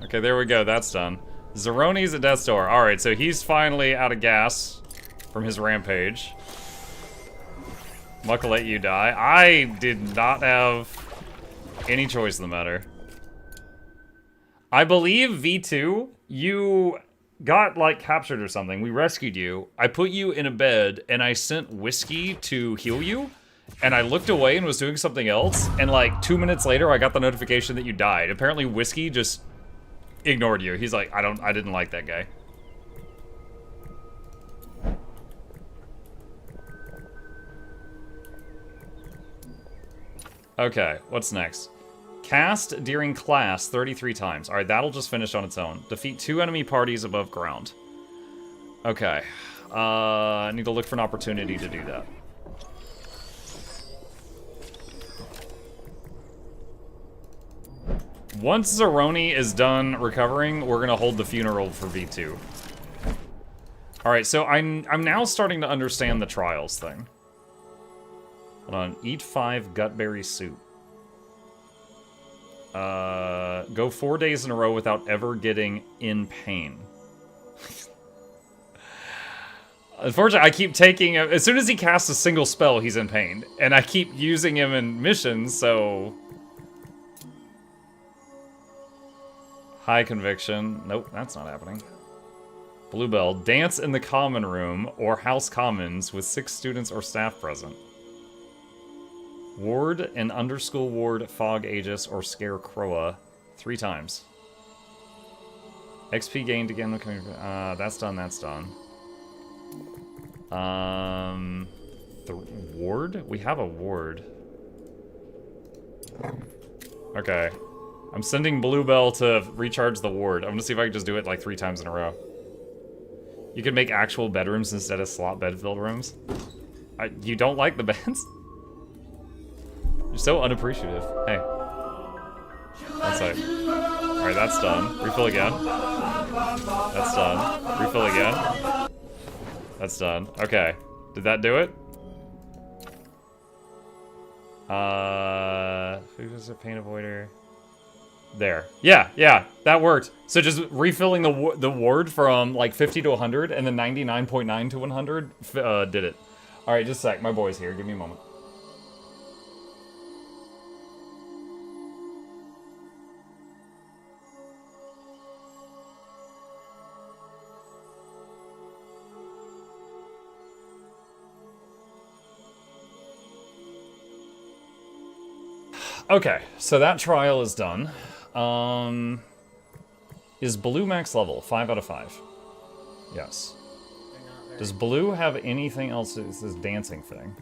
Okay, there we go. That's done. Zeroni's at death's door. Alright, so he's finally out of gas from his rampage. Muck will let you die. I did not have any choice in the matter. I believe V2, you got like captured or something. We rescued you. I put you in a bed and I sent Whiskey to heal you. And I looked away and was doing something else. And like 2 minutes later, I got the notification that you died. Apparently Whiskey just ignored you. He's like, I didn't like that guy. Okay, what's next? Cast during class 33 times. Alright, that'll just finish on its own. Defeat 2 enemy parties above ground. Okay. I need to look for an opportunity to do that. Once Zeroni is done recovering, we're gonna hold the funeral for V2. Alright, so I'm now starting to understand the trials thing. Hold on. Eat 5 gutberry soup. Go 4 days in a row without ever getting in pain. Unfortunately, I keep taking him. As soon as he casts a single spell, he's in pain. And I keep using him in missions, so... High conviction. Nope, that's not happening. Bluebell. Dance in the common room or house commons with 6 students or staff present. Ward and underschool ward Fog Aegis or Scarecrowa 3 times. XP gained again. That's done, that's done. The ward? We have a ward. Okay. I'm sending Bluebell to recharge the ward. I'm gonna see if I can just do it like 3 times in a row. You can make actual bedrooms instead of slot bed-filled rooms. You don't like the beds? You're so unappreciative. Hey. One sec. Alright, that's done. Refill again. That's done. Refill again. That's done. Okay. Did that do it? Who is a pain avoider? There. Yeah, that worked. So just refilling the ward from like 50 to 100 and then 99.9 to 100 did it. Alright, just a sec. My boy's here. Give me a moment. Okay, so that trial is done. Is Blue max level? 5 out of 5. Yes. Does Blue have anything else? It's this dancing thing.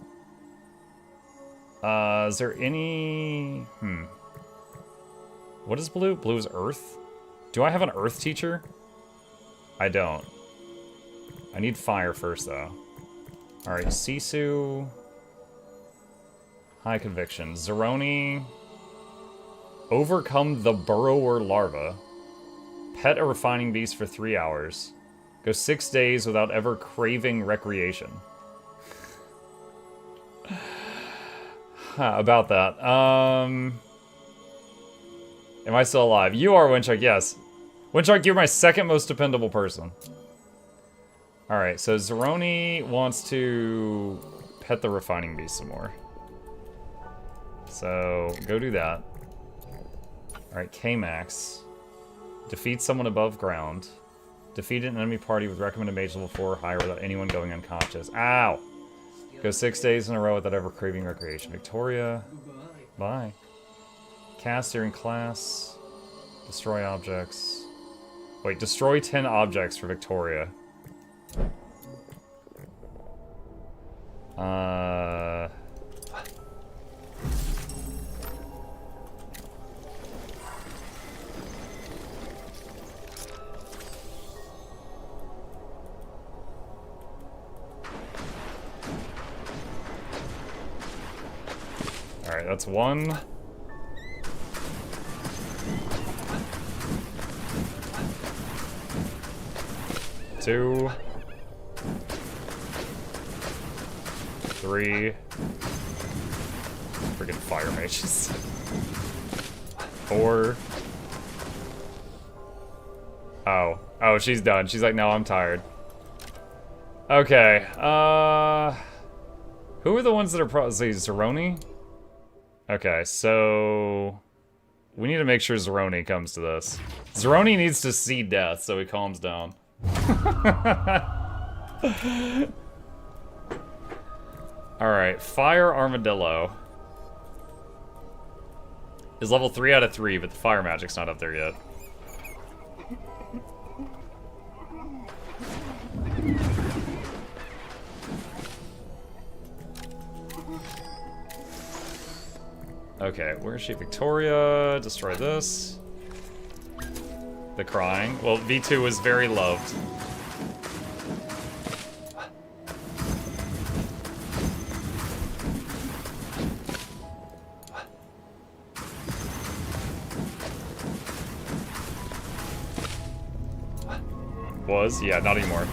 Is there any... What is Blue? Blue is Earth? Do I have an Earth teacher? I don't. I need Fire first, though. Alright, Sisu... High conviction. Zeroni. Overcome the burrower larva. Pet a refining beast for 3 hours. Go 6 days without ever craving recreation. About that. Am I still alive? You are, Winchuck, yes. Winchuck, you're my second most dependable person. Alright, so Zeroni wants to pet the refining beast some more. So, go do that. Alright, K-Max. Defeat someone above ground. Defeat an enemy party with recommended mage level 4 or higher without anyone going unconscious. Ow! Go 6 days in a row without ever craving recreation. Victoria. Bye. Cast during class. Destroy objects. Wait, destroy 10 objects for Victoria. Alright, that's 1. Two. 3. Friggin' fire mages. 4. Oh, she's done. She's like, no, I'm tired. Okay, who are the ones that are probably Zeroni? Okay, so we need to make sure Zeroni comes to this. Zeroni needs to see death so he calms down. Alright, Fire Armadillo is level 3 out of 3, but the fire magic's not up there yet. Okay, where is she? Victoria, destroy this. The crying. Well, V2 was very loved. Was? Yeah, not anymore.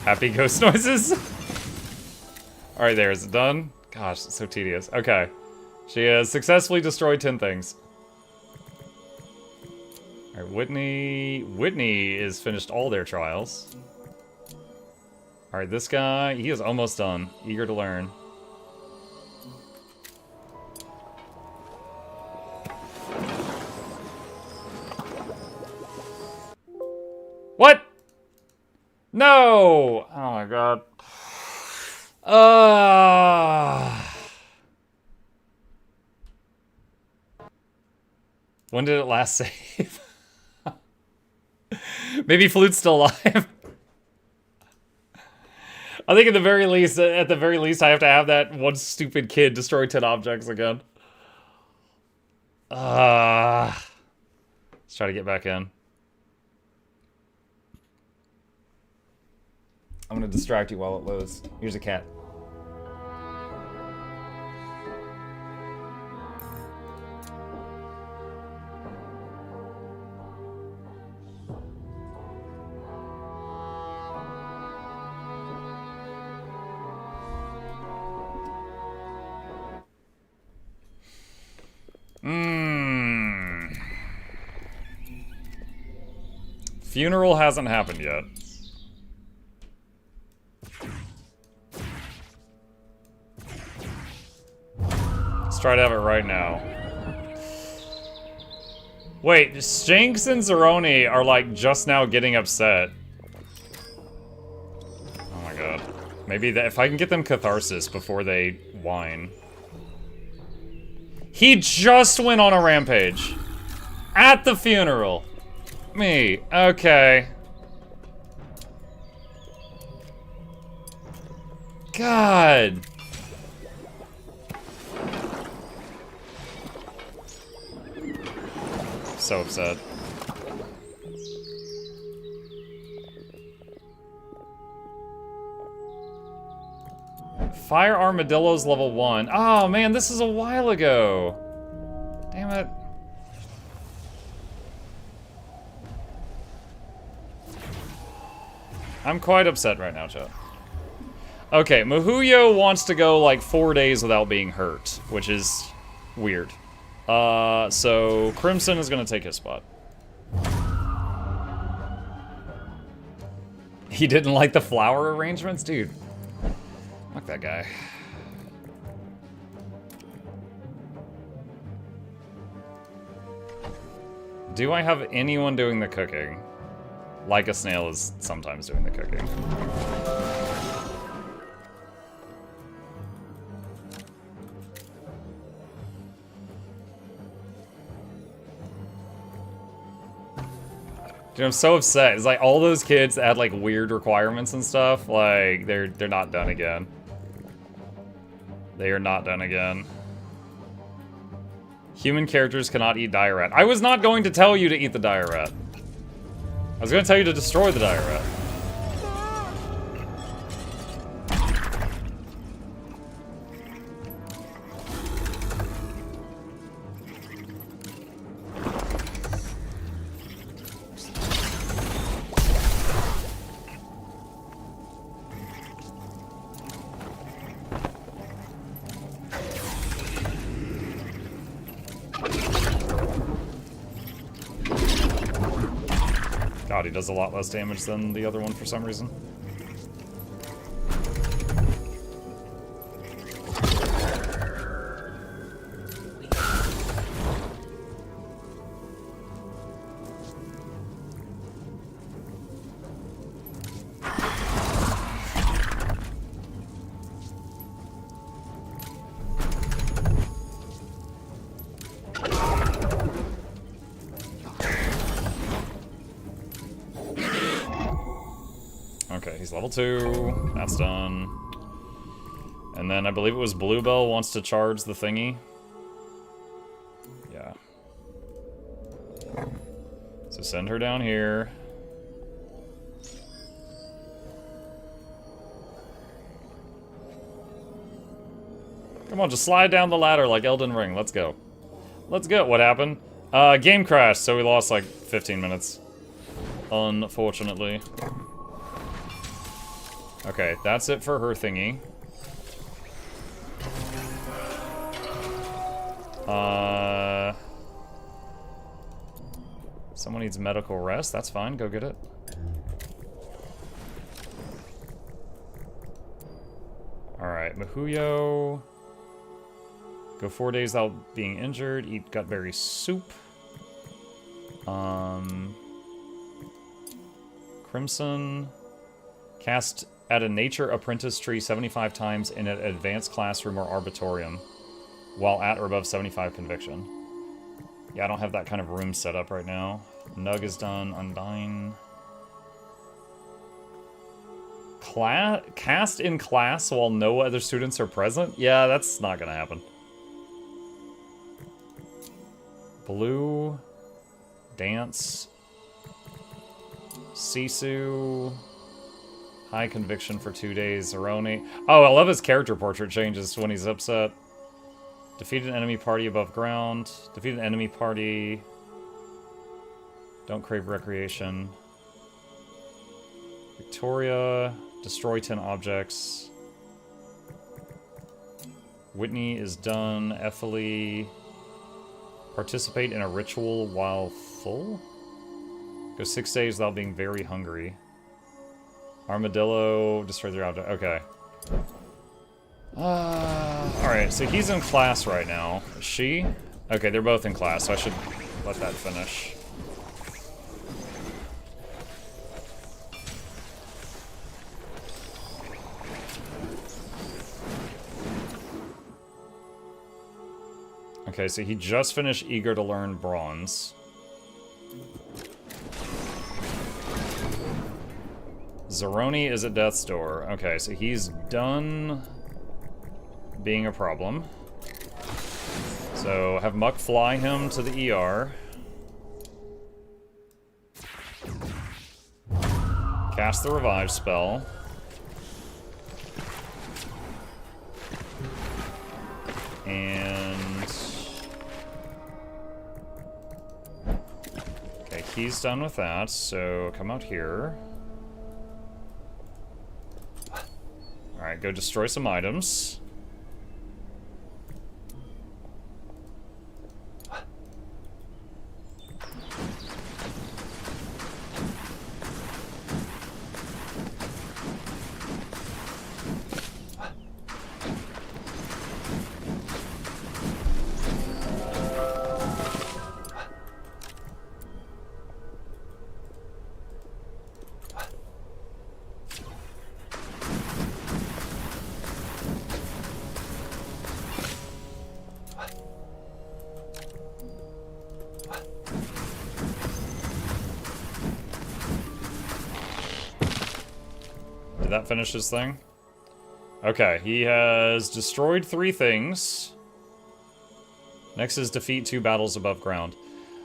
Happy ghost noises. Alright, there. Is it done? Gosh, it's so tedious. Okay. She has successfully destroyed 10 things. Alright, Whitney. Whitney is finished all their trials. Alright, this guy, he is almost done. Eager to learn. What? No! Oh my god. When did it last save? Maybe Flute's still alive. I think at the very least, I have to have that one stupid kid destroy 10 objects again. Let's try to get back in. I'm gonna distract you while it loads. Here's a cat. Funeral hasn't happened yet. Let's try to have it right now. Wait, Shanks and Zeroni are like just now getting upset. Oh my god. Maybe if I can get them catharsis before they whine. He just went on a rampage. At the funeral. Me. Okay. God. So upset. Fire Armadillo's level 1. Oh man, this is a while ago. Damn it. I'm quite upset right now, chat. Okay, Muhuyo wants to go like 4 days without being hurt, which is weird. So Crimson is gonna take his spot. He didn't like the flower arrangements? Dude. Fuck that guy. Do I have anyone doing the cooking? Like a snail is sometimes doing the cooking. Dude, I'm so upset. It's like all those kids that had like weird requirements and stuff, like they're not done again. They are not done again. Human characters cannot eat dire rat. I was not going to tell you to eat the dire rat. I was going to tell you to destroy the dire rat. God, he does a lot less damage than the other one for some reason. Okay, he's level 2. That's done. And then I believe it was Bluebell wants to charge the thingy. Yeah. So send her down here. Come on, just slide down the ladder like Elden Ring. Let's go. Let's go. What happened? Game crashed, so we lost like 15 minutes. Unfortunately. Okay, that's it for her thingy. Someone needs medical rest. That's fine. Go get it. Alright, Mahuyo. Go 4 days without being injured. Eat gutberry soup. Crimson. Cast at a nature apprentice tree 75 times in an advanced classroom or arbitorium. While at or above 75 conviction. Yeah, I don't have that kind of room set up right now. Nug is done. Undyne. Cast in class while no other students are present? Yeah, that's not gonna happen. Blue. Dance. Sisu. High conviction for 2 days. Zeroni. Oh, I love his character portrait changes when he's upset. Defeat an enemy party above ground. Defeat an enemy party. Don't crave recreation. Victoria. Destroy 10 objects. Whitney is done. Ephilie. Participate in a ritual while full? Go 6 days without being very hungry. Armadillo. Destroy their object. Okay. Alright, so he's in class right now. Is she? Okay, they're both in class, so I should let that finish. Okay, so he just finished Eager to Learn Bronze. Zeroni is at death's door. Okay, so he's done being a problem. So have Muck fly him to the ER. Cast the revive spell. And okay, he's done with that, so come out here. Alright, go destroy some items. That finish his thing? Okay, he has destroyed 3 things. Next is defeat 2 battles above ground.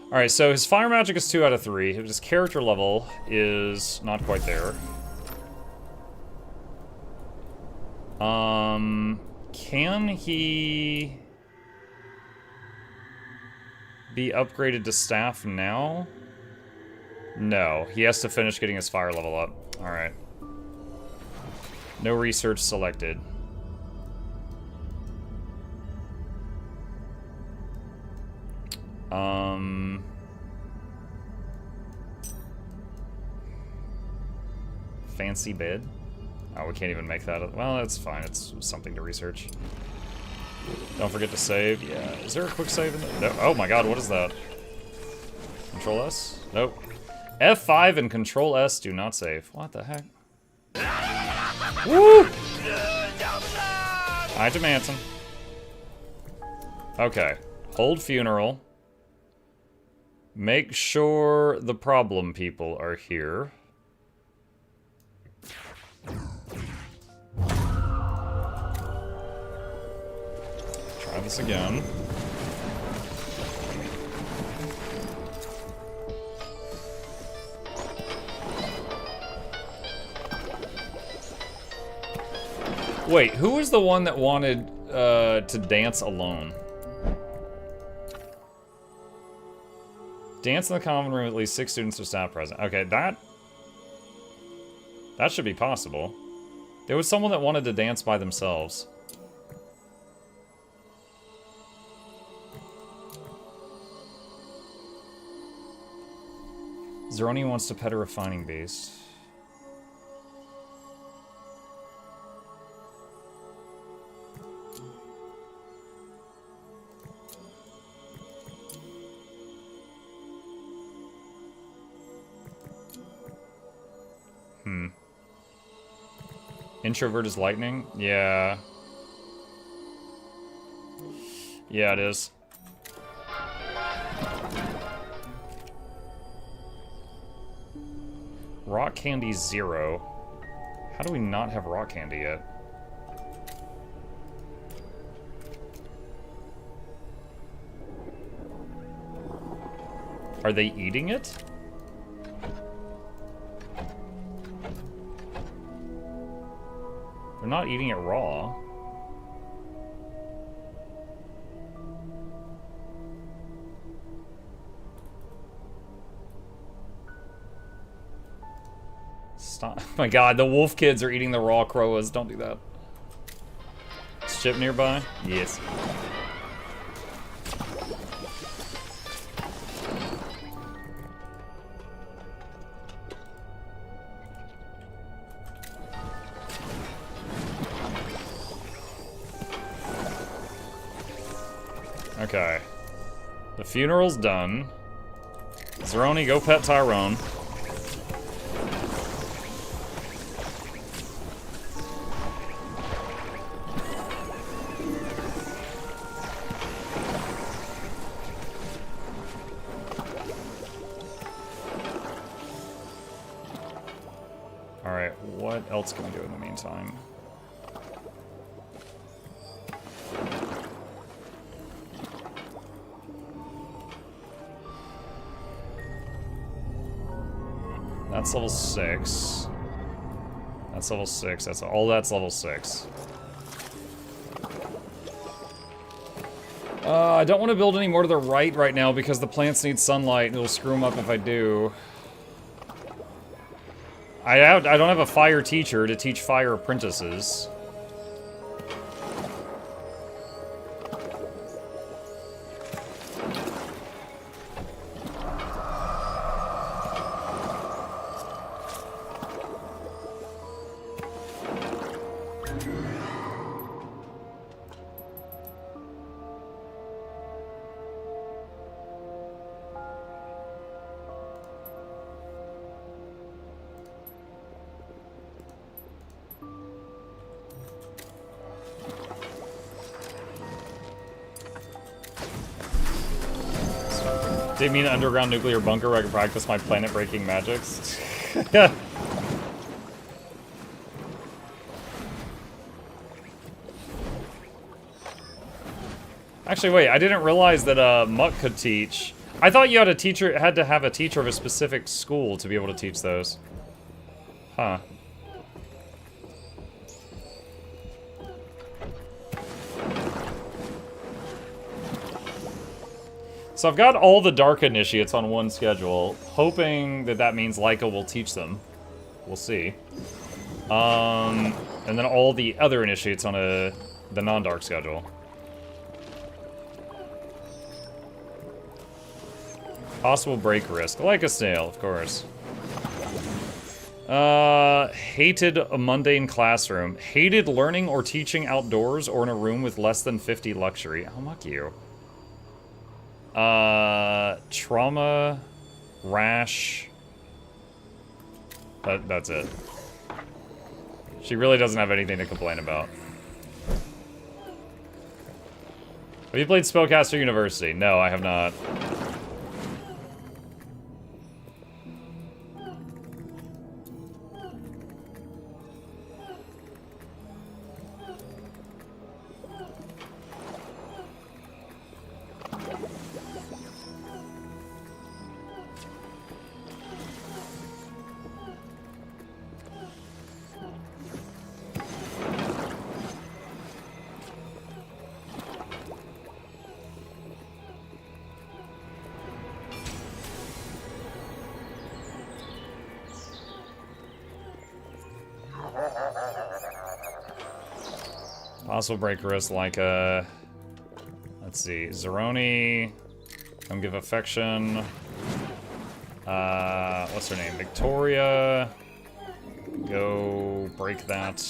Alright, so his fire magic is 2 out of 3. His character level is not quite there. Can he be upgraded to staff now? No, he has to finish getting his fire level up. Alright. No research selected. Fancy bed? Oh, we can't even make that. Well, that's fine. It's something to research. Don't forget to save. Yeah. Is there a quick save in there? No. Oh my god, what is that? Control S? Nope. F5 and Control S do not save. What the heck? Woo! I demand him. Okay. Hold funeral. Make sure the problem people are here. this again. Wait, who was the one that wanted to dance alone? Dance in the common room, at least 6 students or staff present. Okay, that should be possible. There was someone that wanted to dance by themselves. Zeroni wants to pet a refining beast. Introvert is lightning? Yeah. Yeah, it is. Rock candy 0. How do we not have rock candy yet? Are they eating it? They're not eating it raw. Stop. Oh my god, the wolf kids are eating the raw croas. Don't do that. Is Chip nearby? Yes. Okay. The funeral's done. Zeroni, go pet Tyrone. Alright, what else can we do in the meantime? That's level 6. That's level 6. That's all that's level 6. I don't want to build any more to the right now because the plants need sunlight. It'll screw them up if I do. I don't have a fire teacher to teach fire apprentices. Do you mean an underground nuclear bunker where I can practice my planet-breaking magics? Actually, wait, I didn't realize that Muck could teach. I thought you had to have a teacher of a specific school to be able to teach those. Huh. So I've got all the Dark Initiates on one schedule, hoping that that means Laika will teach them. We'll see. And then all the other Initiates on the non-Dark schedule. Possible break risk. Like a snail, of course. Hated a mundane classroom. Hated learning or teaching outdoors or in a room with less than 50 luxury. Oh, muck you. Trauma, rash. That's it. She really doesn't have anything to complain about. Have you played Spellcaster University? No, I have not. Also break wrist like a... Let's see. Zeroni. Come give affection. What's her name? Victoria. Go break that.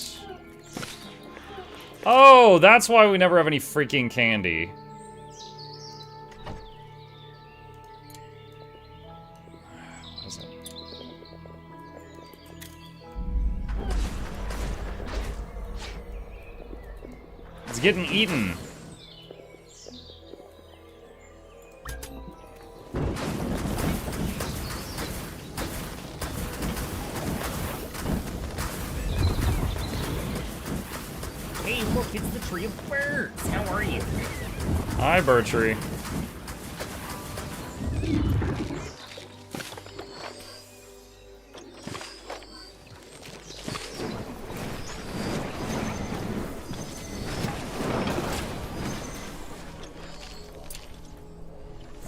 Oh, that's why we never have any freaking candy. What is it? It's getting eaten. Hey, look, it's the Tree of Birds. How are you? Hi, Birtree.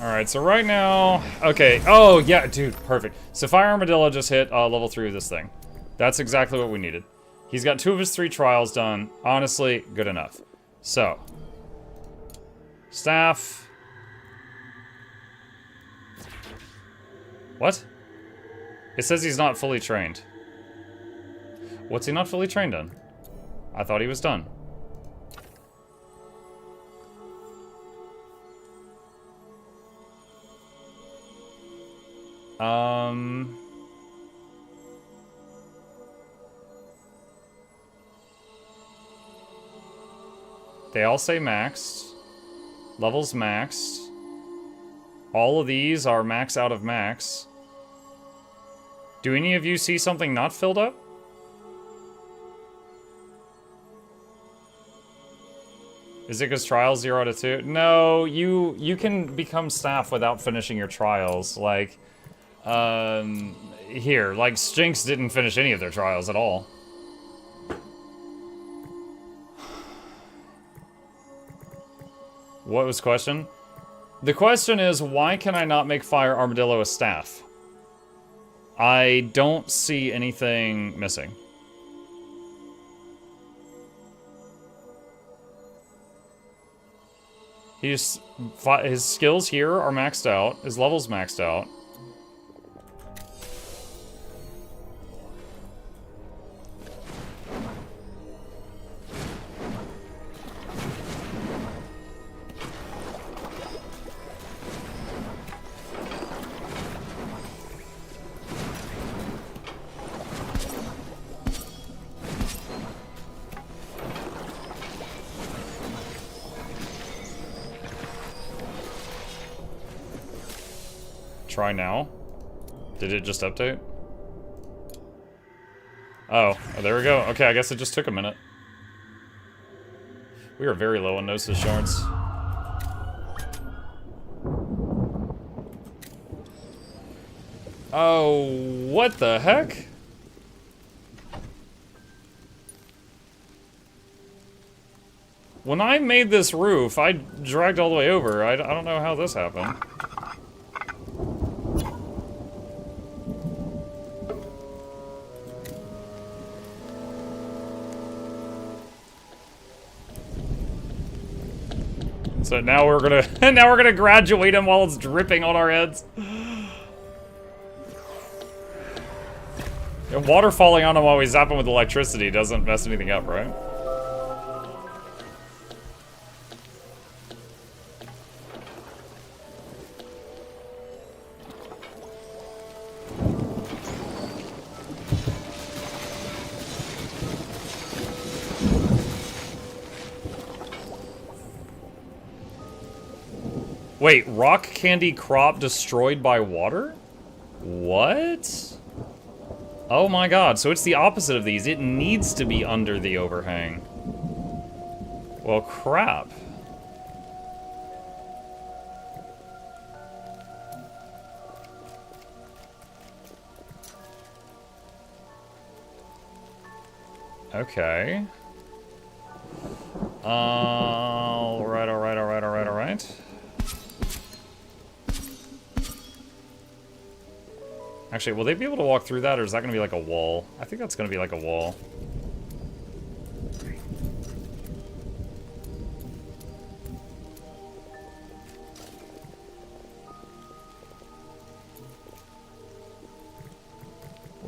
Alright, so right now... Okay, oh, yeah, dude, perfect. So Fire Armadillo just hit level 3 of this thing. That's exactly what we needed. He's got 2 of his 3 trials done. Honestly, good enough. So. Staff. What? It says he's not fully trained. What's he not fully trained on? I thought he was done. They all say maxed. Levels maxed. All of these are max out of max. Do any of you see something not filled up? Is it because trials 0 out of 2? No, you can become staff without finishing your trials. Like, here, like Stinks didn't finish any of their trials at all. What was the question? The question is, why can I not make Fire Armadillo a staff? I don't see anything missing. His skills here are maxed out. His level's maxed out. Try now. Did it just update? Oh, there we go. Okay, I guess it just took a minute. We are very low on Gnosis shards. Oh, what the heck? When I made this roof, I dragged all the way over. I don't know how this happened. So now we're gonna graduate him while it's dripping on our heads. And water falling on him while we zap him with electricity doesn't mess anything up, right? Wait, rock candy crop destroyed by water? What? Oh my god, so it's the opposite of these. It needs to be under the overhang. Well, crap. Okay. Alright. Actually, will they be able to walk through that, or is that going to be like a wall? I think that's going to be like a wall.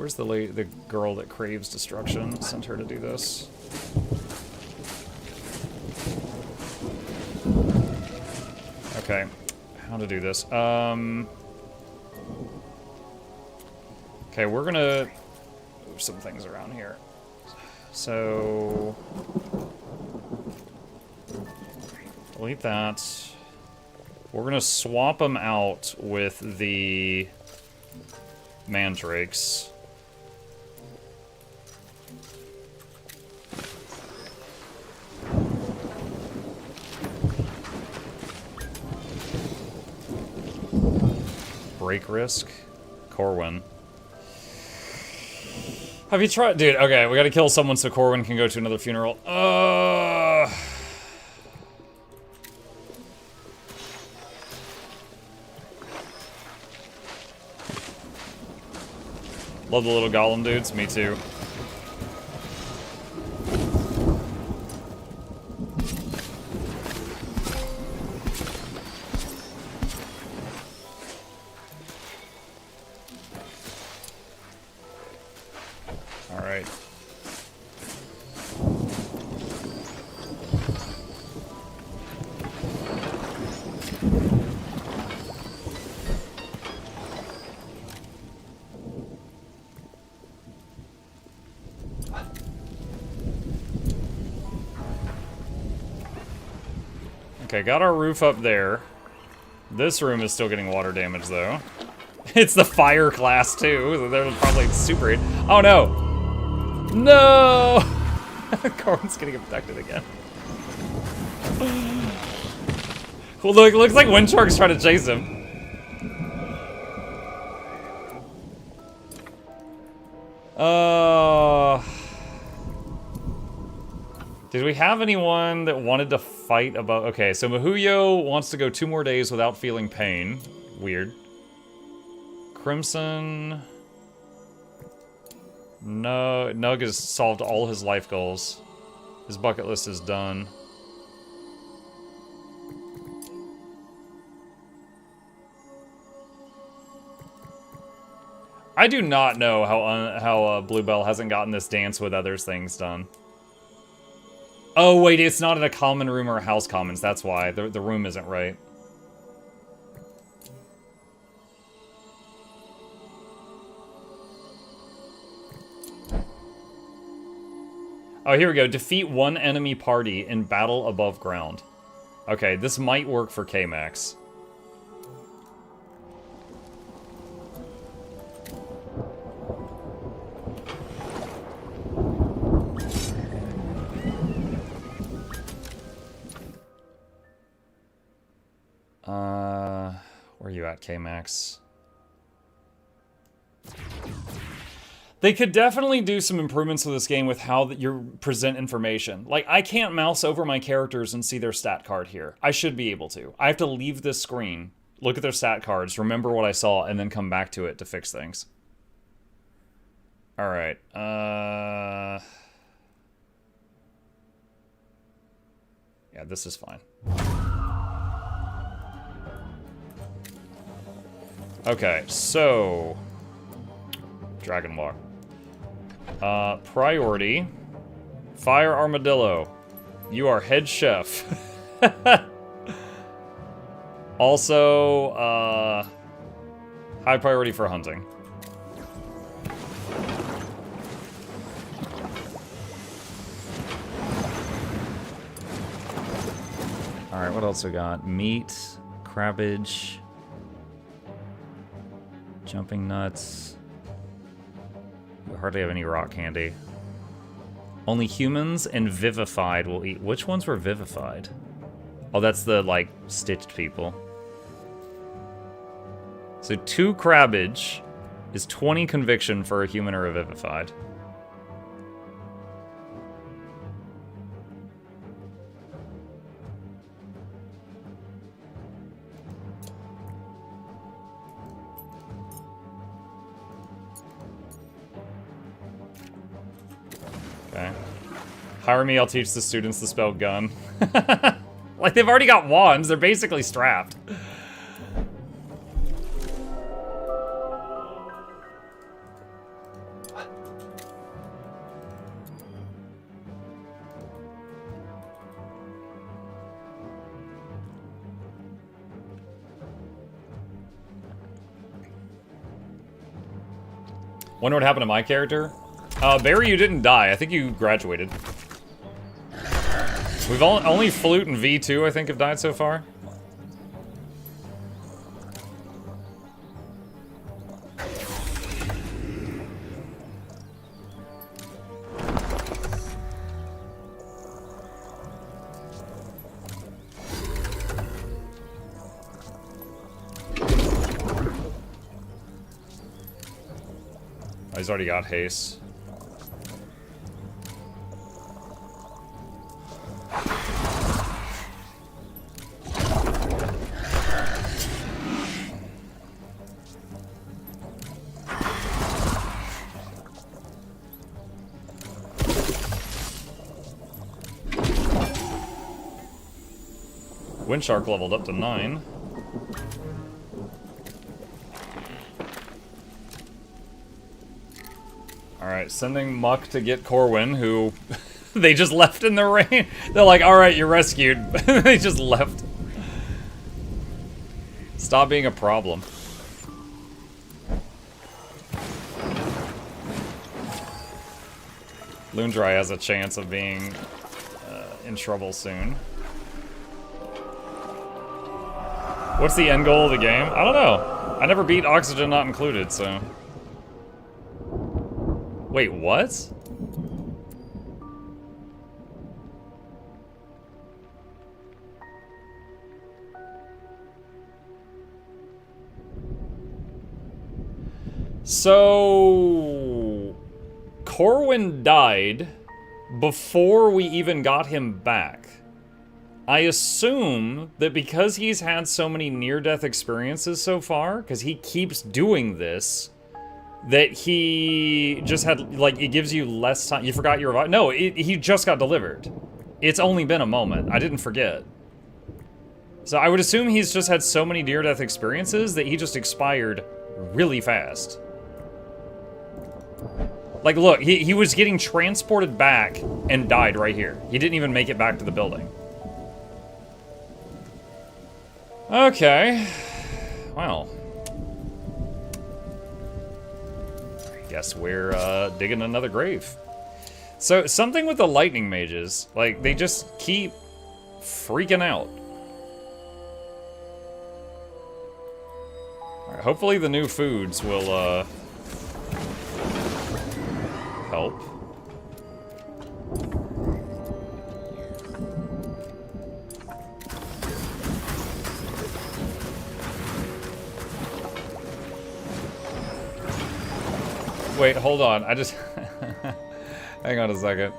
Where's the girl that craves destruction? Sent her to do this. Okay, how to do this? Okay, we're gonna move some things around here. So delete that. We're gonna swap them out with the mandrakes. Break risk. Corwin. Have you tried? Dude, okay, we gotta kill someone so Corwin can go to another funeral. Love the little golem dudes. Me too. Alright. Okay, got our roof up there. This room is still getting water damage, though. It's the fire class, too. So they're probably super... Oh, no! No! Corwin's getting abducted again. Well, look, it looks like Windshark's trying to chase him. Did we have anyone that wanted to fight above? Okay, so Mahuyo wants to go 2 more days without feeling pain. Weird. Crimson. No, Nug has solved all his life goals. His bucket list is done. I do not know how Bluebell hasn't gotten this dance with others things done. Oh, wait, it's not in a common room or a house commons. That's why. The room isn't right. Oh, here we go. Defeat 1 enemy party in battle above ground. Okay, this might work for K-Max. Where are you at, K-Max? They could definitely do some improvements to this game with how you present information. Like, I can't mouse over my characters and see their stat card here. I should be able to. I have to leave this screen, look at their stat cards, remember what I saw, and then come back to it to fix things. Alright, yeah, this is fine. Okay, so... Dragon Walk. Priority. Fire Armadillo. You are head chef. Also, high priority for hunting. Alright, what else we got? Meat, crabbage, jumping nuts. We hardly have any rock candy. Only humans and vivified will eat. Which ones were vivified? Oh, that's the, like, stitched people. So 2 crabbage is 20 conviction for a human or a vivified. Okay. Hire me, I'll teach the students the spell gun. Like, they've already got wands, they're basically strapped. Wonder what happened to my character? Barry, you didn't die. I think you graduated. We've only Flute and V2, I think, have died so far. Oh, he's already got haste. Windshark leveled up to 9. Alright, sending Muck to get Corwin, who they just left in the rain. They're like, alright, you're rescued. They just left. Stop being a problem. Loondry has a chance of being in trouble soon. What's the end goal of the game? I don't know. I never beat Oxygen Not Included, so... Wait, what? So... Corwin died before we even got him back. I assume that because he's had so many near-death experiences so far, because he keeps doing this, that he just had, like, it gives you less time. You forgot your... No, he just got delivered. It's only been a moment. I didn't forget. So I would assume he's just had so many near-death experiences that he just expired really fast. Like, look, he was getting transported back and died right here. He didn't even make it back to the building. Okay. Well. Guess we're digging another grave. So, something with the lightning mages. Like, they just keep freaking out. Alright, hopefully the new foods will, help. Wait, hold on. I just... Hang on a second.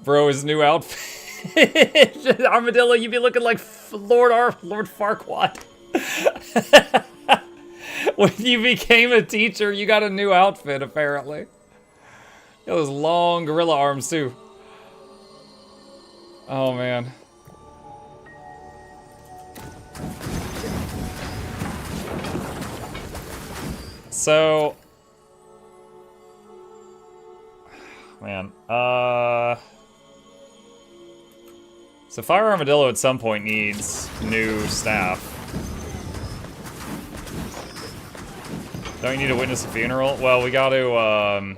Bro, his new outfit. Armadillo, you'd be looking like Lord Farquaad. When you became a teacher, you got a new outfit, apparently. You got those long gorilla arms, too. Oh, man. So... Man, so Fire Armadillo at some point needs new staff. Don't you need to witness a funeral? Well, we gotta,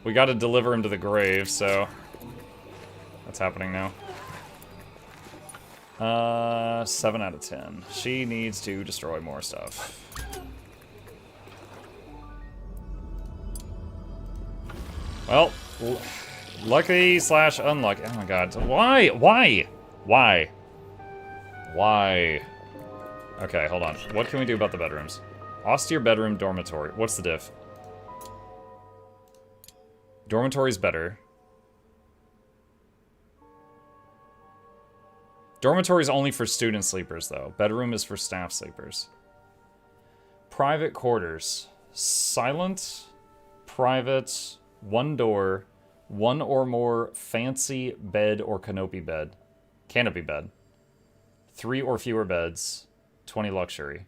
we gotta deliver him to the grave, so... That's happening now. 7 out of 10. She needs to destroy more stuff. Well, lucky slash unlucky. Oh my god. Why? Why? Why? Why? Okay, hold on. What can we do about the bedrooms? Austere bedroom, dormitory. What's the diff? Dormitory's better. Dormitory's only for student sleepers, though. Bedroom is for staff sleepers. Private quarters. Silent, private... One door, one or more fancy bed or canopy bed. 3 or fewer beds, 20 luxury.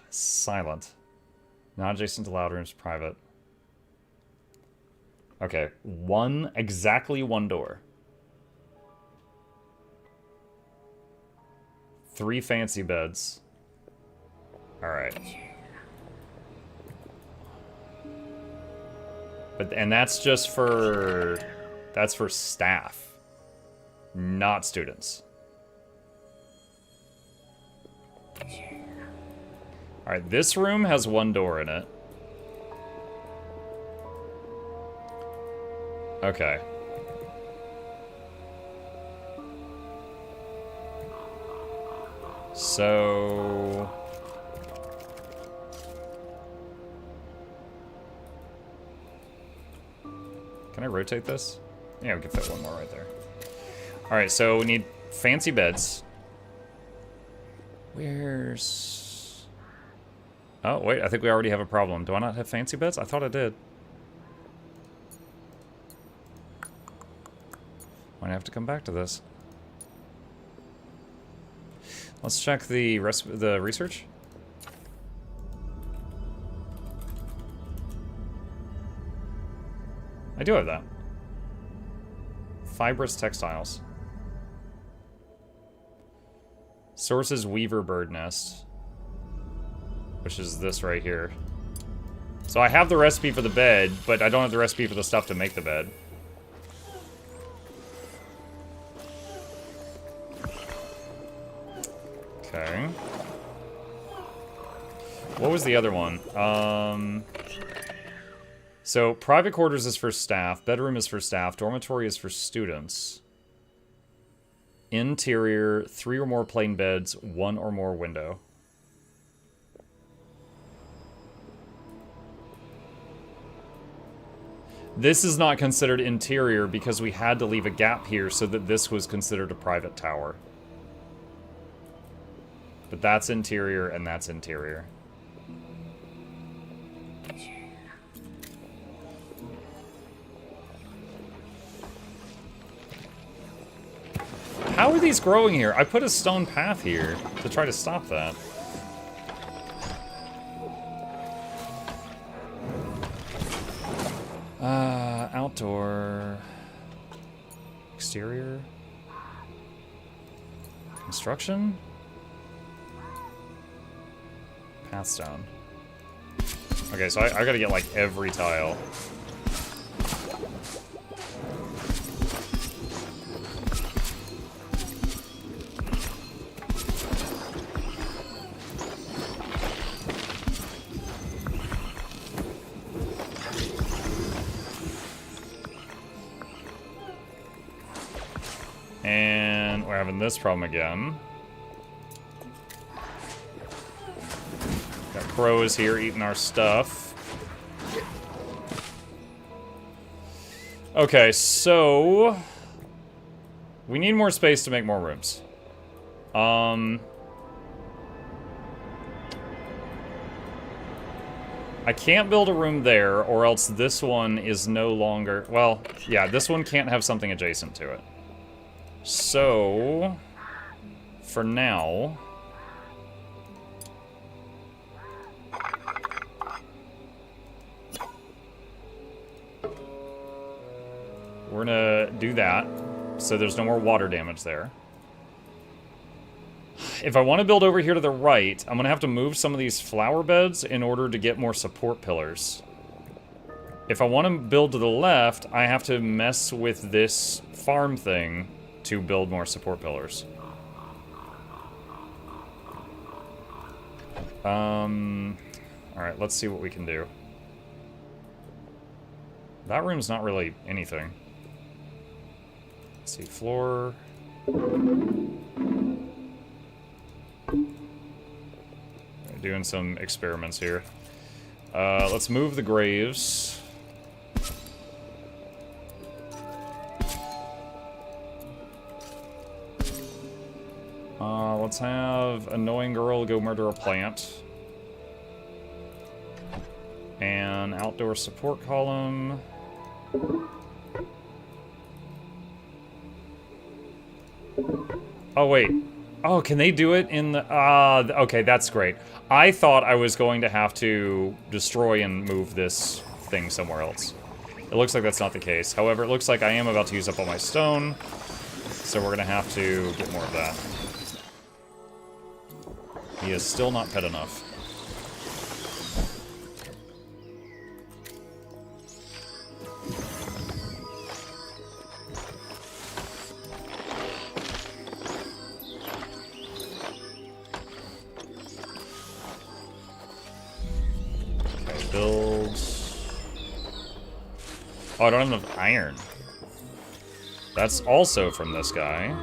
Silent. Not adjacent to loud rooms, private. Okay, exactly one door. 3 fancy beds. Alright. And that's just for... That's for staff. Not students. Alright, this room has 1 door in it. Okay. So... Can I rotate this? Yeah, we can fit 1 more right there. Alright, so we need fancy beds. Where's... Oh, wait, I think we already have a problem. Do I not have fancy beds? I thought I did. Might have to come back to this. Let's check the research. I do have that. Fibrous textiles. Sources weaver bird nest. Which is this right here. So I have the recipe for the bed, but I don't have the recipe for the stuff to make the bed. Okay. What was the other one? So private quarters is for staff, bedroom is for staff, dormitory is for students. Interior, 3 or more plain beds, 1 or more window. This is not considered interior because we had to leave a gap here so that this was considered a private tower. But that's interior and that's interior. How are these growing here? I put a stone path here to try to stop that. Outdoor... Exterior? Construction? Path down. Okay, so I gotta get like every tile. And we're having this problem again. Got crows here eating our stuff. Okay, so... we need more space to make more rooms. I can't build a room there, or else this one is no longer... well, yeah, this one can't have something adjacent to it. So, for now... we're gonna do that, so there's no more water damage there. If I want to build over here to the right, I'm gonna have to move some of these flower beds in order to get more support pillars. If I want to build to the left, I have to mess with this farm thing to build more support pillars. Alright, let's see what we can do. That room's not really anything. Let's see, floor... doing some experiments here. Let's move the graves. Let's have annoying girl go murder a plant. And outdoor support column. Oh, wait. Oh, can they do it in the... okay, that's great. I thought I was going to have to destroy and move this thing somewhere else. It looks like that's not the case. However, it looks like I am about to use up all my stone. So we're going to have to get more of that. He is still not pet enough. Okay, build. Oh, I don't have enough iron. That's also from this guy.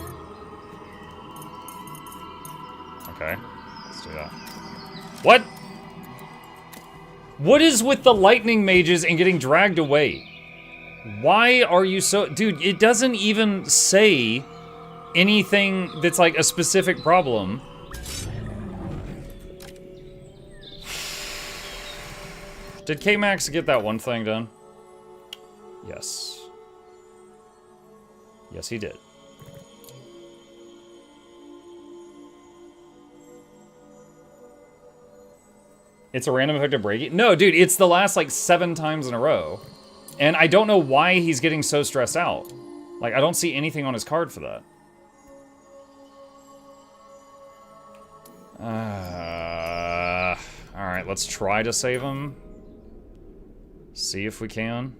Okay, let's do that. What? What is with the lightning mages and getting dragged away? Why are you so... Dude, it doesn't even say anything that's like a specific problem. Did K-Max get that one thing done? Yes. Yes, he did. It's a random effect of breaking? No, dude, it's the last, like, 7 times in a row. And I don't know why he's getting so stressed out. Like, I don't see anything on his card for that. Alright, let's try to save him. See if we can.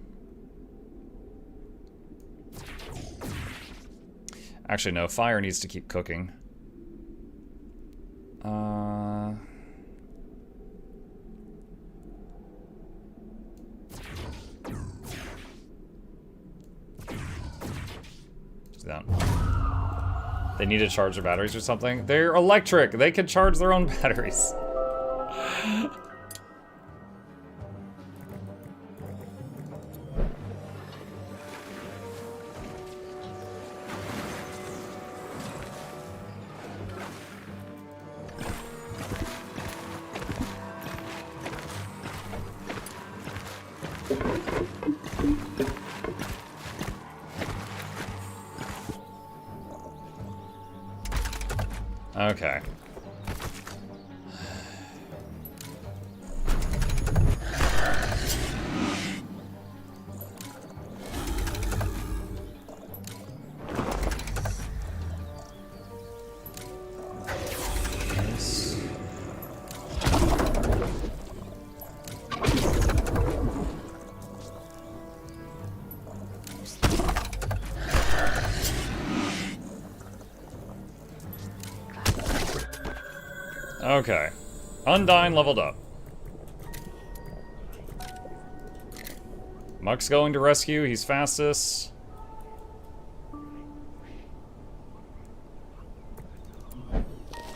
Actually, no, fire needs to keep cooking. That. They need to charge their batteries or something. They're electric. They can charge their own batteries. Okay. Okay. Undyne leveled up. Muck's going to rescue. He's fastest.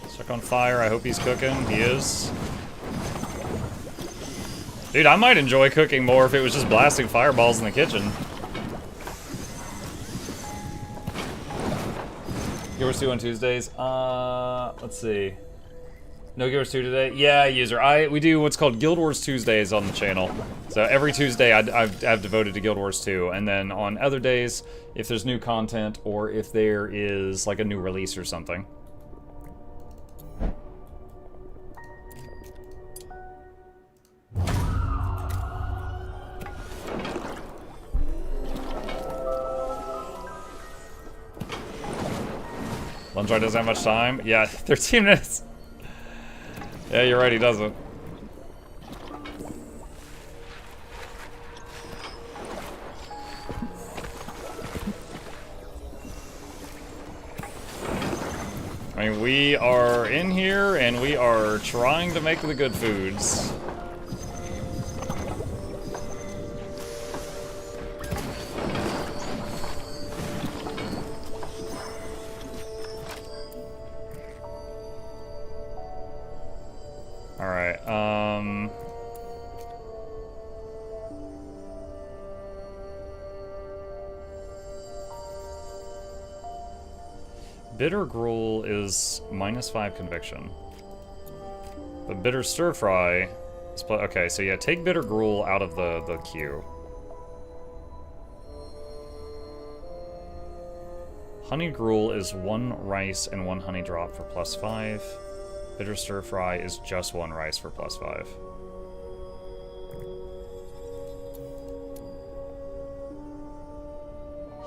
Stuck on fire. I hope he's cooking. He is. Dude, I might enjoy cooking more if it was just blasting fireballs in the kitchen. Givers 2 on Tuesdays. Let's see. No Givers 2 today? Yeah, user. We do what's called Guild Wars Tuesdays on the channel. So every Tuesday I've devoted to Guild Wars 2. And then on other days, if there's new content or if there is like a new release or something. Lunchroy doesn't have much time? Yeah, 13 minutes. Yeah, you're right, he doesn't. I mean, we are in here and we are trying to make the good foods. Alright, Bitter Gruel is -5 conviction. But Bitter Stir Fry is okay, so yeah, take Bitter Gruel out of the queue. Honey Gruel is 1 rice and 1 honey drop for +5. Bitter Stir Fry is just 1 rice for +5.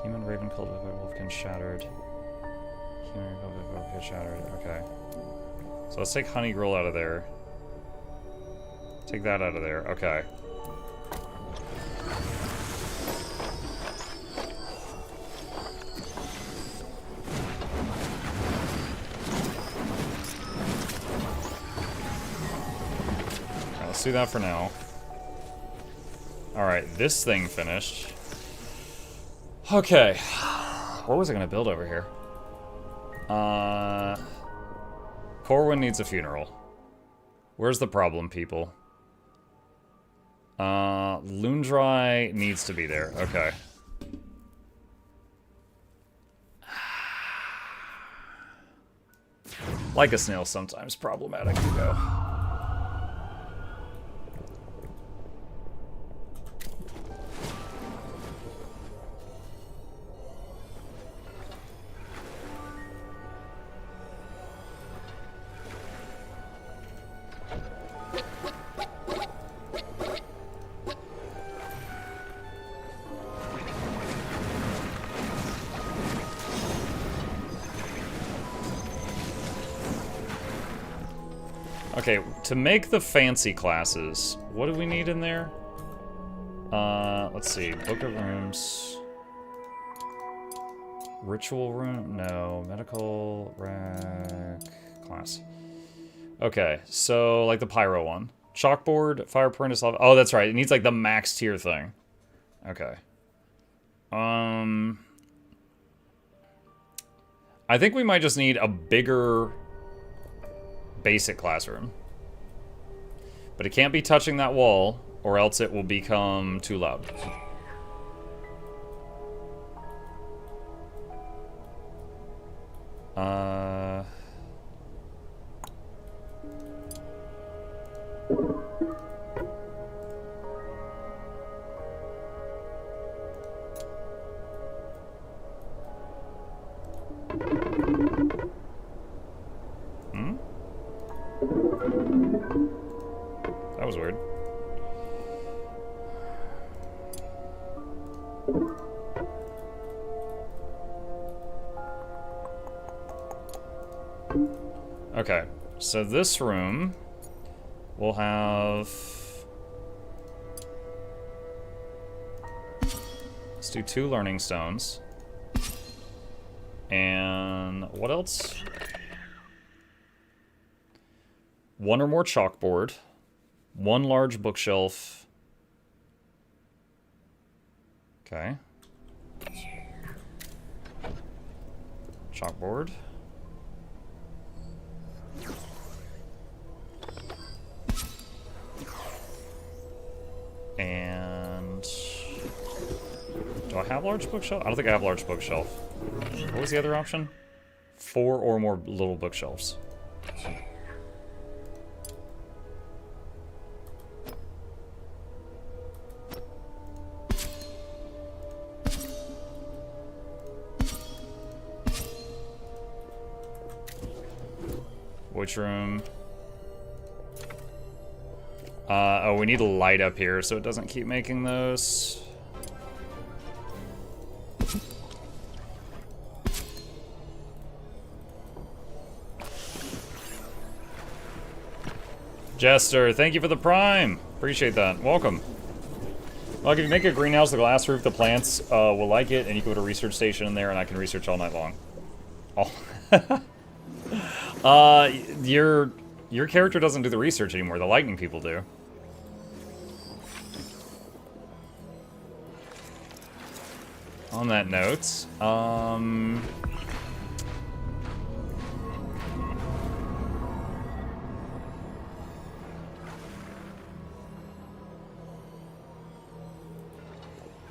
Human Raven cultivated by Wolfkin shattered. Human Raven cultivated by Wolfkin shattered. Okay. So let's take honey gruel out of there. Take that out of there. Okay. Alright, let's do that for now. Alright, this thing finished. Okay. What was I gonna build over here? Corwin needs a funeral. Where's the problem, people? Loondry needs to be there. Okay. Like a snail, sometimes problematic to go. Okay, to make the fancy classes, what do we need in there? Let's see. Book of Rooms. Ritual room? No. Medical rack class. Okay, so like the pyro one. Chalkboard, fire apprentice level. Oh, that's right. It needs like the max tier thing. Okay. I think we might just need a bigger basic classroom. But it can't be touching that wall, or else it will become too loud. That was weird. Okay, so this room will have... Let's do 2 learning stones. And what else? 1 or more chalkboard. 1 large bookshelf. Okay. Chalkboard. And... do I have large bookshelf? I don't think I have large bookshelf. What was the other option? 4 or more little bookshelves. Which room? Oh, we need a light up here so it doesn't keep making those. Jester, thank you for the prime. Appreciate that. Welcome. Like, if you make a greenhouse, the glass roof, the plants will like it, and you can put a research station in there, and I can research all night long. Oh. Your character doesn't do the research anymore. The lightning people do. On that note,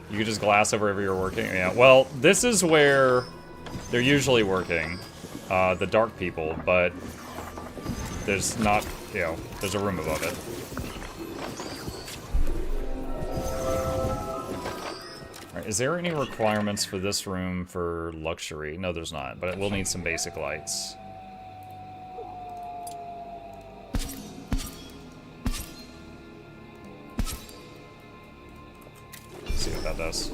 you could just glass over wherever you're working. Yeah, well, this is where they're usually working, the dark people, but there's not, you know, there's a room above it. Alright, is there any requirements for this room for luxury? No, there's not, but it will need some basic lights. Let's see what that does.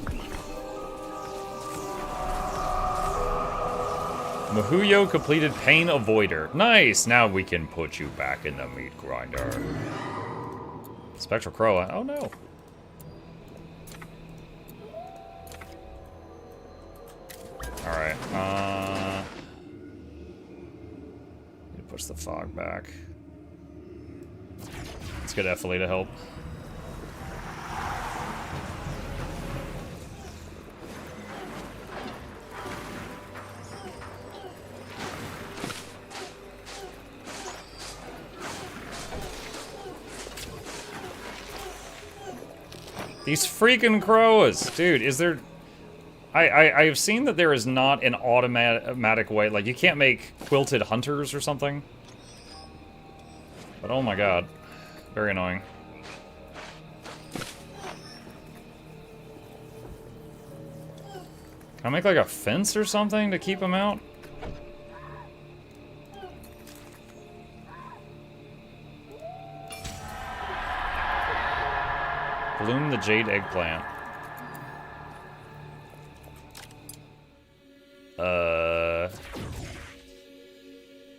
Mahuyo completed Pain Avoider. Nice! Now we can put you back in the meat grinder. Spectral Crow. Oh no. Alright, need to push the fog back. Let's get Ethely to help. These freaking crows! Dude, is there... I've seen that there is not an automatic way, like you can't make quilted hunters or something. But oh my god. Very annoying. Can I make like a fence or something to keep them out? Bloom the jade eggplant.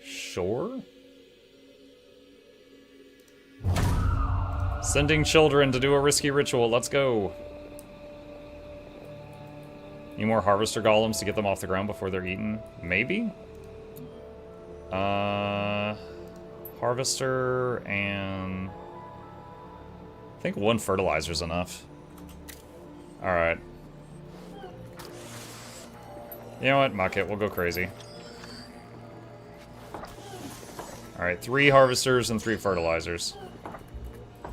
Sure? Sending children to do a risky ritual. Let's go. Need more harvester golems to get them off the ground before they're eaten? Maybe? Harvester and... I think one fertilizer's enough. Alright. You know what? Muck it. We'll go crazy. Alright, 3 harvesters and 3 fertilizers.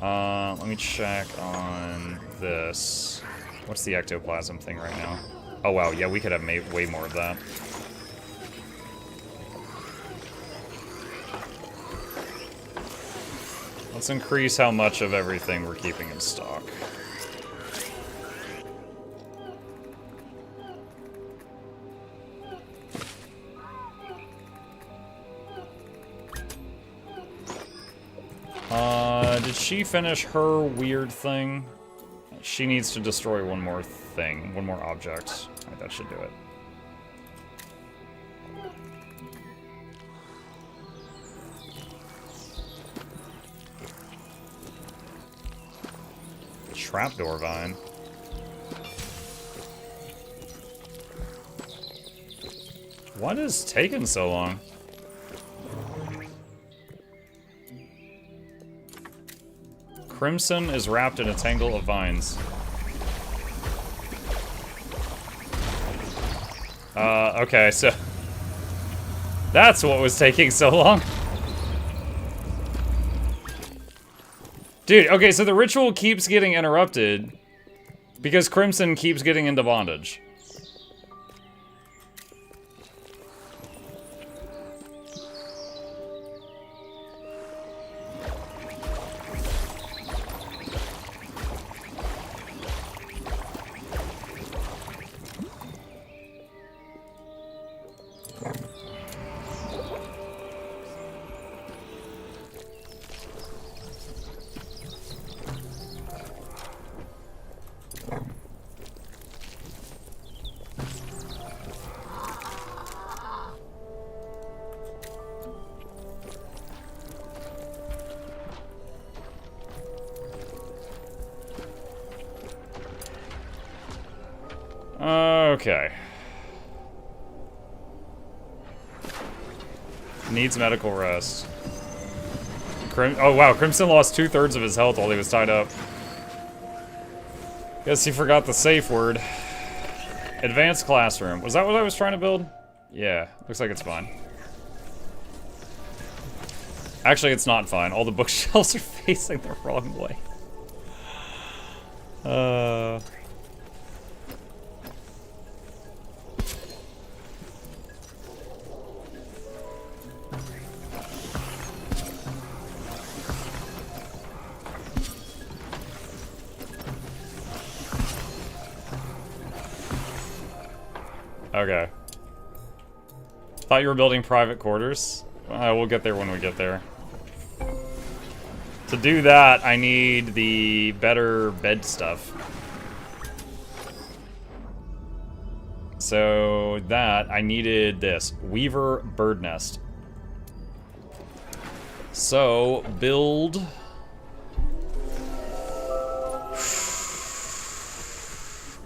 Let me check on this. What's the ectoplasm thing right now? Oh wow, yeah, we could have made way more of that. Let's increase how much of everything we're keeping in stock. Did she finish her weird thing? She needs to destroy one more thing, one more object. Alright, that should do it. Trapdoor vine. What is taking so long? Crimson is wrapped in a tangle of vines. Okay, so... that's what was taking so long. Dude, okay, so the ritual keeps getting interrupted because Crimson keeps getting into bondage. Okay. Needs medical rest. Oh wow, Crimson lost 2/3 of his health while he was tied up. Guess he forgot the safe word. Advanced classroom. Was that what I was trying to build? Yeah, looks like it's fine. Actually, it's not fine. All the bookshelves are facing the wrong way. Okay. Thought you were building private quarters. We'll get there when we get there. To do that, I need the better bed stuff. So that, I needed this. Weaver bird nest. So, build...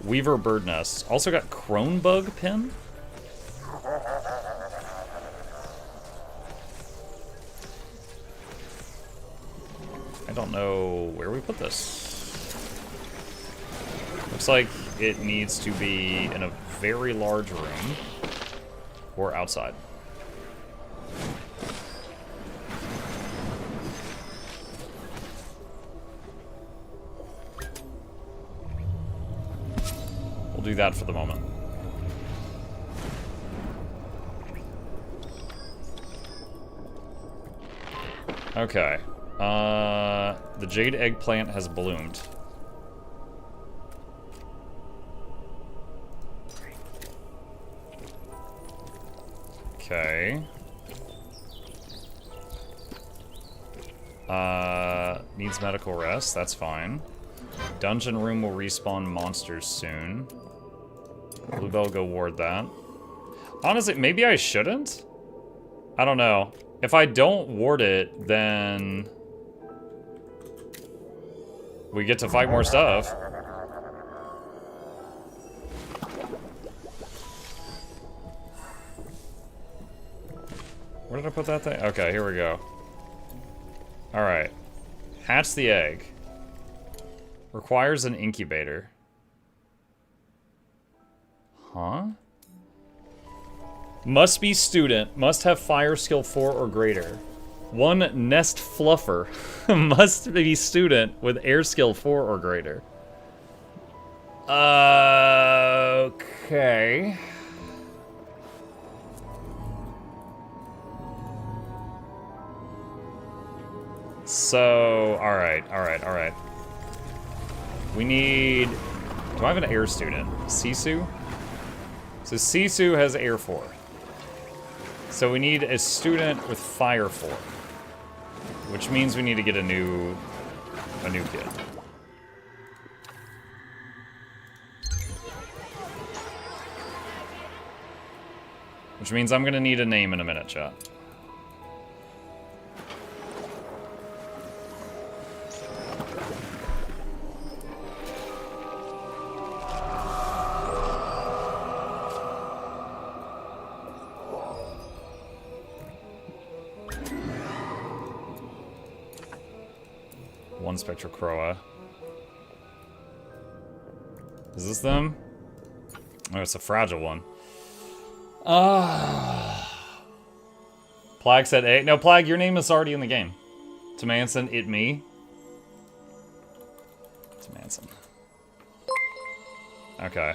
Weaver bird nest. Also got crone bug pin? I don't know where we put this. Looks like it needs to be in a very large room or outside. We'll do that for the moment. Okay. The jade eggplant has bloomed. Okay. Needs medical rest, that's fine. Dungeon room will respawn monsters soon. Bluebell, go ward that. Honestly, maybe I shouldn't? I don't know. If I don't ward it, then... we get to fight more stuff. Where did I put that thing? Okay, here we go. Alright. Hatch the egg. Requires an incubator. Huh? Must be student. Must have fire skill 4 or greater. One nest fluffer. Must be student with air skill 4 or greater. Okay. So, alright. We need... do I have an air student? Sisu? So Sisu has air 4. So we need a student with fire 4. Which means we need to get a new kid. Which means I'm gonna need a name in a minute, chat. One Spectral Croa. Is this them? Oh, it's a fragile one. Plague said A. No, Plague, your name is already in the game. Tomanson, it me. Tomanson. Okay.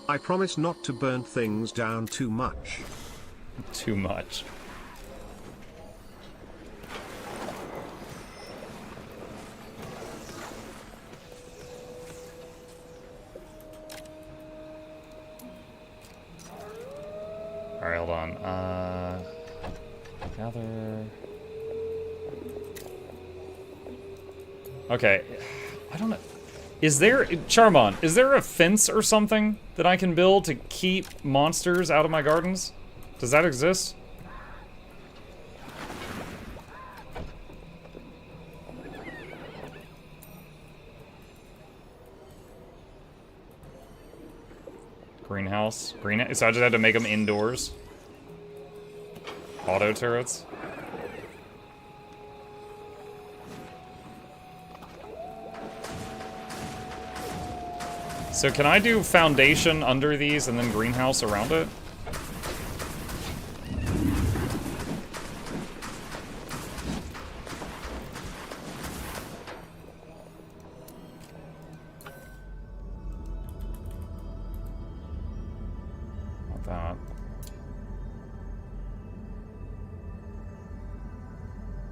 I promise not to burn things down too much. Too much. Alright, hold on. Gather... okay. I don't know. Is there... Charmon, is there a fence or something that I can build to keep monsters out of my gardens? Does that exist? Greenhouse. So I just had to make them indoors. Auto turrets. So can I do foundation under these and then greenhouse around it?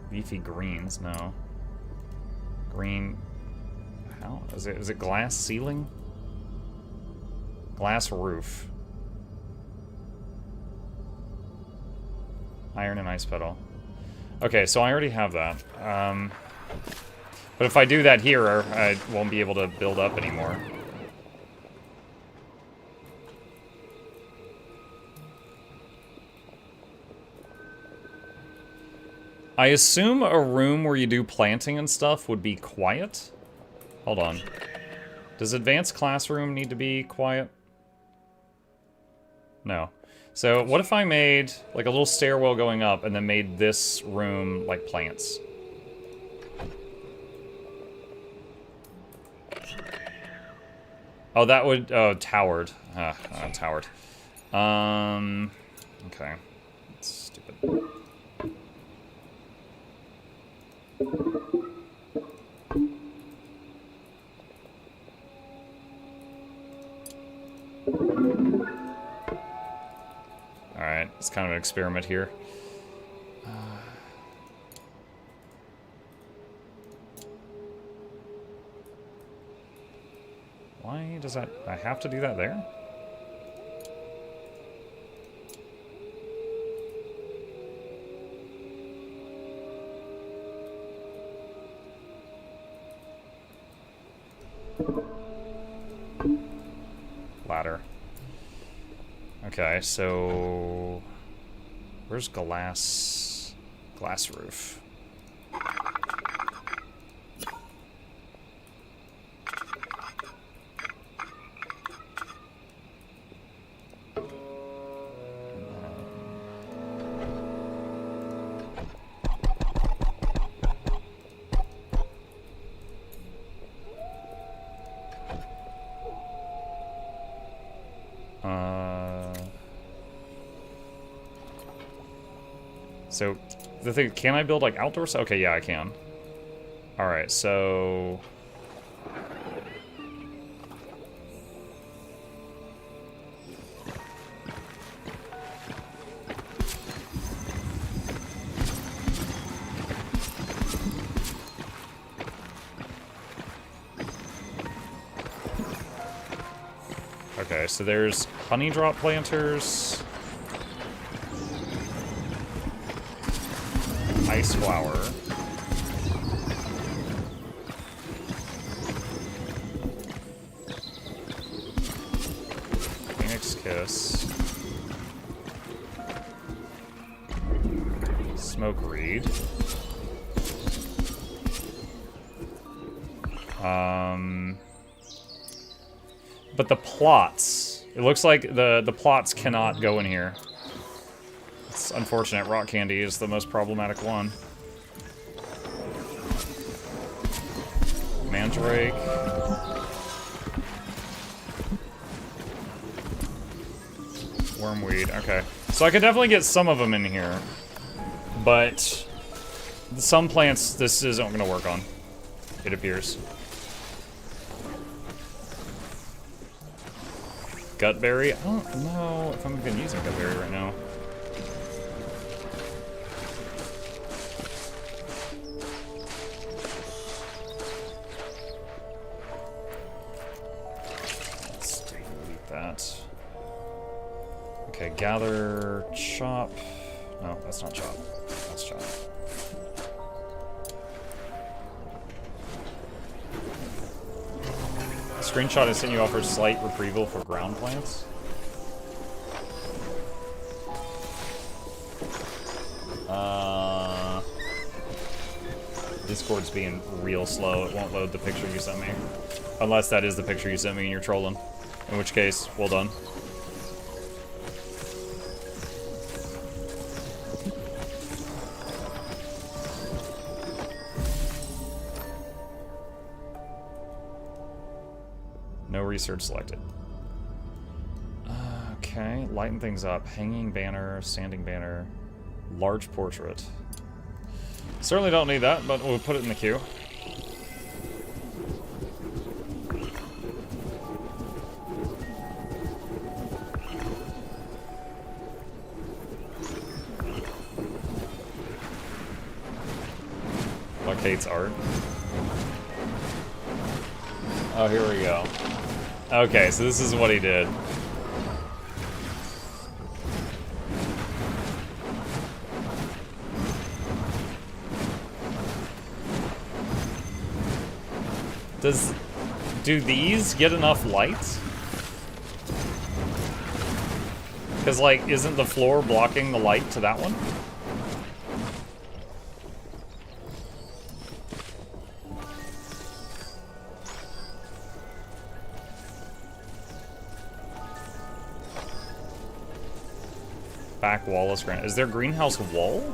Leafy greens, no. Green... how? Is it glass ceiling? Glass roof. Iron and ice petal. Okay, so I already have that. But if I do that here, I won't be able to build up anymore. I assume a room where you do planting and stuff would be quiet. Hold on. Does advanced classroom need to be quiet? No. So what if I made like a little stairwell going up and then made this room like plants? Oh, that would, oh, towered. Towered. Okay. That's stupid. Alright, it's kind of an experiment here. Why does that... I have to do that there? Ladder. Okay, so... Where's glass... glass roof? So, the thing, can I build, like, outdoors? Okay, yeah, I can. Alright, so... Okay, so there's honey drop planters... Ice flower. Phoenix kiss. Smoke reed. But the plots. It looks like the plots cannot go in here. It's unfortunate. Rock candy is the most problematic one. Mandrake. Wormweed. Okay. So I could definitely get some of them in here. But some plants this isn't going to work on, it appears. Gutberry? I don't know if I'm even using Gutberry right now. Let's delete that. Okay, gather, chop. No, that's not chop. That's chop. Screenshot I sent you offers slight retrieval for ground plants. Discord's being real slow. It won't load the picture you sent me. Unless that is the picture you sent me and you're trolling. In which case, well done. No research selected. Okay, lighten things up. Hanging banner, standing banner, large portrait. Certainly don't need that, but we'll put it in the queue. Like hates art. Oh, here we go. Okay, so this is what he did. Do these get enough light? Because, like, isn't the floor blocking the light to that one? Back wall is granite. Is there a greenhouse wall?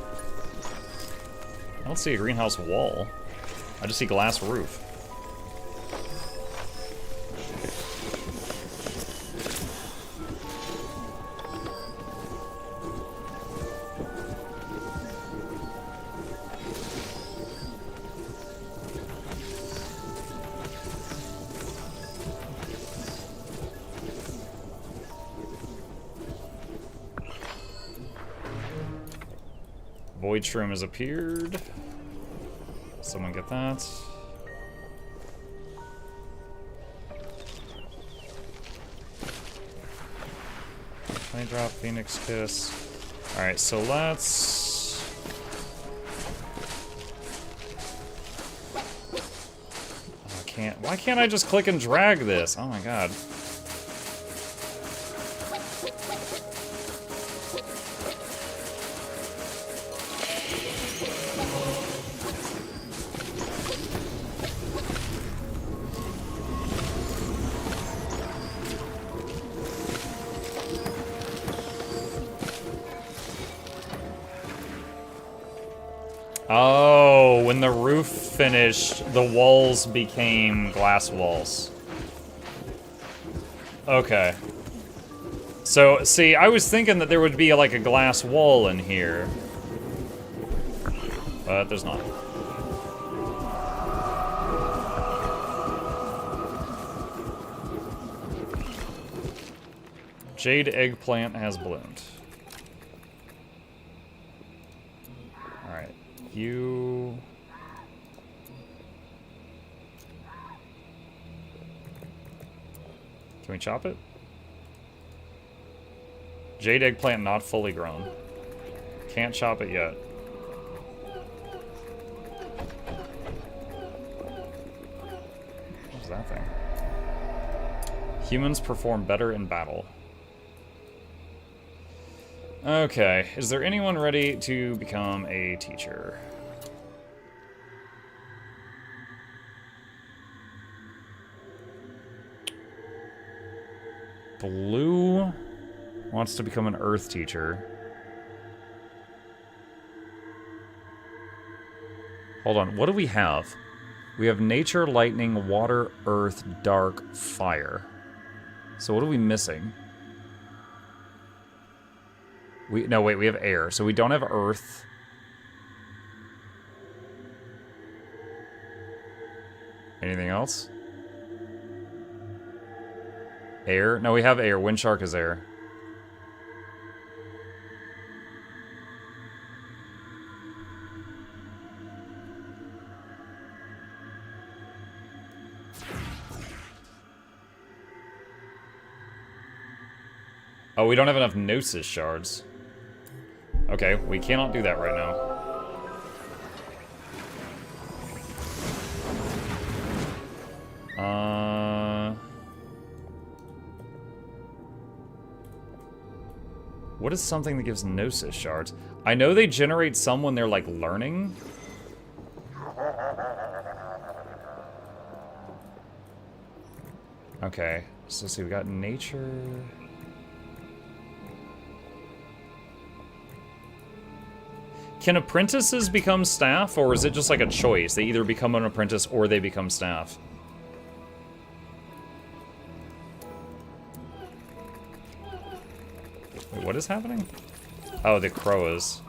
I don't see a greenhouse wall. I just see glass roof. Void shroom has appeared. Someone get that. Honey drop, phoenix kiss. Alright, so let's... Oh, I can't... Why can't I just click and drag this? Oh my god. Oh, when the roof finished, the walls became glass walls. Okay. So, see, I was thinking that there would be like a glass wall in here. But there's not. Jade eggplant has bloomed. Alright. You... Can we chop it? Jade eggplant not fully grown. Can't chop it yet. What's that thing? Humans perform better in battle. Okay, is there anyone ready to become a teacher? Blue wants to become an earth teacher. Hold on, what do we have? We have nature, lightning, water, earth, dark, fire. So what are we missing? No, wait, we have air, so we don't have earth. Anything else? Air? No, we have air. Wind shark is air. Oh, we don't have enough Gnosis shards. Okay, we cannot do that right now. What is something that gives Gnosis shards? I know they generate some when they're, like, learning. Okay, so let's see, we got nature... Can apprentices become staff, or is it just like a choice? They either become an apprentice or they become staff. Wait, what is happening? Oh, the crows.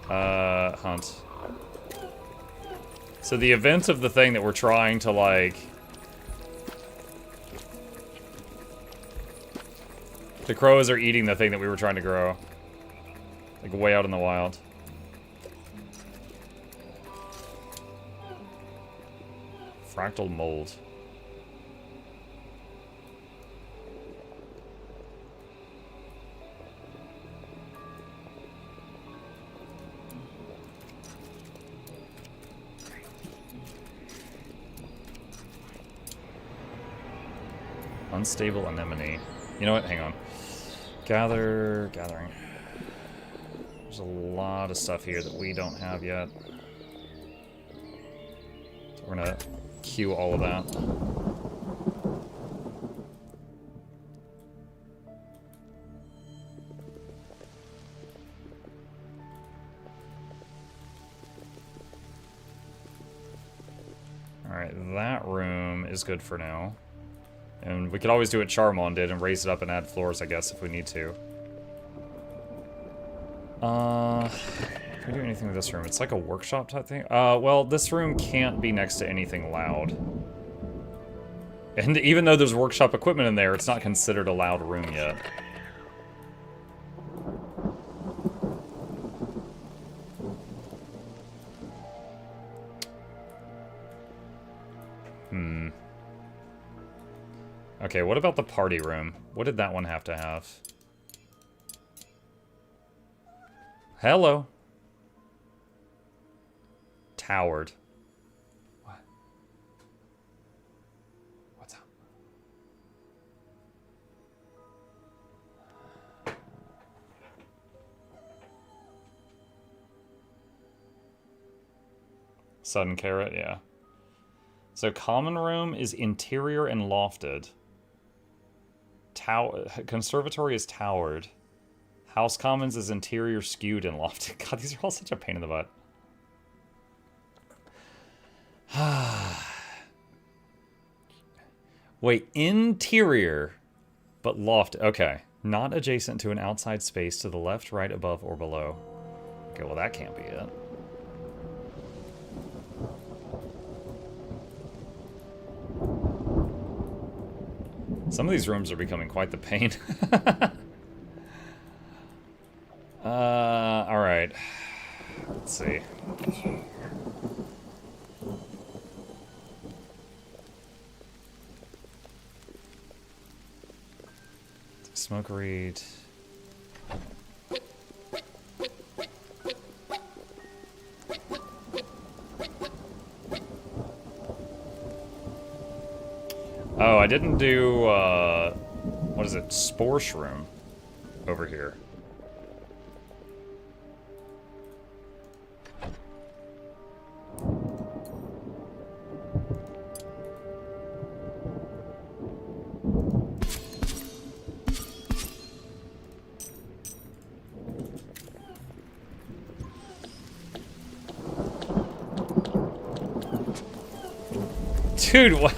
Hunt. So the event of the thing that we're trying to, like... The crows are eating the thing that we were trying to grow. Like, way out in the wild. Fractal mold. Unstable anemone. You know what? Hang on. Gathering. There's a lot of stuff here that we don't have yet. So we're gonna queue all of that. Alright, that room is good for now. And we could always do what Charmon did and raise it up and add floors, I guess, if we need to. Can we do anything with this room? It's like a workshop type thing. Well, this room can't be next to anything loud. And even though there's workshop equipment in there, it's not considered a loud room yet. Okay, what about the party room? What did that one have to have? Hello. Towered. What? What's up? Sudden carrot, yeah. So common room is interior and lofted. Conservatory is towered. House Commons is interior, skewed, and lofted. God, these are all such a pain in the butt. Wait, interior, but lofted. Okay. Not adjacent to an outside space to the left, right, above, or below. Okay, well that can't be it. Some of these rooms are becoming quite the pain. Alright. Let's see. Smoke read. Oh, I didn't do, what is it? Spore Shroom over here. Dude, what?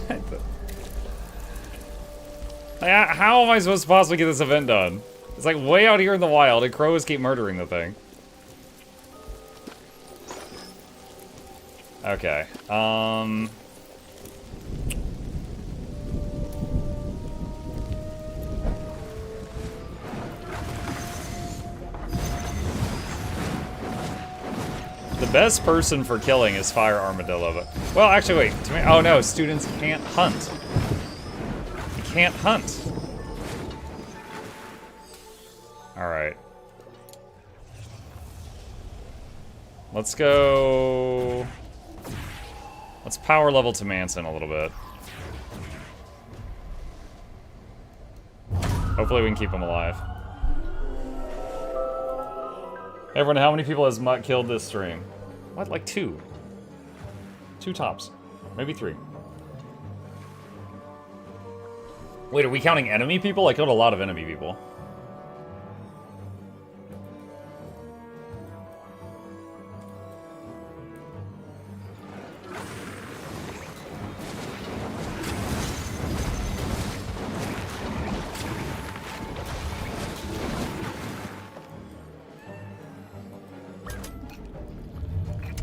How am I supposed to possibly get this event done? It's like way out here in the wild, and crows keep murdering the thing. Okay, the best person for killing is Fire Armadillo, but... Well, actually, wait. Oh no, students can't hunt. You can't hunt. Alright. Let's go... Let's power level to Manson a little bit. Hopefully we can keep him alive. Everyone, how many people has Mutt killed this stream? What, like 2? 2 tops. Maybe 3. Wait, are we counting enemy people? I killed a lot of enemy people.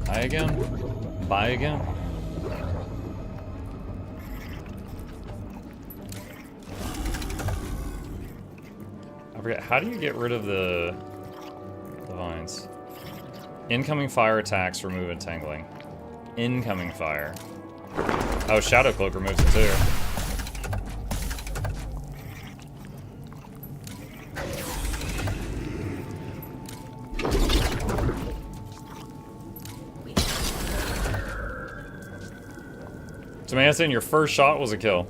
Buy again? Buy again? I forget, how do you get rid of the vines? Incoming fire attacks, remove entangling. Incoming fire. Oh, Shadow Cloak removes it too. Manson, your first shot was a kill.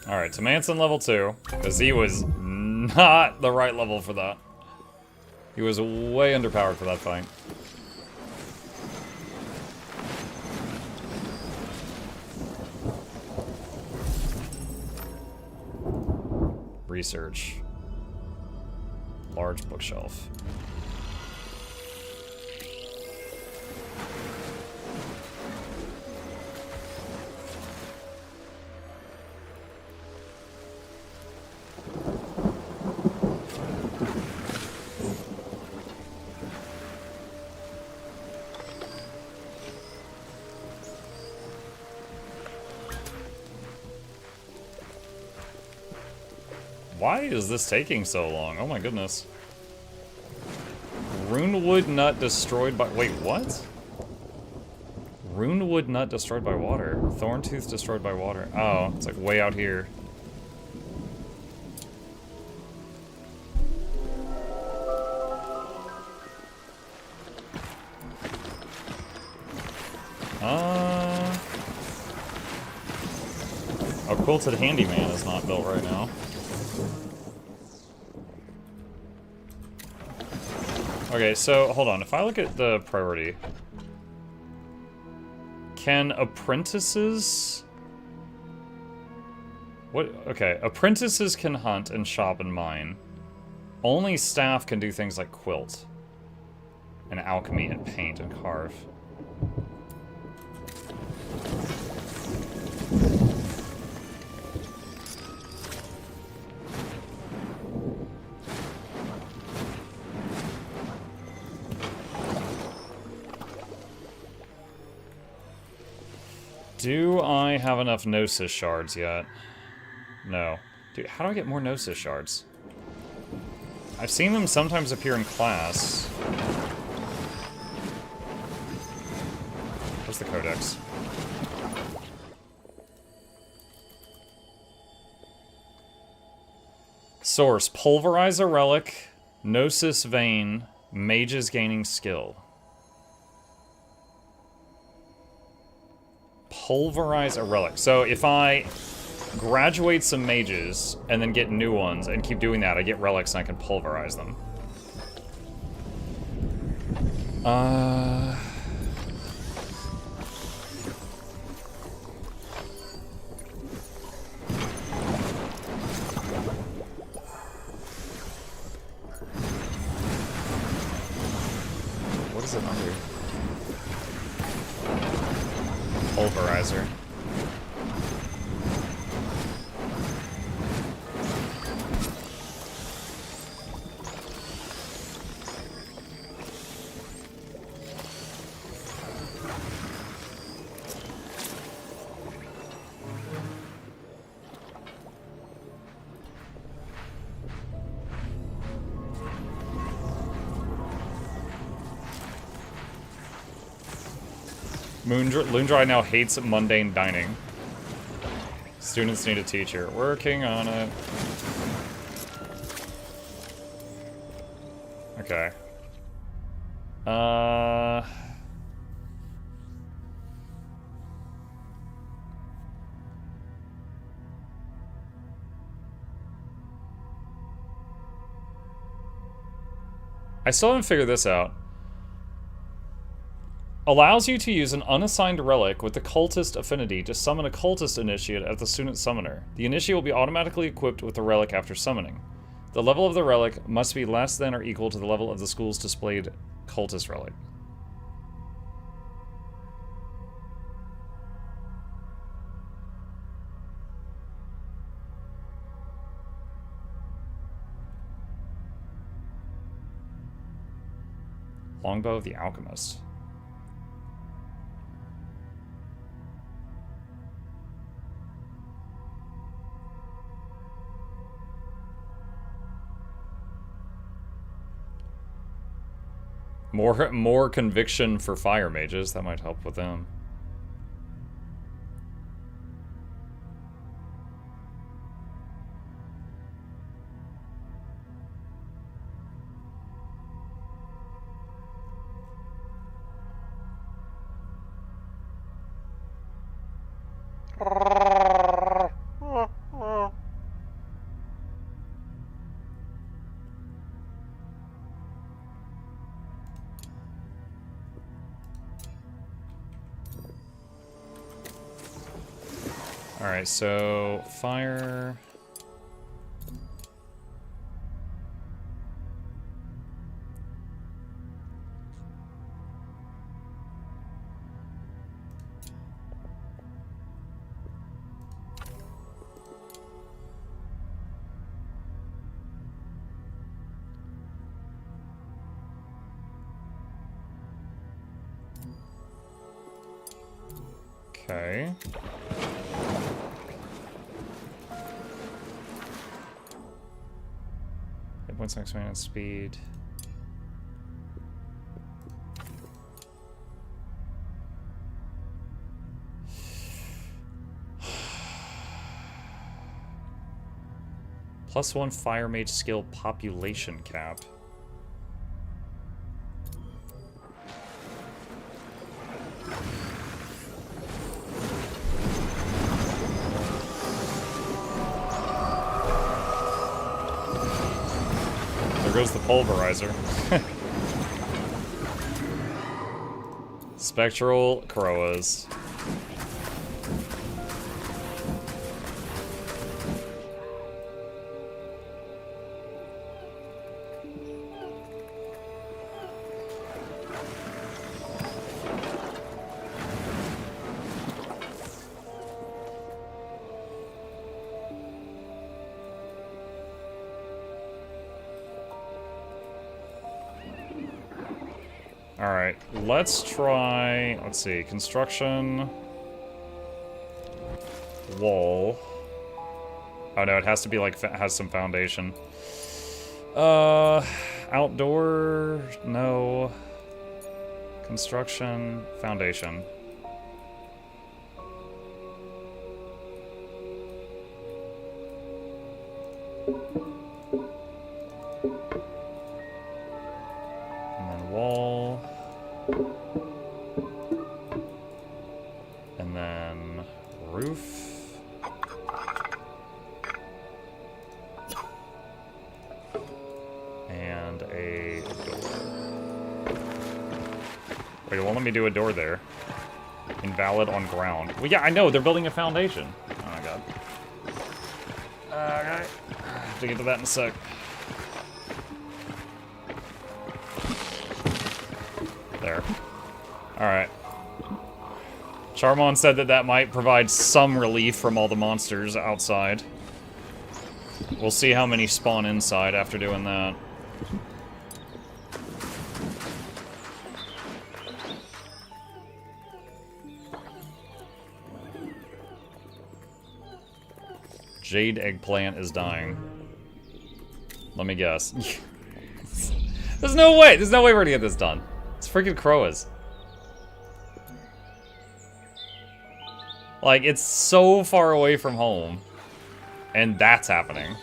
Alright, Alright, to Manson level 2, because he was not the right level for that. He was way underpowered for that fight. Research. Large bookshelf. Why is this taking so long? Oh my goodness. Runewood nut destroyed by... Wait, what? Runewood nut destroyed by water. Thorntooth destroyed by water. Oh, it's like way out here. A quilted handyman is not built right now. Okay, so hold on. If I look at the priority, can apprentices... What? Okay, apprentices can hunt and shop and mine. Only staff can do things like quilt and alchemy and paint and carve. Do I have enough Gnosis shards yet? No. Dude, how do I get more Gnosis shards? I've seen them sometimes appear in class. Where's the codex? Source, pulverize a relic, Gnosis vein, mages gaining skill. Pulverize a relic. So if I graduate some mages and then get new ones and keep doing that, I get relics and I can pulverize them. What is it under? Pulverizer. Loondry now hates mundane dining. Students need a teacher. Working on it. Okay. I still haven't figured this out. Allows you to use an unassigned relic with the cultist affinity to summon a cultist initiate at the student summoner. The initiate will be automatically equipped with the relic after summoning. The level of the relic must be less than or equal to the level of the school's displayed cultist relic. Longbow of the Alchemist. More conviction for fire mages. That might help with them. Alright, so fire. Okay. Hit points next man speed. +1 fire mage skill population cap. There goes the pulverizer. Spectral Croas. Alright, let's try, let's see, construction, wall. Oh no, it has to be like, has some foundation. Outdoor, no. Construction, foundation. Wall. And then roof. And a door. Wait, it won't let me do a door there. Invalid on ground. Well, yeah, I know, they're building a foundation. Oh my god. Okay. Have to get to that in a sec. There. Alright. Charmon said that that might provide some relief from all the monsters outside. We'll see how many spawn inside after doing that. Jade eggplant is dying. Let me guess. There's no way! There's no way we're gonna get this done. It's freaking Croas. Like, it's so far away from home. And that's happening.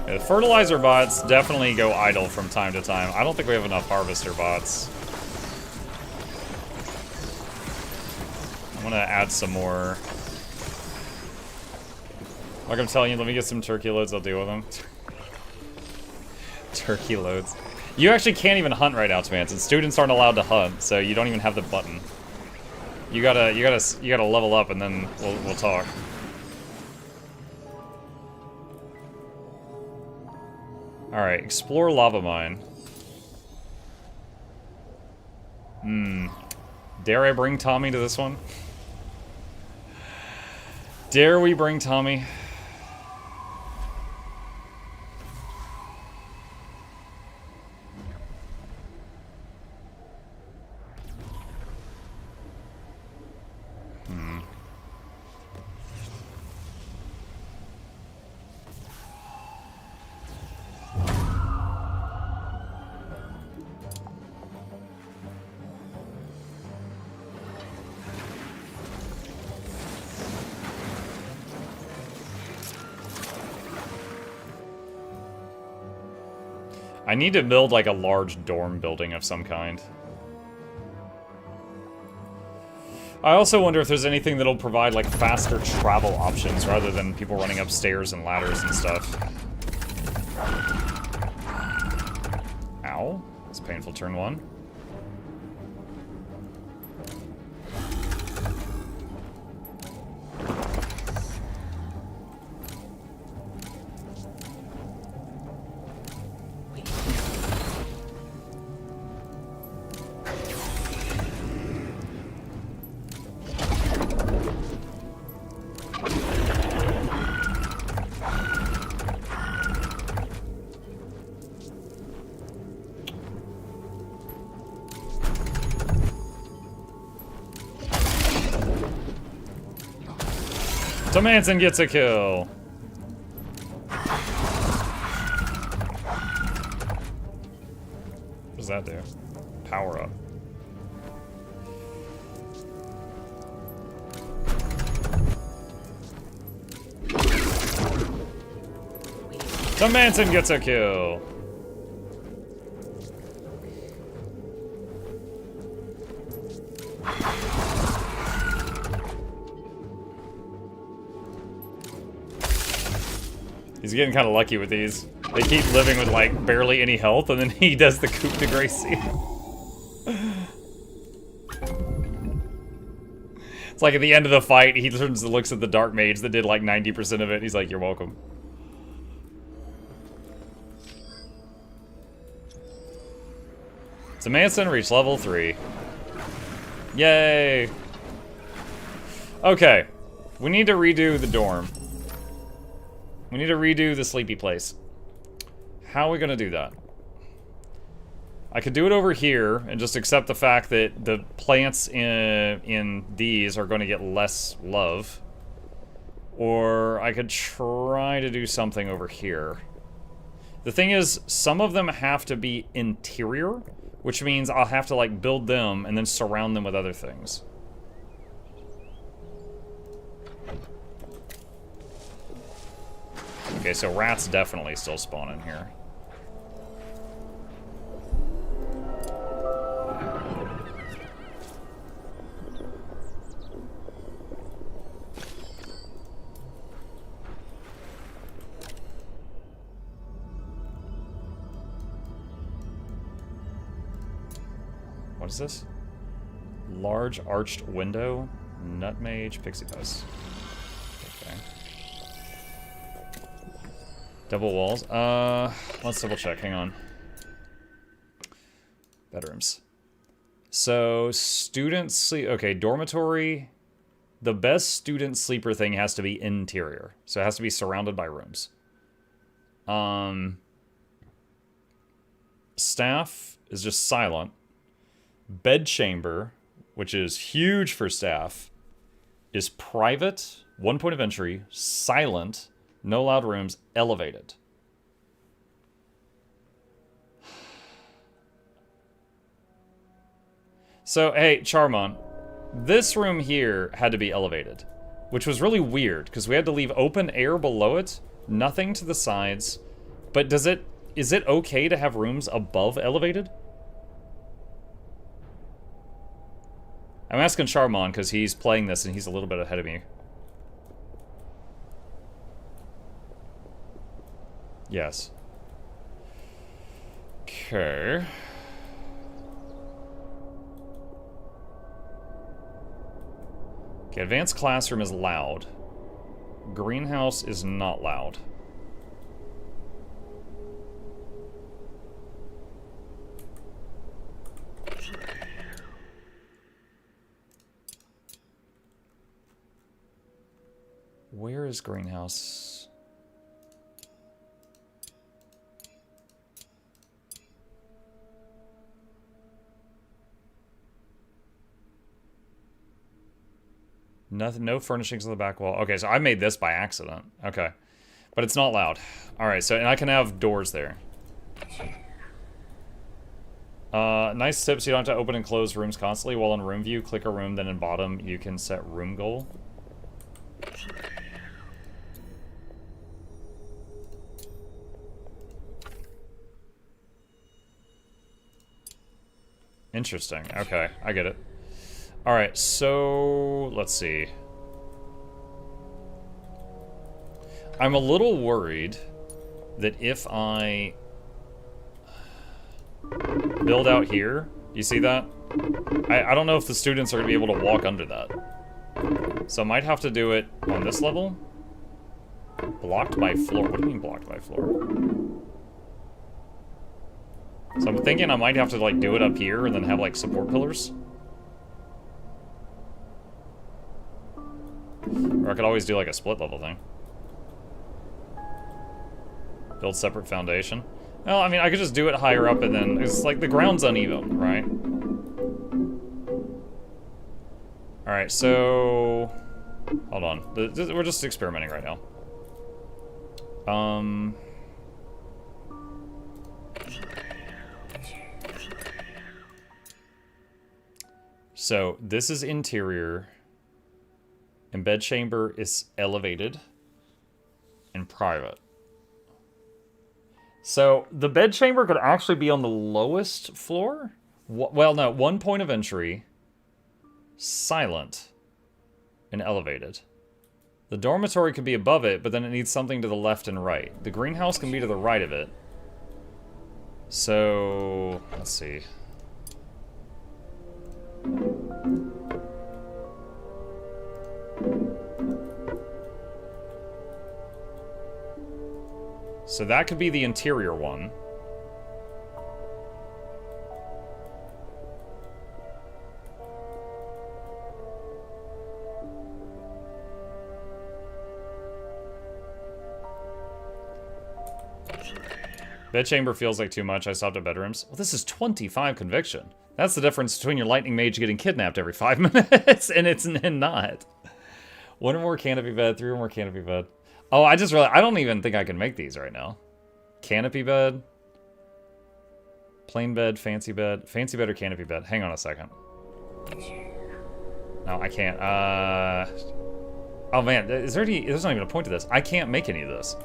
Yeah, the fertilizer bots definitely go idle from time to time. I don't think we have enough harvester bots. I'm gonna add some more. Like I'm telling you, let me get some turkey loads, I'll deal with them. Turkey loads. You actually can't even hunt right now, Tmance, and students aren't allowed to hunt, so you don't even have the button. You gotta level up and then we'll talk. Alright, explore lava mine. Dare I bring Tommy to this one? Dare we bring Tommy? I need to build like a large dorm building of some kind. I also wonder if there's anything that'll provide, like, faster travel options rather than people running up stairs and ladders and stuff. Ow. That's painful turn 1. Manson gets a kill. What does that do? Power up. Manson gets a kill. He's getting kind of lucky with these. They keep living with, like, barely any health, and then he does the coup de grace. It's like at the end of the fight, he turns and looks at the Dark Mage that did, like, 90% of it, and he's like, you're welcome. So Manson reached level 3. Yay! Okay. We need to redo the dorm. We need to redo the sleepy place. How are we gonna do that? I could do it over here and just accept the fact that the plants in these are gonna get less love. Or I could try to do something over here. The thing is, some of them have to be interior, which means I'll have to, like, build them and then surround them with other things. Okay, so rats definitely still spawn in here. What is this? Large arched window, nutmage, pixie dust. Okay. Double walls. Let's double check. Hang on. Bedrooms. So, student sleep. Okay, dormitory. The best student sleeper thing has to be interior. So it has to be surrounded by rooms. Staff is just silent. Bedchamber, which is huge for staff, is private, 1 point of entry, silent, no loud rooms, elevated. So, hey, Charmon, this room here had to be elevated, which was really weird, because we had to leave open air below it, nothing to the sides, but is it okay to have rooms above elevated? I'm asking Charmon, because he's playing this, and he's a little bit ahead of me. Yes. Okay. Okay, advanced classroom is loud. Greenhouse is not loud. Where is greenhouse? Nothing, no furnishings on the back wall. Okay, so I made this by accident. Okay. But it's not loud. Alright, so, and I can have doors there. Nice tip, so you don't have to open and close rooms constantly. While in room view, click a room, then in bottom, you can set room goal. Interesting. Okay, I get it. Alright, so let's see. I'm a little worried that if I build out here, you see that? I don't know if the students are going to be able to walk under that. So I might have to do it on this level. Blocked by floor. What do you mean blocked by floor? So I'm thinking I might have to like do it up here and then have like support pillars. Or I could always do like a split level thing. Build separate foundation. Well, I mean, I could just do it higher up and then it's like the ground's uneven, right? Alright, so... Hold on. We're just experimenting right now. So, this is interior. And bed chamber is elevated. And private. So, the bed chamber could actually be on the lowest floor? Well, no, one point of entry. Silent. And elevated. The dormitory could be above it, but then it needs something to the left and right. The greenhouse can be to the right of it. So, let's see. So that could be the interior one. Bedchamber feels like too much. I stopped at bedrooms. Well, this is 25 conviction. That's the difference between your lightning mage getting kidnapped every 5 minutes and not. One more canopy bed, 3 more canopy bed. Oh, I just realized I don't even think I can make these right now. Canopy bed. Plain bed, fancy bed. Fancy bed or canopy bed? Hang on a second. No, I can't. Oh man, there's not even a point to this. I can't make any of this.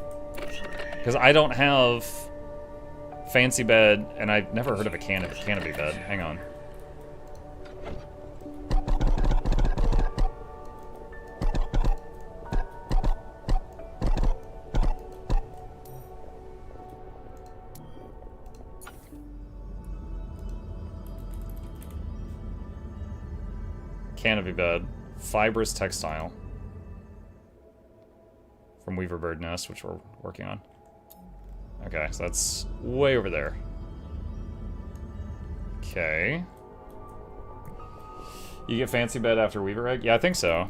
Because I don't have fancy bed, and I've never heard of a canopy bed. Hang on. Canopy bed. Fibrous textile. From Weaver Bird Nest, which we're working on. Okay, so that's way over there. Okay. You get fancy bed after Weaver Egg? Yeah, I think so.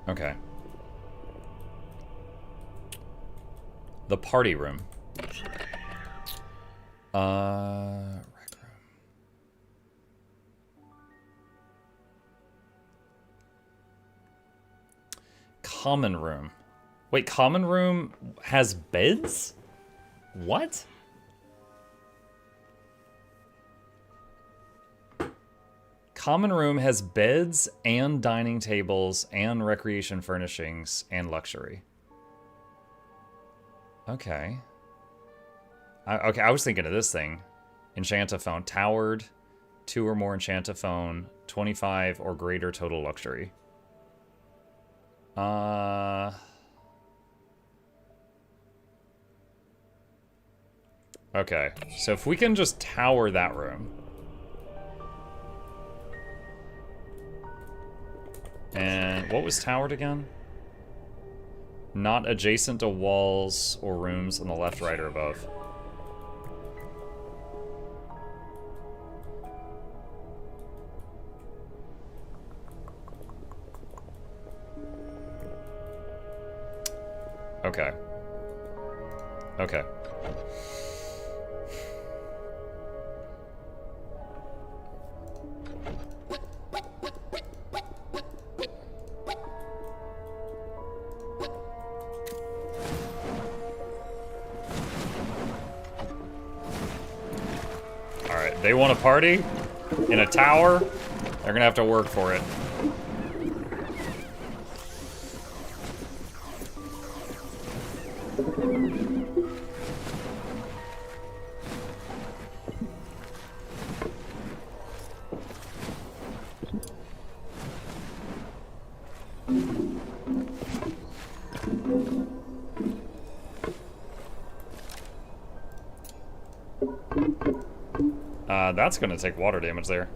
Okay. The party room. Rec room. Common room. Wait, common room has beds? What? Common room has beds and dining tables and recreation furnishings and luxury. Okay. Okay, I was thinking of this thing. Enchantophone. Towered. 2 or more Enchantophone. 25 or greater total luxury. Okay, so if we can just tower that room. And what was towered again? Not adjacent to walls or rooms on the left, right, or above. Okay. Okay. Alright, they want a party in a tower? They're gonna have to work for it. That's gonna take water damage there.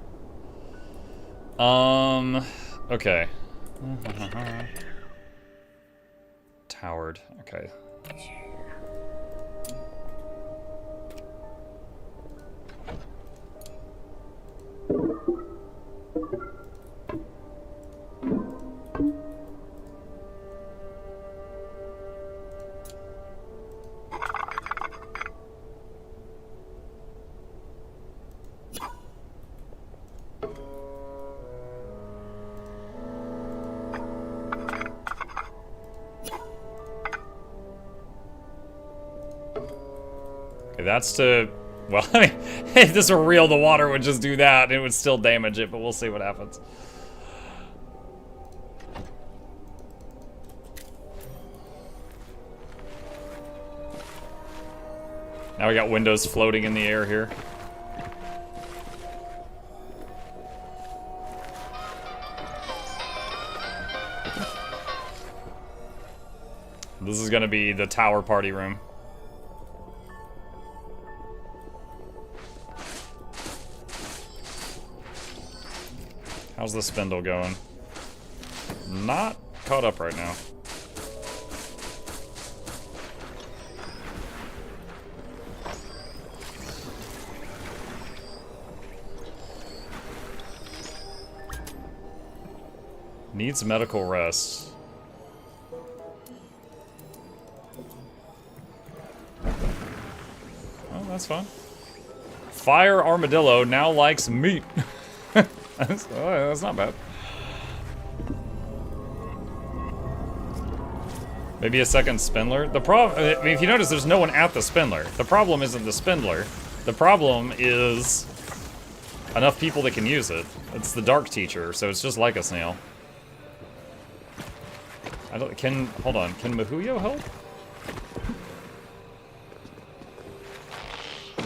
Okay. Towered, okay. That's to, well, I mean, if this were real, the water would just do that, and it would still damage it, but we'll see what happens. Now we got windows floating in the air here. This is gonna be the tower party room. How's the spindle going? Not caught up right now. Needs medical rest. Oh, that's fine. Fire armadillo now likes meat. That's not bad. Maybe a second spindler. The problem, I mean, if you notice, there's no one at the spindler. The problem isn't the spindler. The problem is enough people that can use it. It's the dark teacher, so it's just like a snail. I don't. Hold on. Can Mahuyo help?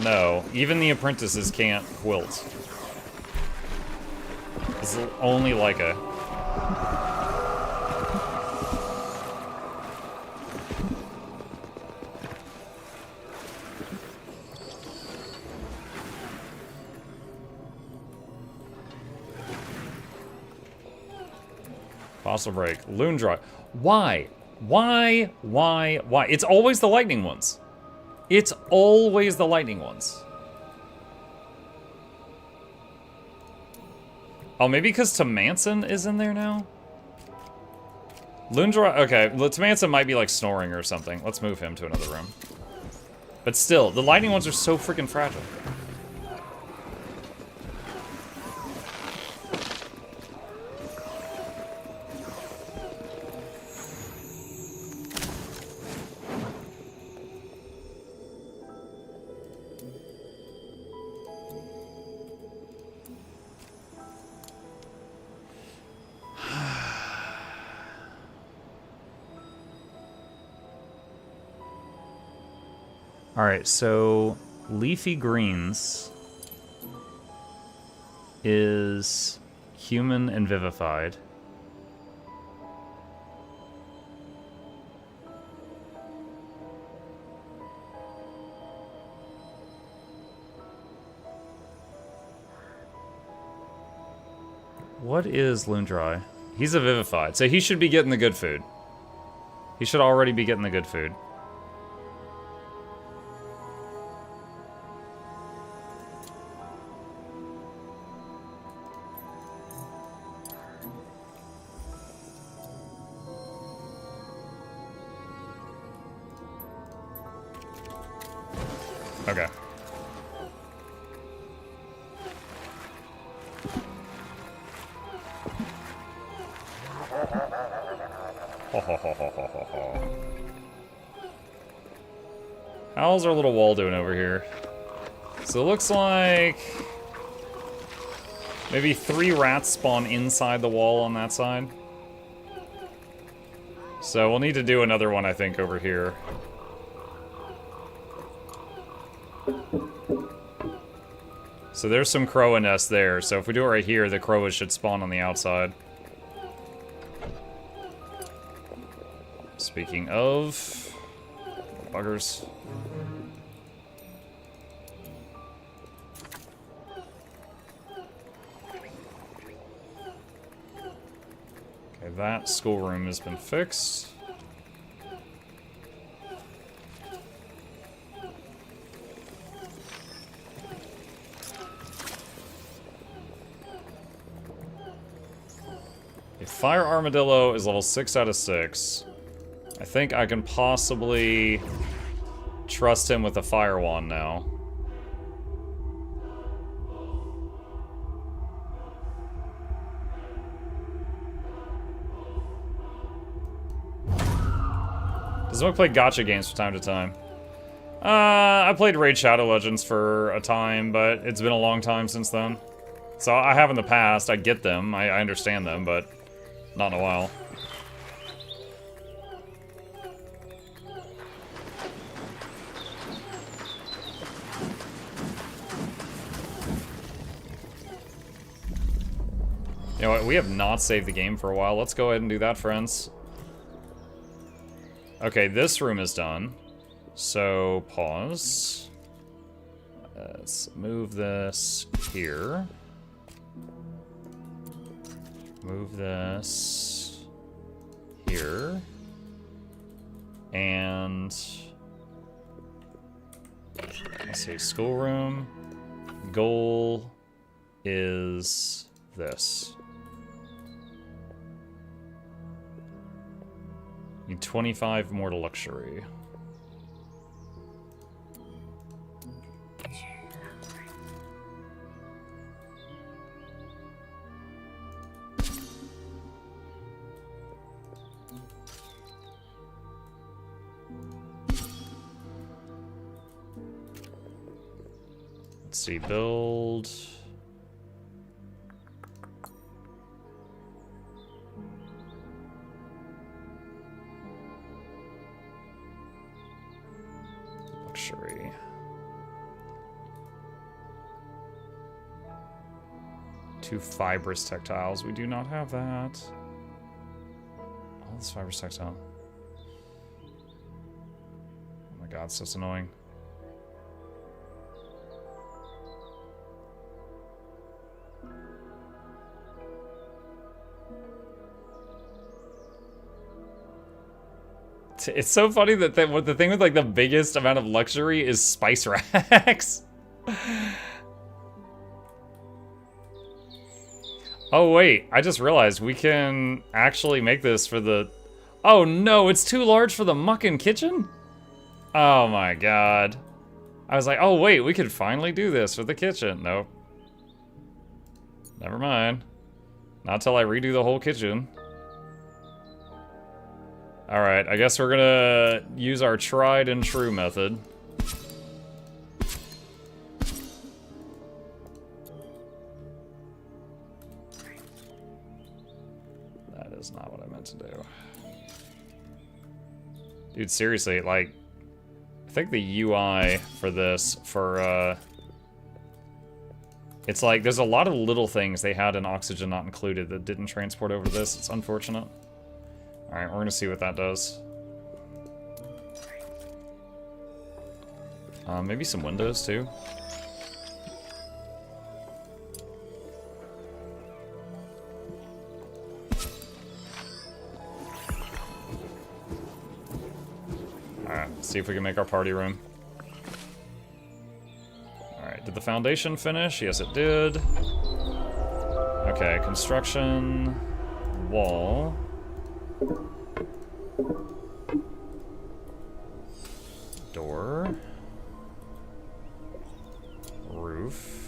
No. Even the apprentices can't quilt. It's only Leica. Fossil break. Loon dry. Why? Why? It's always the lightning ones. It's always the lightning ones. Oh, maybe because Tamanson is in there now? Lundra, okay, Tamanson might be like snoring or something. Let's move him to another room. But still, the lightning ones are so freaking fragile. Alright, so leafy greens is human and vivified. What is Lundry? He's a vivified, so he should be getting the good food. He should already be getting the good food. Okay. How's our little wall doing over here? So it looks like maybe 3 rats spawn inside the wall on that side. So we'll need to do another one, I think, over here. So there's some Crowa nests there. So if we do it right here, the Crowas should spawn on the outside. Speaking of... buggers. Okay, that schoolroom has been fixed. A fire armadillo is level 6 out of 6. I think I can possibly trust him with a fire wand now. Does Mook play gacha games from time to time? I played Raid Shadow Legends for a time, but it's been a long time since then. So I have in the past, I get them, I understand them, but not in a while. You know what, we have not saved the game for a while. Let's go ahead and do that, friends. Okay, this room is done. So, pause. Let's move this here. Move this here. And... let's see, schoolroom. Goal is this. Need 25 more to luxury. Let's see, build... luxury. Two fibrous textiles. We do not have that. All this fibrous textile. Oh my god, so it's annoying. It's so funny that the thing with like the biggest amount of luxury is spice racks. Oh wait, I just realized we can actually make this for the... oh no, it's too large for the muckin' kitchen? Oh my god. I was like, oh wait, we could finally do this for the kitchen. Nope. Never mind. Not till I redo the whole kitchen. Alright, I guess we're gonna use our tried and true method. That is not what I meant to do. Dude, seriously, like, I think the UI for this, it's like, there's a lot of little things they had in Oxygen Not Included that didn't transport over to this. It's unfortunate. Alright, we're gonna see what that does. Maybe some windows, too. Alright, let's see if we can make our party room. Alright, did the foundation finish? Yes, it did. Okay, construction... wall... door, roof,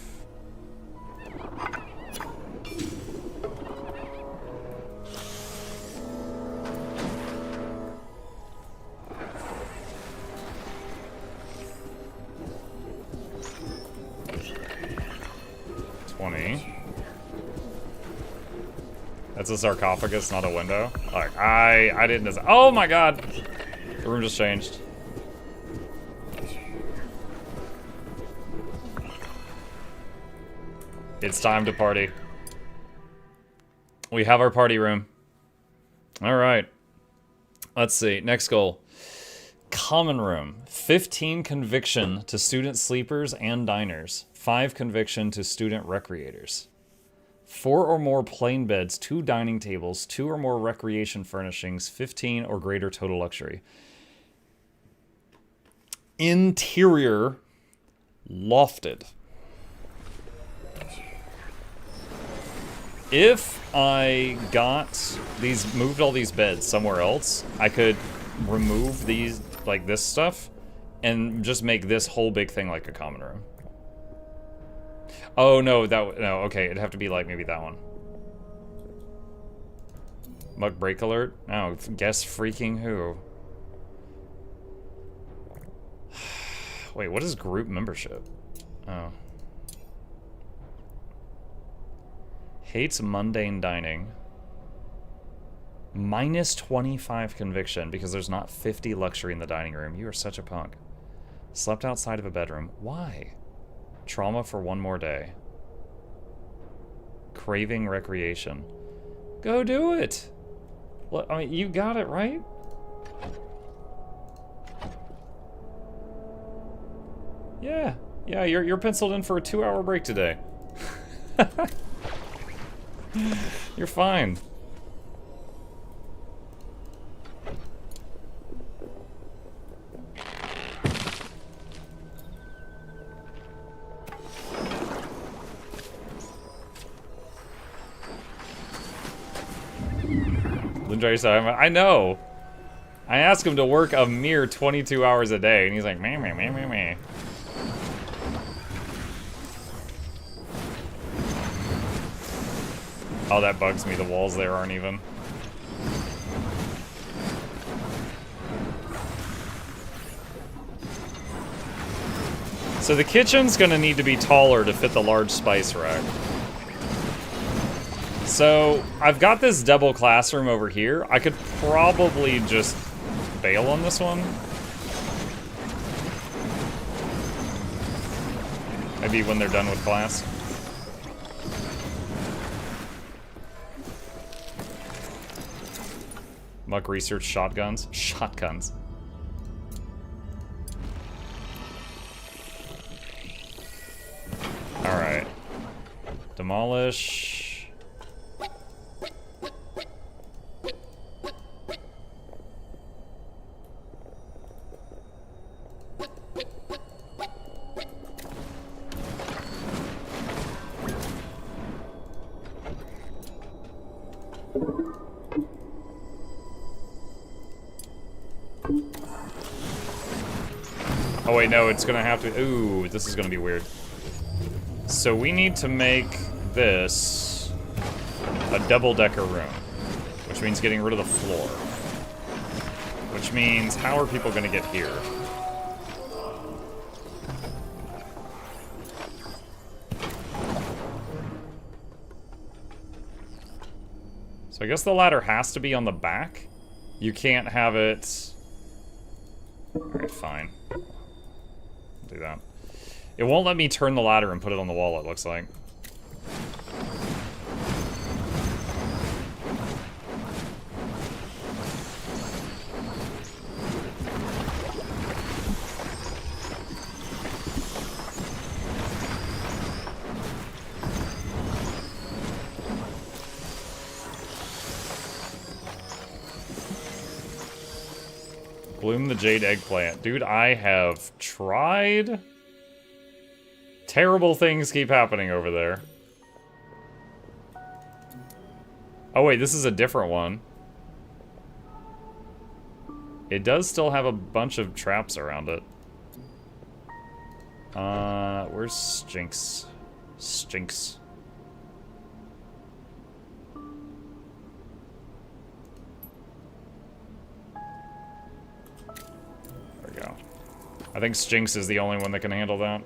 That's a sarcophagus, not a window. Like, I didn't design. Oh my god! The room just changed. It's time to party. We have our party room. All right. Let's see. Next goal. Common room. 15 conviction to student sleepers and diners. 5 conviction to student recreators. 4 or more plain beds, 2 dining tables, 2 or more recreation furnishings, 15 or greater total luxury. Interior lofted. If I moved all these beds somewhere else, I could remove these, like this stuff, and just make this whole big thing like a common room. Oh, no, okay, it'd have to be like maybe that one. Mug break alert? Oh, guess freaking who? Wait, what is group membership? Oh. Hates mundane dining. Minus 25 conviction because there's not 50 luxury in the dining room. You are such a punk. Slept outside of a bedroom. Why? Trauma for one more day. Craving recreation. Go do it! Well, I mean, you got it, right? Yeah. Yeah, you're penciled in for a 2-hour break today. You're fine. I know. I asked him to work a mere 22 hours a day, and he's like, meh, meh, meh, meh, meh. Oh, that bugs me. The walls there aren't even. So the kitchen's gonna need to be taller to fit the large spice rack. So, I've got this double classroom over here. I could probably just bail on this one. Maybe when they're done with class. Muck research shotguns. Shotguns. Alright. Demolish. Oh wait, no, it's gonna have to... Ooh, this is gonna be weird. So we need to make this a double-decker room, which means getting rid of the floor. Which means, how are people gonna get here? So I guess the ladder has to be on the back. You can't have it... Alright, fine. Do that. It won't let me turn the ladder and put it on the wall, it looks like. Bloom the jade eggplant. Dude, I have tried. Terrible things keep happening over there. Oh wait, this is a different one. It does still have a bunch of traps around it. Where's Stinks? Stinks. There we go. I think Stinks is the only one that can handle that.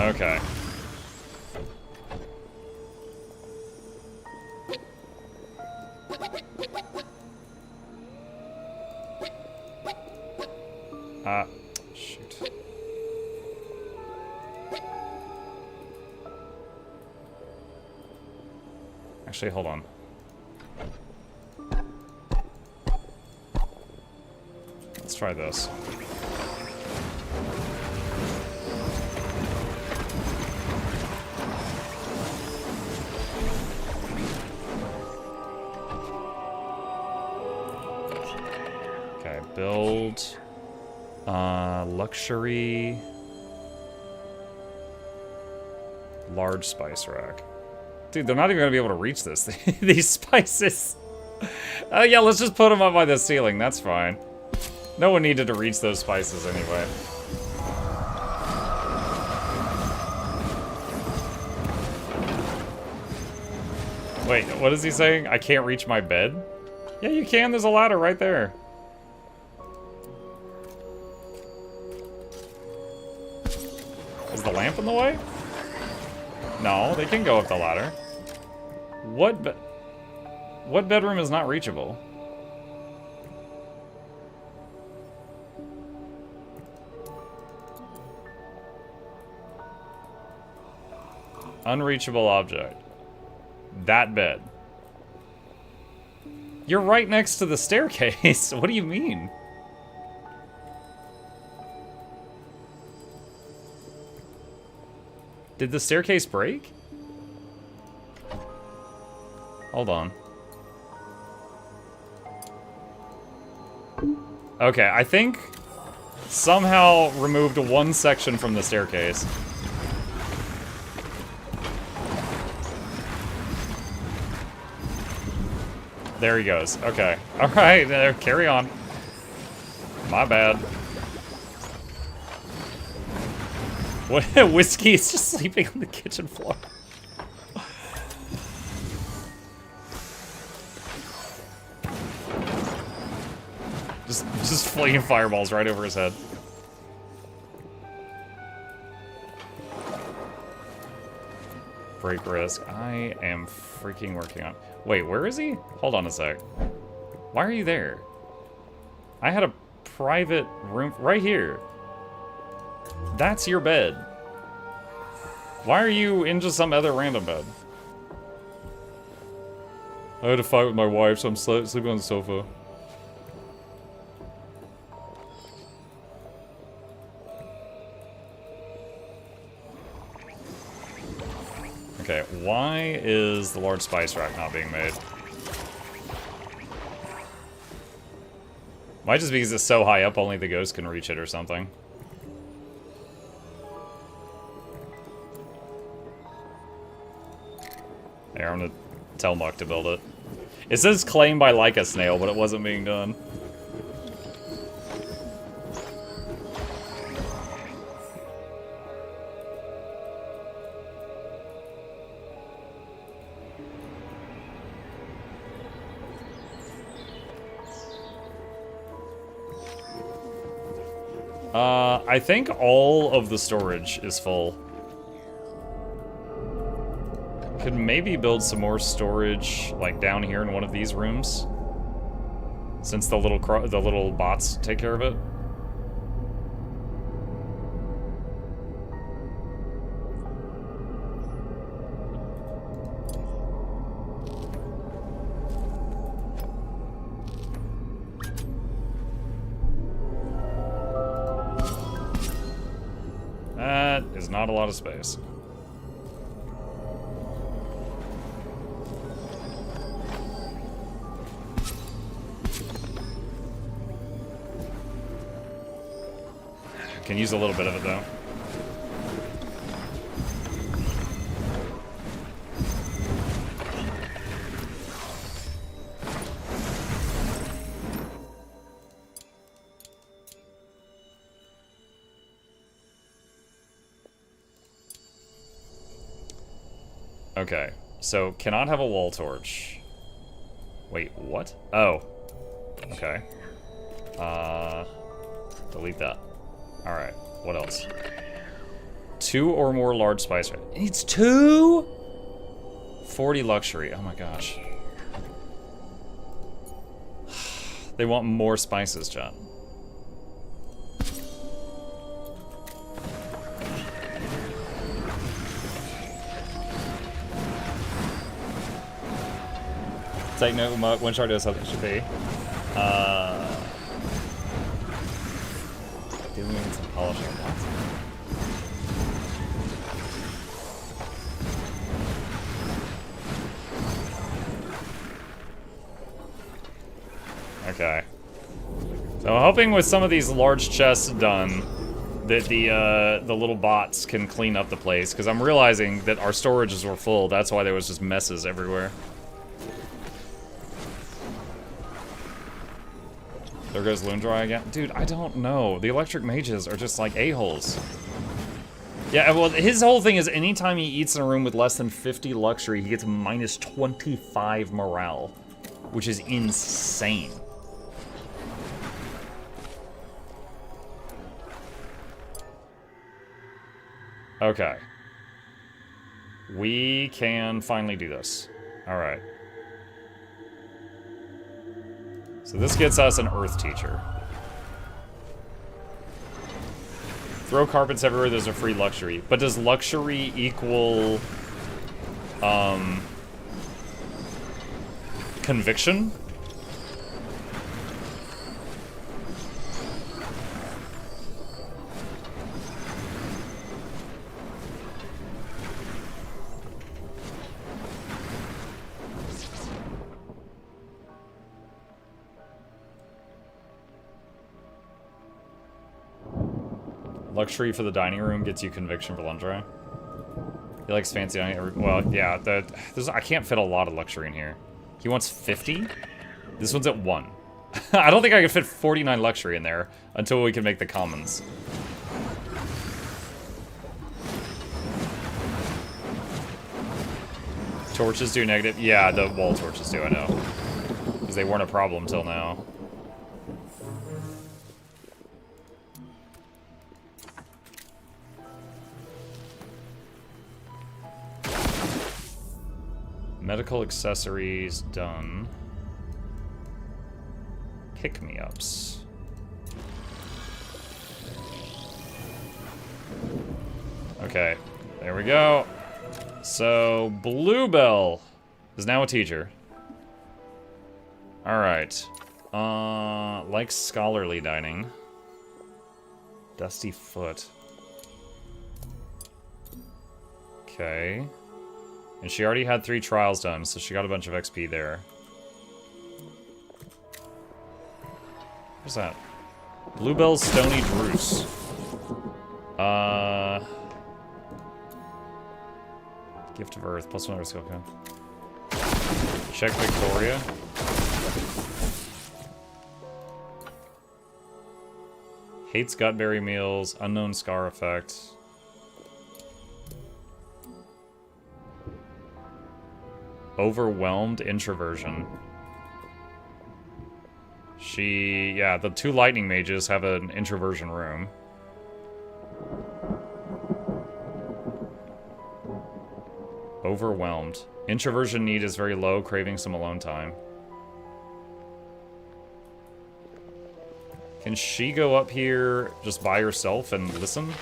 Okay. Shoot. Actually, hold on. Let's try this. Okay, build luxury large spice rack. Dude, they're not even gonna be able to reach this. These spices. Yeah, let's just put them up by the ceiling. That's fine. No one needed to reach those spices anyway. Wait, what is he saying? I can't reach my bed? Yeah, you can. There's a ladder right there. Is the lamp in the way? No, they can go up the ladder. What bedroom is not reachable? Unreachable object. That bed. You're right next to the staircase. What do you mean? Did the staircase break? Hold on. Okay, I think somehow removed one section from the staircase. There he goes. Okay. Alright, carry on. My bad. What? Whiskey is just sleeping on the kitchen floor. Just flinging fireballs right over his head. Break risk. I am freaking working on... Wait, where is he? Hold on a sec. Why are you there? I had a private room right here. That's your bed. Why are you in just some other random bed? I had a fight with my wife, so I'm sleeping on the sofa. Okay, why is the large spice rack not being made? Might just because it's so high up, only the ghost can reach it or something. Here, I'm gonna tell Muck to build it. It says claimed by like a snail, but it wasn't being done. I think all of the storage is full. Could maybe build some more storage, like down here in one of these rooms, since the little bots take care of it. That is not a lot of space. Can use a little bit of it though. Okay, so cannot have a wall torch. Wait, what? Oh. Okay. Delete that. Alright, what else? 2 or more large spice. It needs 2? 40 luxury. Oh my gosh. They want more spices, John. Take note, one shard does something it should be. Dealing with some polish on that. Okay. So I'm hoping with some of these large chests done that the little bots can clean up the place, because I'm realizing that our storages were full. That's why there was just messes everywhere. There goes Loondry again. Dude, I don't know. The electric mages are just like a-holes. Yeah, well, his whole thing is anytime he eats in a room with less than 50 luxury, he gets minus 25 morale, which is insane. Okay. We can finally do this. All right. So this gets us an Earth Teacher. Throw carpets everywhere, there's a free luxury. But does luxury equal... conviction? Luxury for the dining room gets you conviction for Lundra. He likes fancy dining. Well, yeah, I can't fit a lot of luxury in here. He wants 50? This one's at 1. I don't think I can fit 49 luxury in there until we can make the commons. Torches do negative? Yeah, the wall torches do, I know. Because they weren't a problem till now. Medical accessories done. Pick-me-ups. Okay, there we go. So, Bluebell is now a teacher. Alright. Like scholarly dining. Dusty foot. Okay. And she already had 3 trials done, so she got a bunch of XP there. What's that? Bluebell's Stony Druce. Gift of Earth, plus 1 other skill code. Check Victoria. Hates gutberry meals, unknown scar effect. Overwhelmed introversion. Yeah, the 2 lightning mages have an introversion room. Overwhelmed. Introversion need is very low, craving some alone time. Can she go up here just by herself and listen?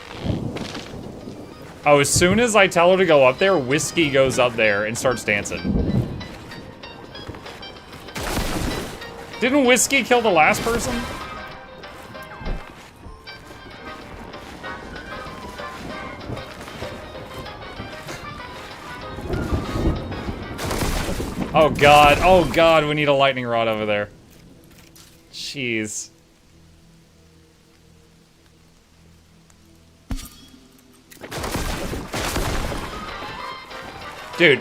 Oh, as soon as I tell her to go up there, Whiskey goes up there and starts dancing. Didn't Whiskey kill the last person? Oh god, we need a lightning rod over there. Jeez. Dude,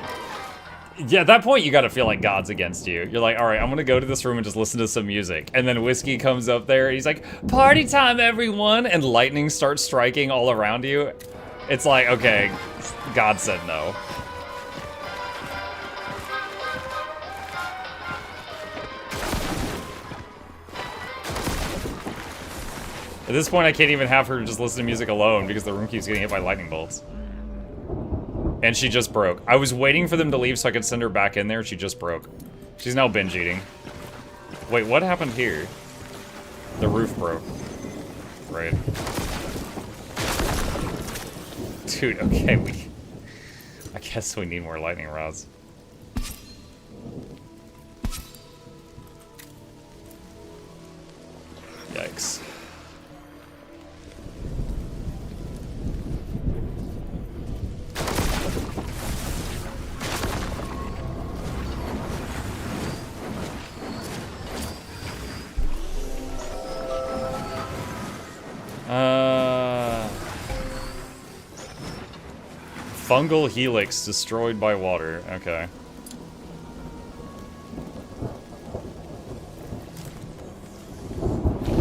yeah, at that point you gotta feel like God's against you. You're like, alright, I'm gonna go to this room and just listen to some music. And then Whiskey comes up there and he's like, party time everyone! And lightning starts striking all around you. It's like, okay, God said no. At this point, I can't even have her just listen to music alone because the room keeps getting hit by lightning bolts. And she just broke. I was waiting for them to leave so I could send her back in there. She just broke. She's now binge eating. Wait, what happened here? The roof broke. Right. Dude, okay, I guess we need more lightning rods. Yikes. Fungal helix destroyed by water. Okay.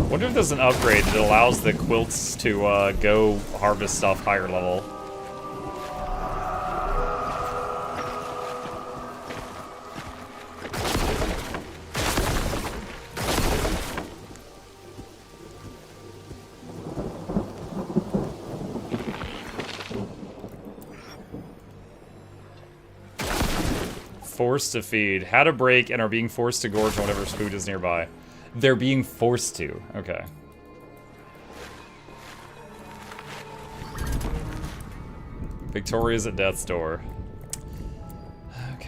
Wonder if there's an upgrade that allows the quilts to go harvest stuff higher level. Forced to feed. Had a break and are being forced to gorge on whatever food is nearby. They're being forced to. Okay. Victoria's at death's door. Okay.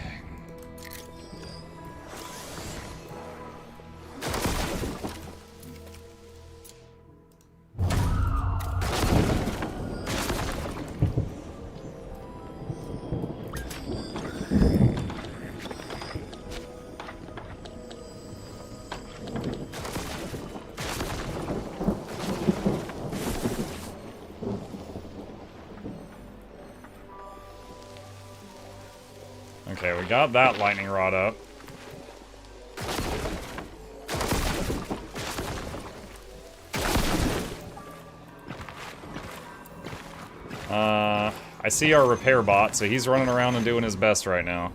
Okay, we got that lightning rod up. I see our repair bot, so he's running around and doing his best right now.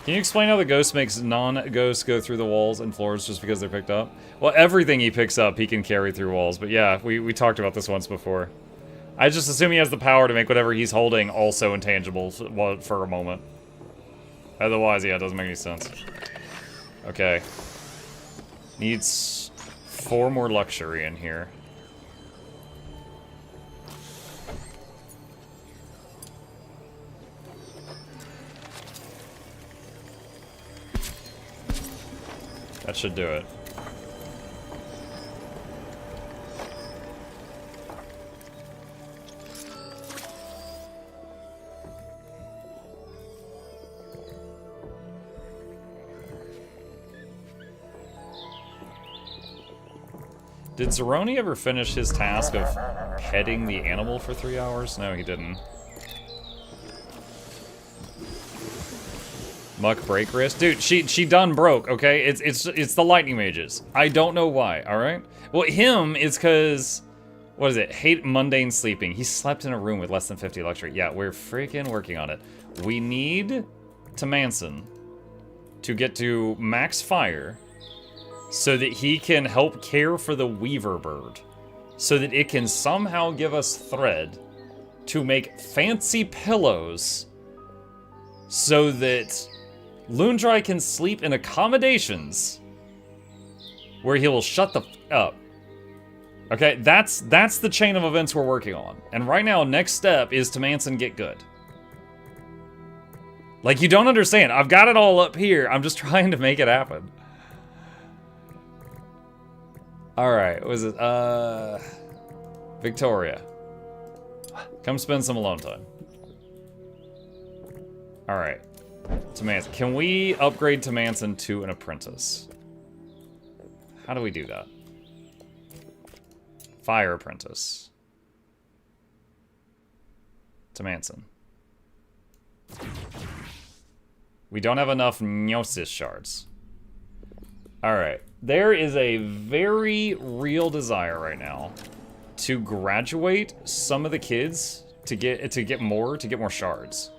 Can you explain how the ghost makes non-ghosts go through the walls and floors just because they're picked up? Well, everything he picks up, he can carry through walls, but yeah, we talked about this once before. I just assume he has the power to make whatever he's holding also intangible for a moment. Otherwise, yeah, it doesn't make any sense. Okay. Needs 4 more luxury in here. That should do it. Did Zeroni ever finish his task of petting the animal for 3 hours? No, he didn't. Muck break wrist? Dude, she done broke, okay? It's the lightning mages. I don't know why, alright? Well, him is cause what is it? Hate mundane sleeping. He slept in a room with less than 50 luxury. Yeah, we're freaking working on it. We need to Manson to get to max fire so that he can help care for the Weaver bird. So that it can somehow give us thread to make fancy pillows so that Loondry can sleep in accommodations where he will shut the f up. Okay, that's the chain of events we're working on. And right now, next step is to Manson get good. Like, you don't understand. I've got it all up here. I'm just trying to make it happen. Alright, what was it? Victoria. Come spend some alone time. Alright. To Manson. Can we upgrade to Manson to an apprentice? How do we do that? Fire apprentice. To Manson. We don't have enough Gnosis shards. Alright. There is a very real desire right now to graduate some of the kids to get more shards.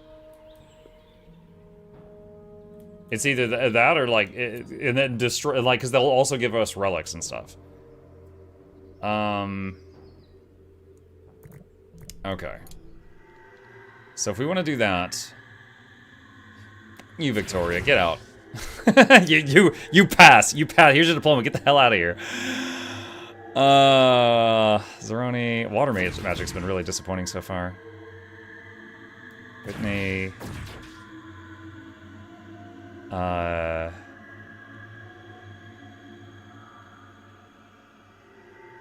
It's either that or like and then destroy, like, because they'll also give us relics and stuff. Okay. So if we want to do that, you Victoria, get out. you pass. You pass. Here's your diploma. Get the hell out of here. Zeroni, water magic's been really disappointing so far. Whitney.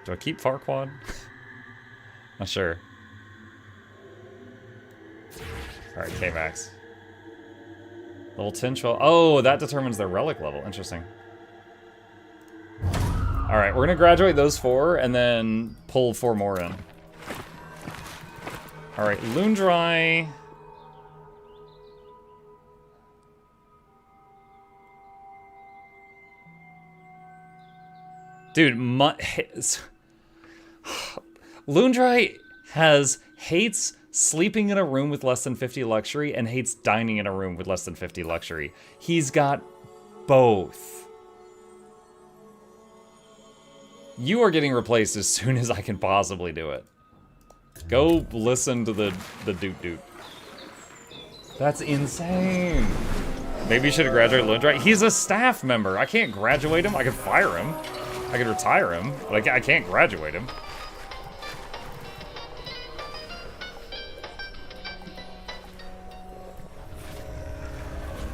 Do I keep Farquaad? Not sure. Alright, K-Max. Level 10, 12. Oh, that determines their relic level. Interesting. Alright, we're gonna graduate those 4 and then pull 4 more in. Alright, Lundry. Dude, Lundry hates sleeping in a room with less than 50 luxury and hates dining in a room with less than 50 luxury. He's got both. You are getting replaced as soon as I can possibly do it. Go listen to the doot doot. That's insane. Maybe you should have graduated Lundry. He's a staff member. I can't graduate him. I could fire him. I could retire him, but I can't graduate him.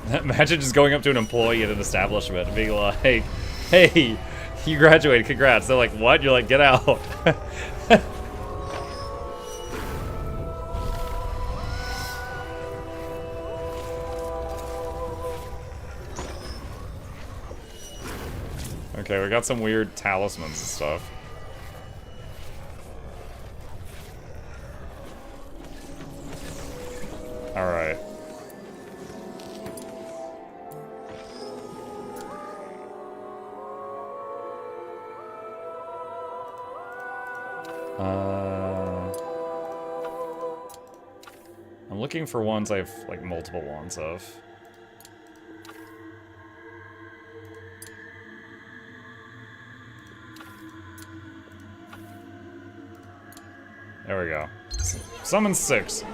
Imagine just going up to an employee at an establishment and being like, hey, you graduated, congrats. They're like, what? You're like, get out. Okay, we got some weird talismans and stuff. Alright. I'm looking for ones I have, like, multiple ones of. There we go. Summon 6.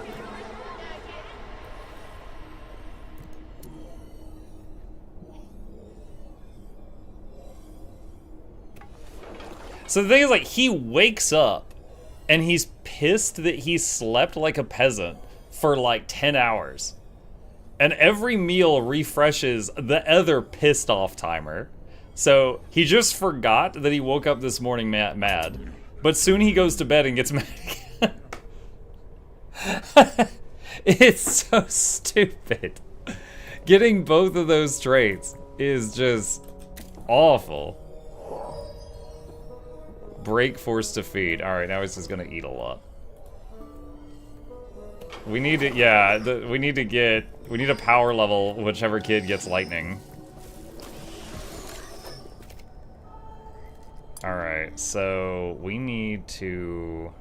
So the thing is, like, he wakes up and he's pissed that he slept like a peasant for like 10 hours. And every meal refreshes the other pissed off timer. So he just forgot that he woke up this morning mad. But soon he goes to bed and gets mad again. It's so stupid. Getting both of those traits is just awful. Break, force to feed. Alright, now he's just gonna eat a lot. We need to, yeah, we need a power level, whichever kid gets lightning. Alright, so we need to...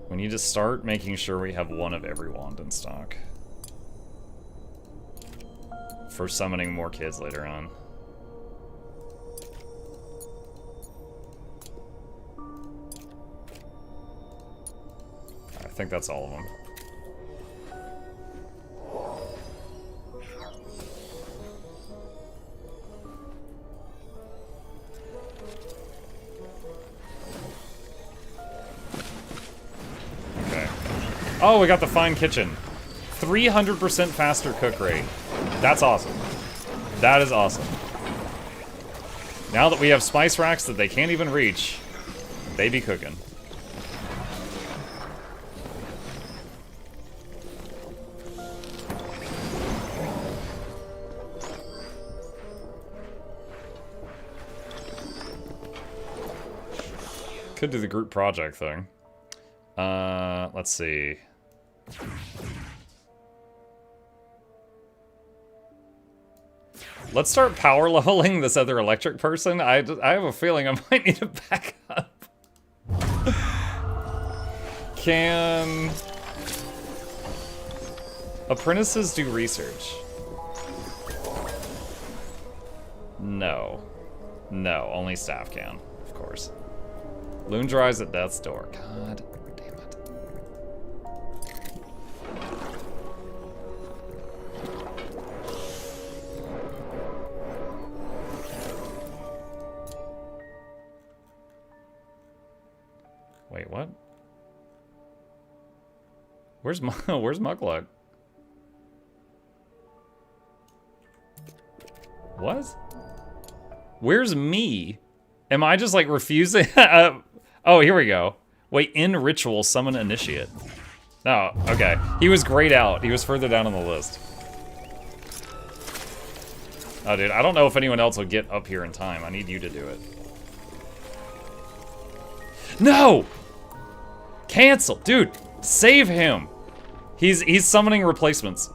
We need to start making sure we have one of every wand in stock. For summoning more kids later on. I think that's all of them. Oh, we got the fine kitchen. 300% faster cook rate. That's awesome. That is awesome. Now that we have spice racks that they can't even reach, they be cooking. Could do the group project thing. Let's see. Let's start power leveling this other electric person. I have a feeling I might need to back up. Can apprentices do research? No. No, only staff can, of course. Loon dries at death's door. God damn it. Wait, what? Where's Mukluk? What? Where's me? Am I just like refusing? Oh, here we go. Wait, in ritual, summon initiate. Oh, okay. He was grayed out. He was further down on the list. Oh, dude, I don't know if anyone else will get up here in time. I need you to do it. No! Cancel! Dude, save him! He's summoning replacements.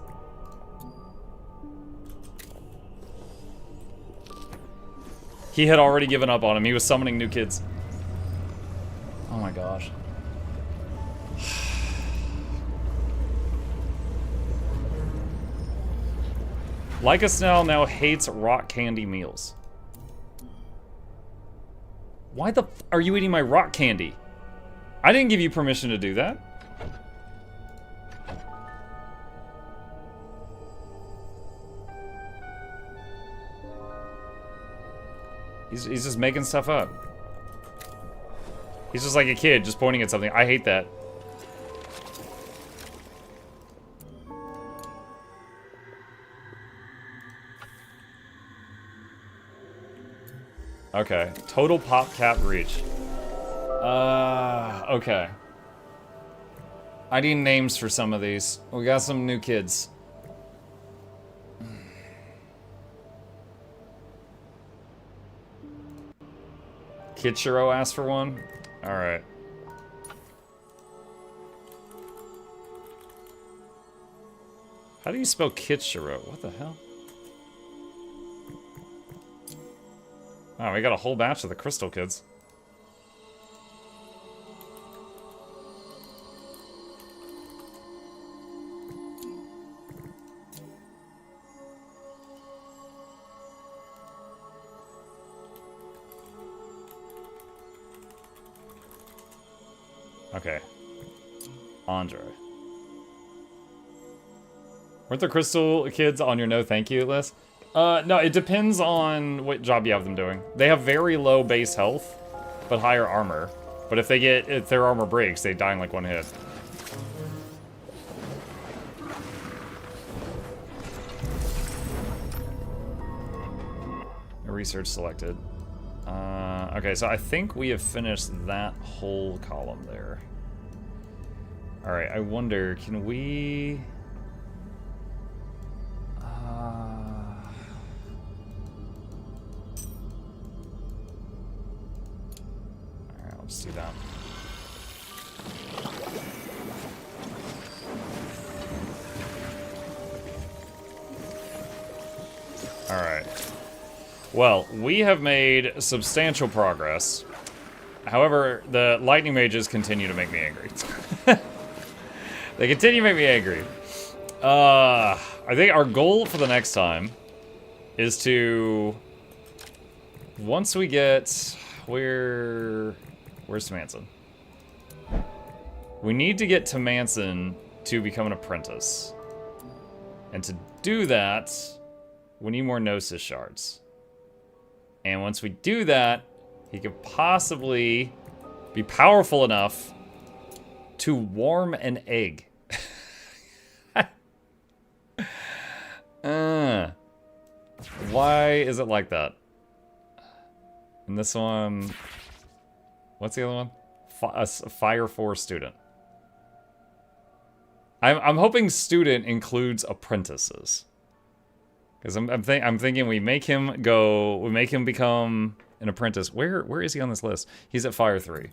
He had already given up on him. He was summoning new kids. Oh my gosh. Leica Snell now hates rock candy meals. Why the f are you eating my rock candy? I didn't give you permission to do that. He's just making stuff up. He's just like a kid, just pointing at something. I hate that. Okay. Total pop cap reach. Okay. I need names for some of these. We got some new kids. Kitchiro asked for one? Alright. How do you spell Kitchiro? What the hell? Wow, we got a whole batch of the Crystal kids. Okay. Andre. Weren't the Crystal kids on your no thank you list? No, it depends on what job you have them doing. They have very low base health, but higher armor. But if their armor breaks, they die in like one hit. Research selected. Okay, so I think we have finished that whole column there. Alright, I wonder, can we... Alright, let's do that. Alright. Well, we have made substantial progress. However, the lightning mages continue to make me angry. They continue to make me angry. I think our goal for the next time is to... Once we get... Where's Manson? We need to get to Manson to become an apprentice. And to do that, we need more Gnosis shards. And once we do that, he could possibly be powerful enough to warm an egg. Why is it like that? And this one... What's the other one? A Fire Force student. I'm hoping student includes apprentices. Because I'm thinking we make him become an apprentice. Where is he on this list? He's at Fire 3.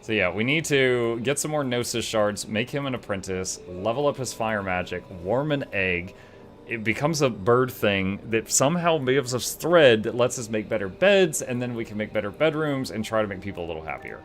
So yeah, we need to get some more Gnosis shards, make him an apprentice, level up his fire magic, warm an egg, it becomes a bird thing that somehow gives us thread that lets us make better beds, and then we can make better bedrooms and try to make people a little happier.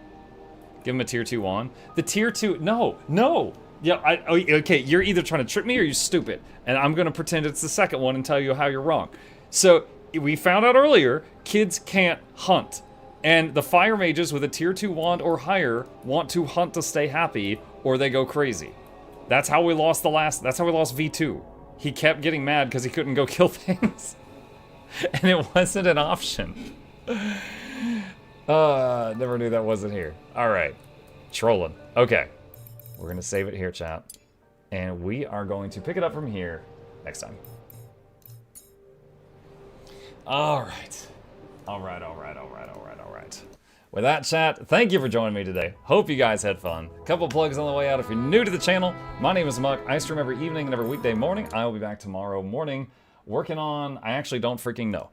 Give them a tier 2 wand. The tier 2, no. Yeah, okay, you're either trying to trick me or you're stupid. And I'm gonna pretend it's the second one and tell you how you're wrong. So, we found out earlier, kids can't hunt. And the fire mages with a tier 2 wand or higher want to hunt to stay happy, or they go crazy. That's how we lost that's how we lost V2. He kept getting mad because he couldn't go kill things. And it wasn't an option. Never knew that wasn't here. Alright. Trolling. Okay. We're gonna save it here, chat. And we are going to pick it up from here next time. Alright. Alright. With that, chat, thank you for joining me today. Hope you guys had fun. Couple plugs on the way out if you're new to the channel. My name is Muck. I stream every evening and every weekday morning. I will be back tomorrow morning working on, I actually don't freaking know,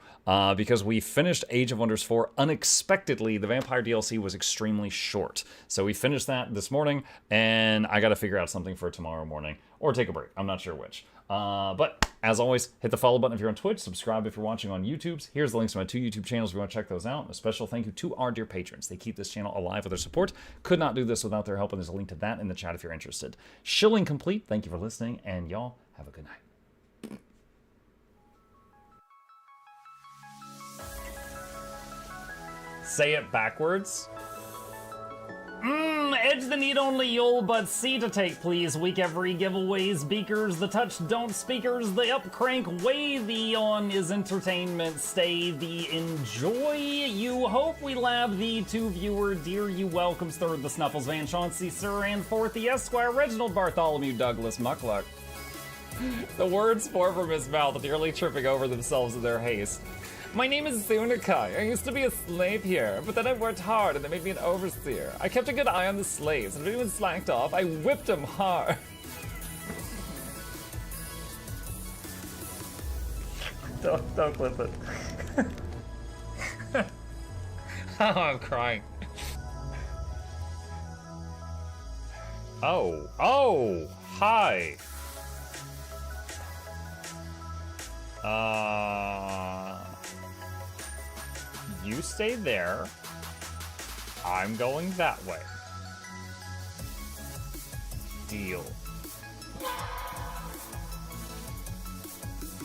because we finished Age of Wonders 4 unexpectedly. The Vampire DLC was extremely short. So we finished that this morning, and I gotta figure out something for tomorrow morning, or take a break, I'm not sure which. But, as always, hit the follow button if you're on Twitch, subscribe if you're watching on YouTube. Here's the links to my 2 YouTube channels if you want to check those out. A special thank you to our dear patrons. They keep this channel alive with their support. Could not do this without their help, and there's a link to that in the chat if you're interested. Shilling complete, thank you for listening, and y'all have a good night. Say it backwards. Edge the need only you'll but C to take please. Week every giveaways, beakers, the touch don't speakers, the up crank way the on is entertainment, stay the enjoy. You hope we lab the 2 viewer, dear you welcomes third the Snuffles, Van Chauncey, Sir and fourth the Esquire, Reginald Bartholomew, Douglas, Mukluk. The words pour from his mouth, nearly tripping over themselves in their haste. My name is Zunikai. I used to be a slave here, but then I worked hard and they made me an overseer. I kept a good eye on the slaves, and if anyone slacked off, I whipped them hard. Don't clip it. Oh, I'm crying. Oh, hi. You stay there. I'm going that way. Deal.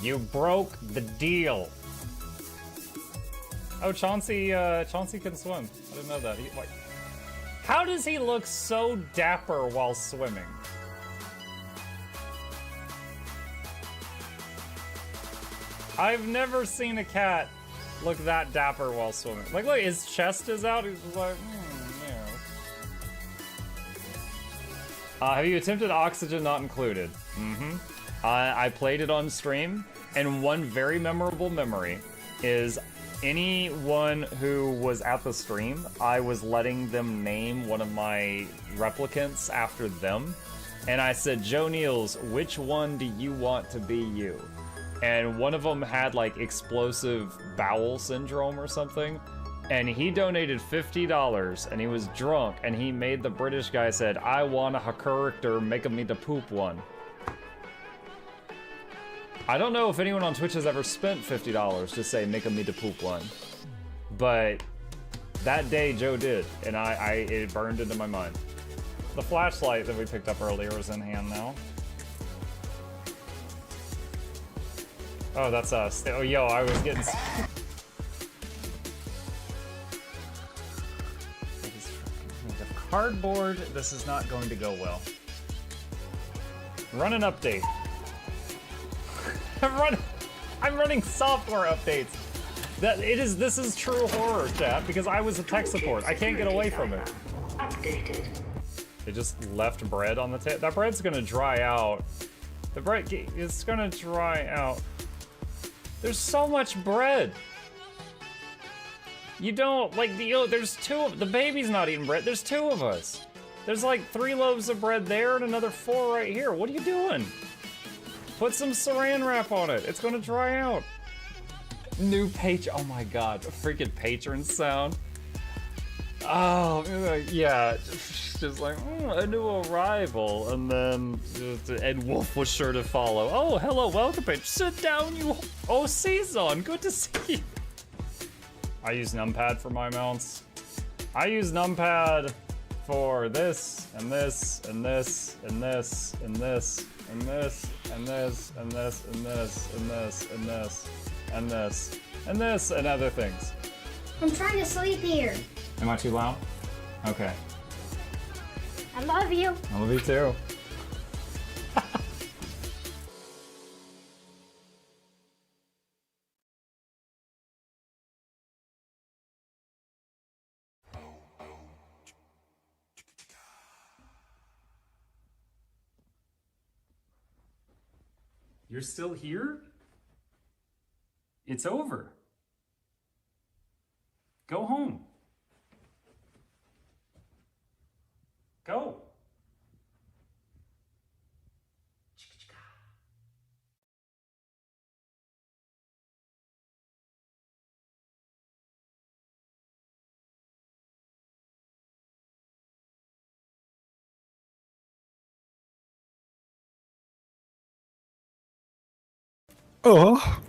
You broke the deal. Oh, Chauncey can swim. I didn't know that. How does he look so dapper while swimming? I've never seen a cat look that dapper while swimming. Like, look, his chest is out. He's just like, yeah. Have you attempted Oxygen Not Included? I played it on stream, and one very memorable memory is anyone who was at the stream, I was letting them name one of my replicants after them, and I said, Joe Niels, which one do you want to be you? And one of them had like explosive bowel syndrome or something, and he donated $50, and he was drunk, and he made the British guy said, I want a character, make me the poop one. I don't know if anyone on Twitch has ever spent $50 to say, make me the poop one, but that day Joe did, and it burned into my mind. The flashlight that we picked up earlier is in hand now. Oh, that's us. Oh, yo, I was getting... Cardboard, this is not going to go well. Run an update. I'm running software updates. This is true horror, chat, because I was a tech support. I can't get away from it. Updated. They just left bread on the table. That bread's gonna dry out. The bread is gonna dry out. There's so much bread. You don't, like, there's the baby's not eating bread. There's 2 of us. There's like 3 loaves of bread there and another 4 right here. What are you doing? Put some saran wrap on it. It's gonna dry out. New page, oh my God, a freaking patron sound. Oh, yeah, just like, a new arrival, and then Ed Wolf was sure to follow. Oh, hello, welcome, page. Sit down, you. Oh, Season, good to see you. I use numpad for my mounts. I use numpad for this, and this, and this, and this, and this, and this, and this, and this, and this, and this, and this, and this, and this, and other things. I'm trying to sleep here. Am I too loud? Okay. I love you. I love you too. You're still here? It's over. Go home. Go. Oh,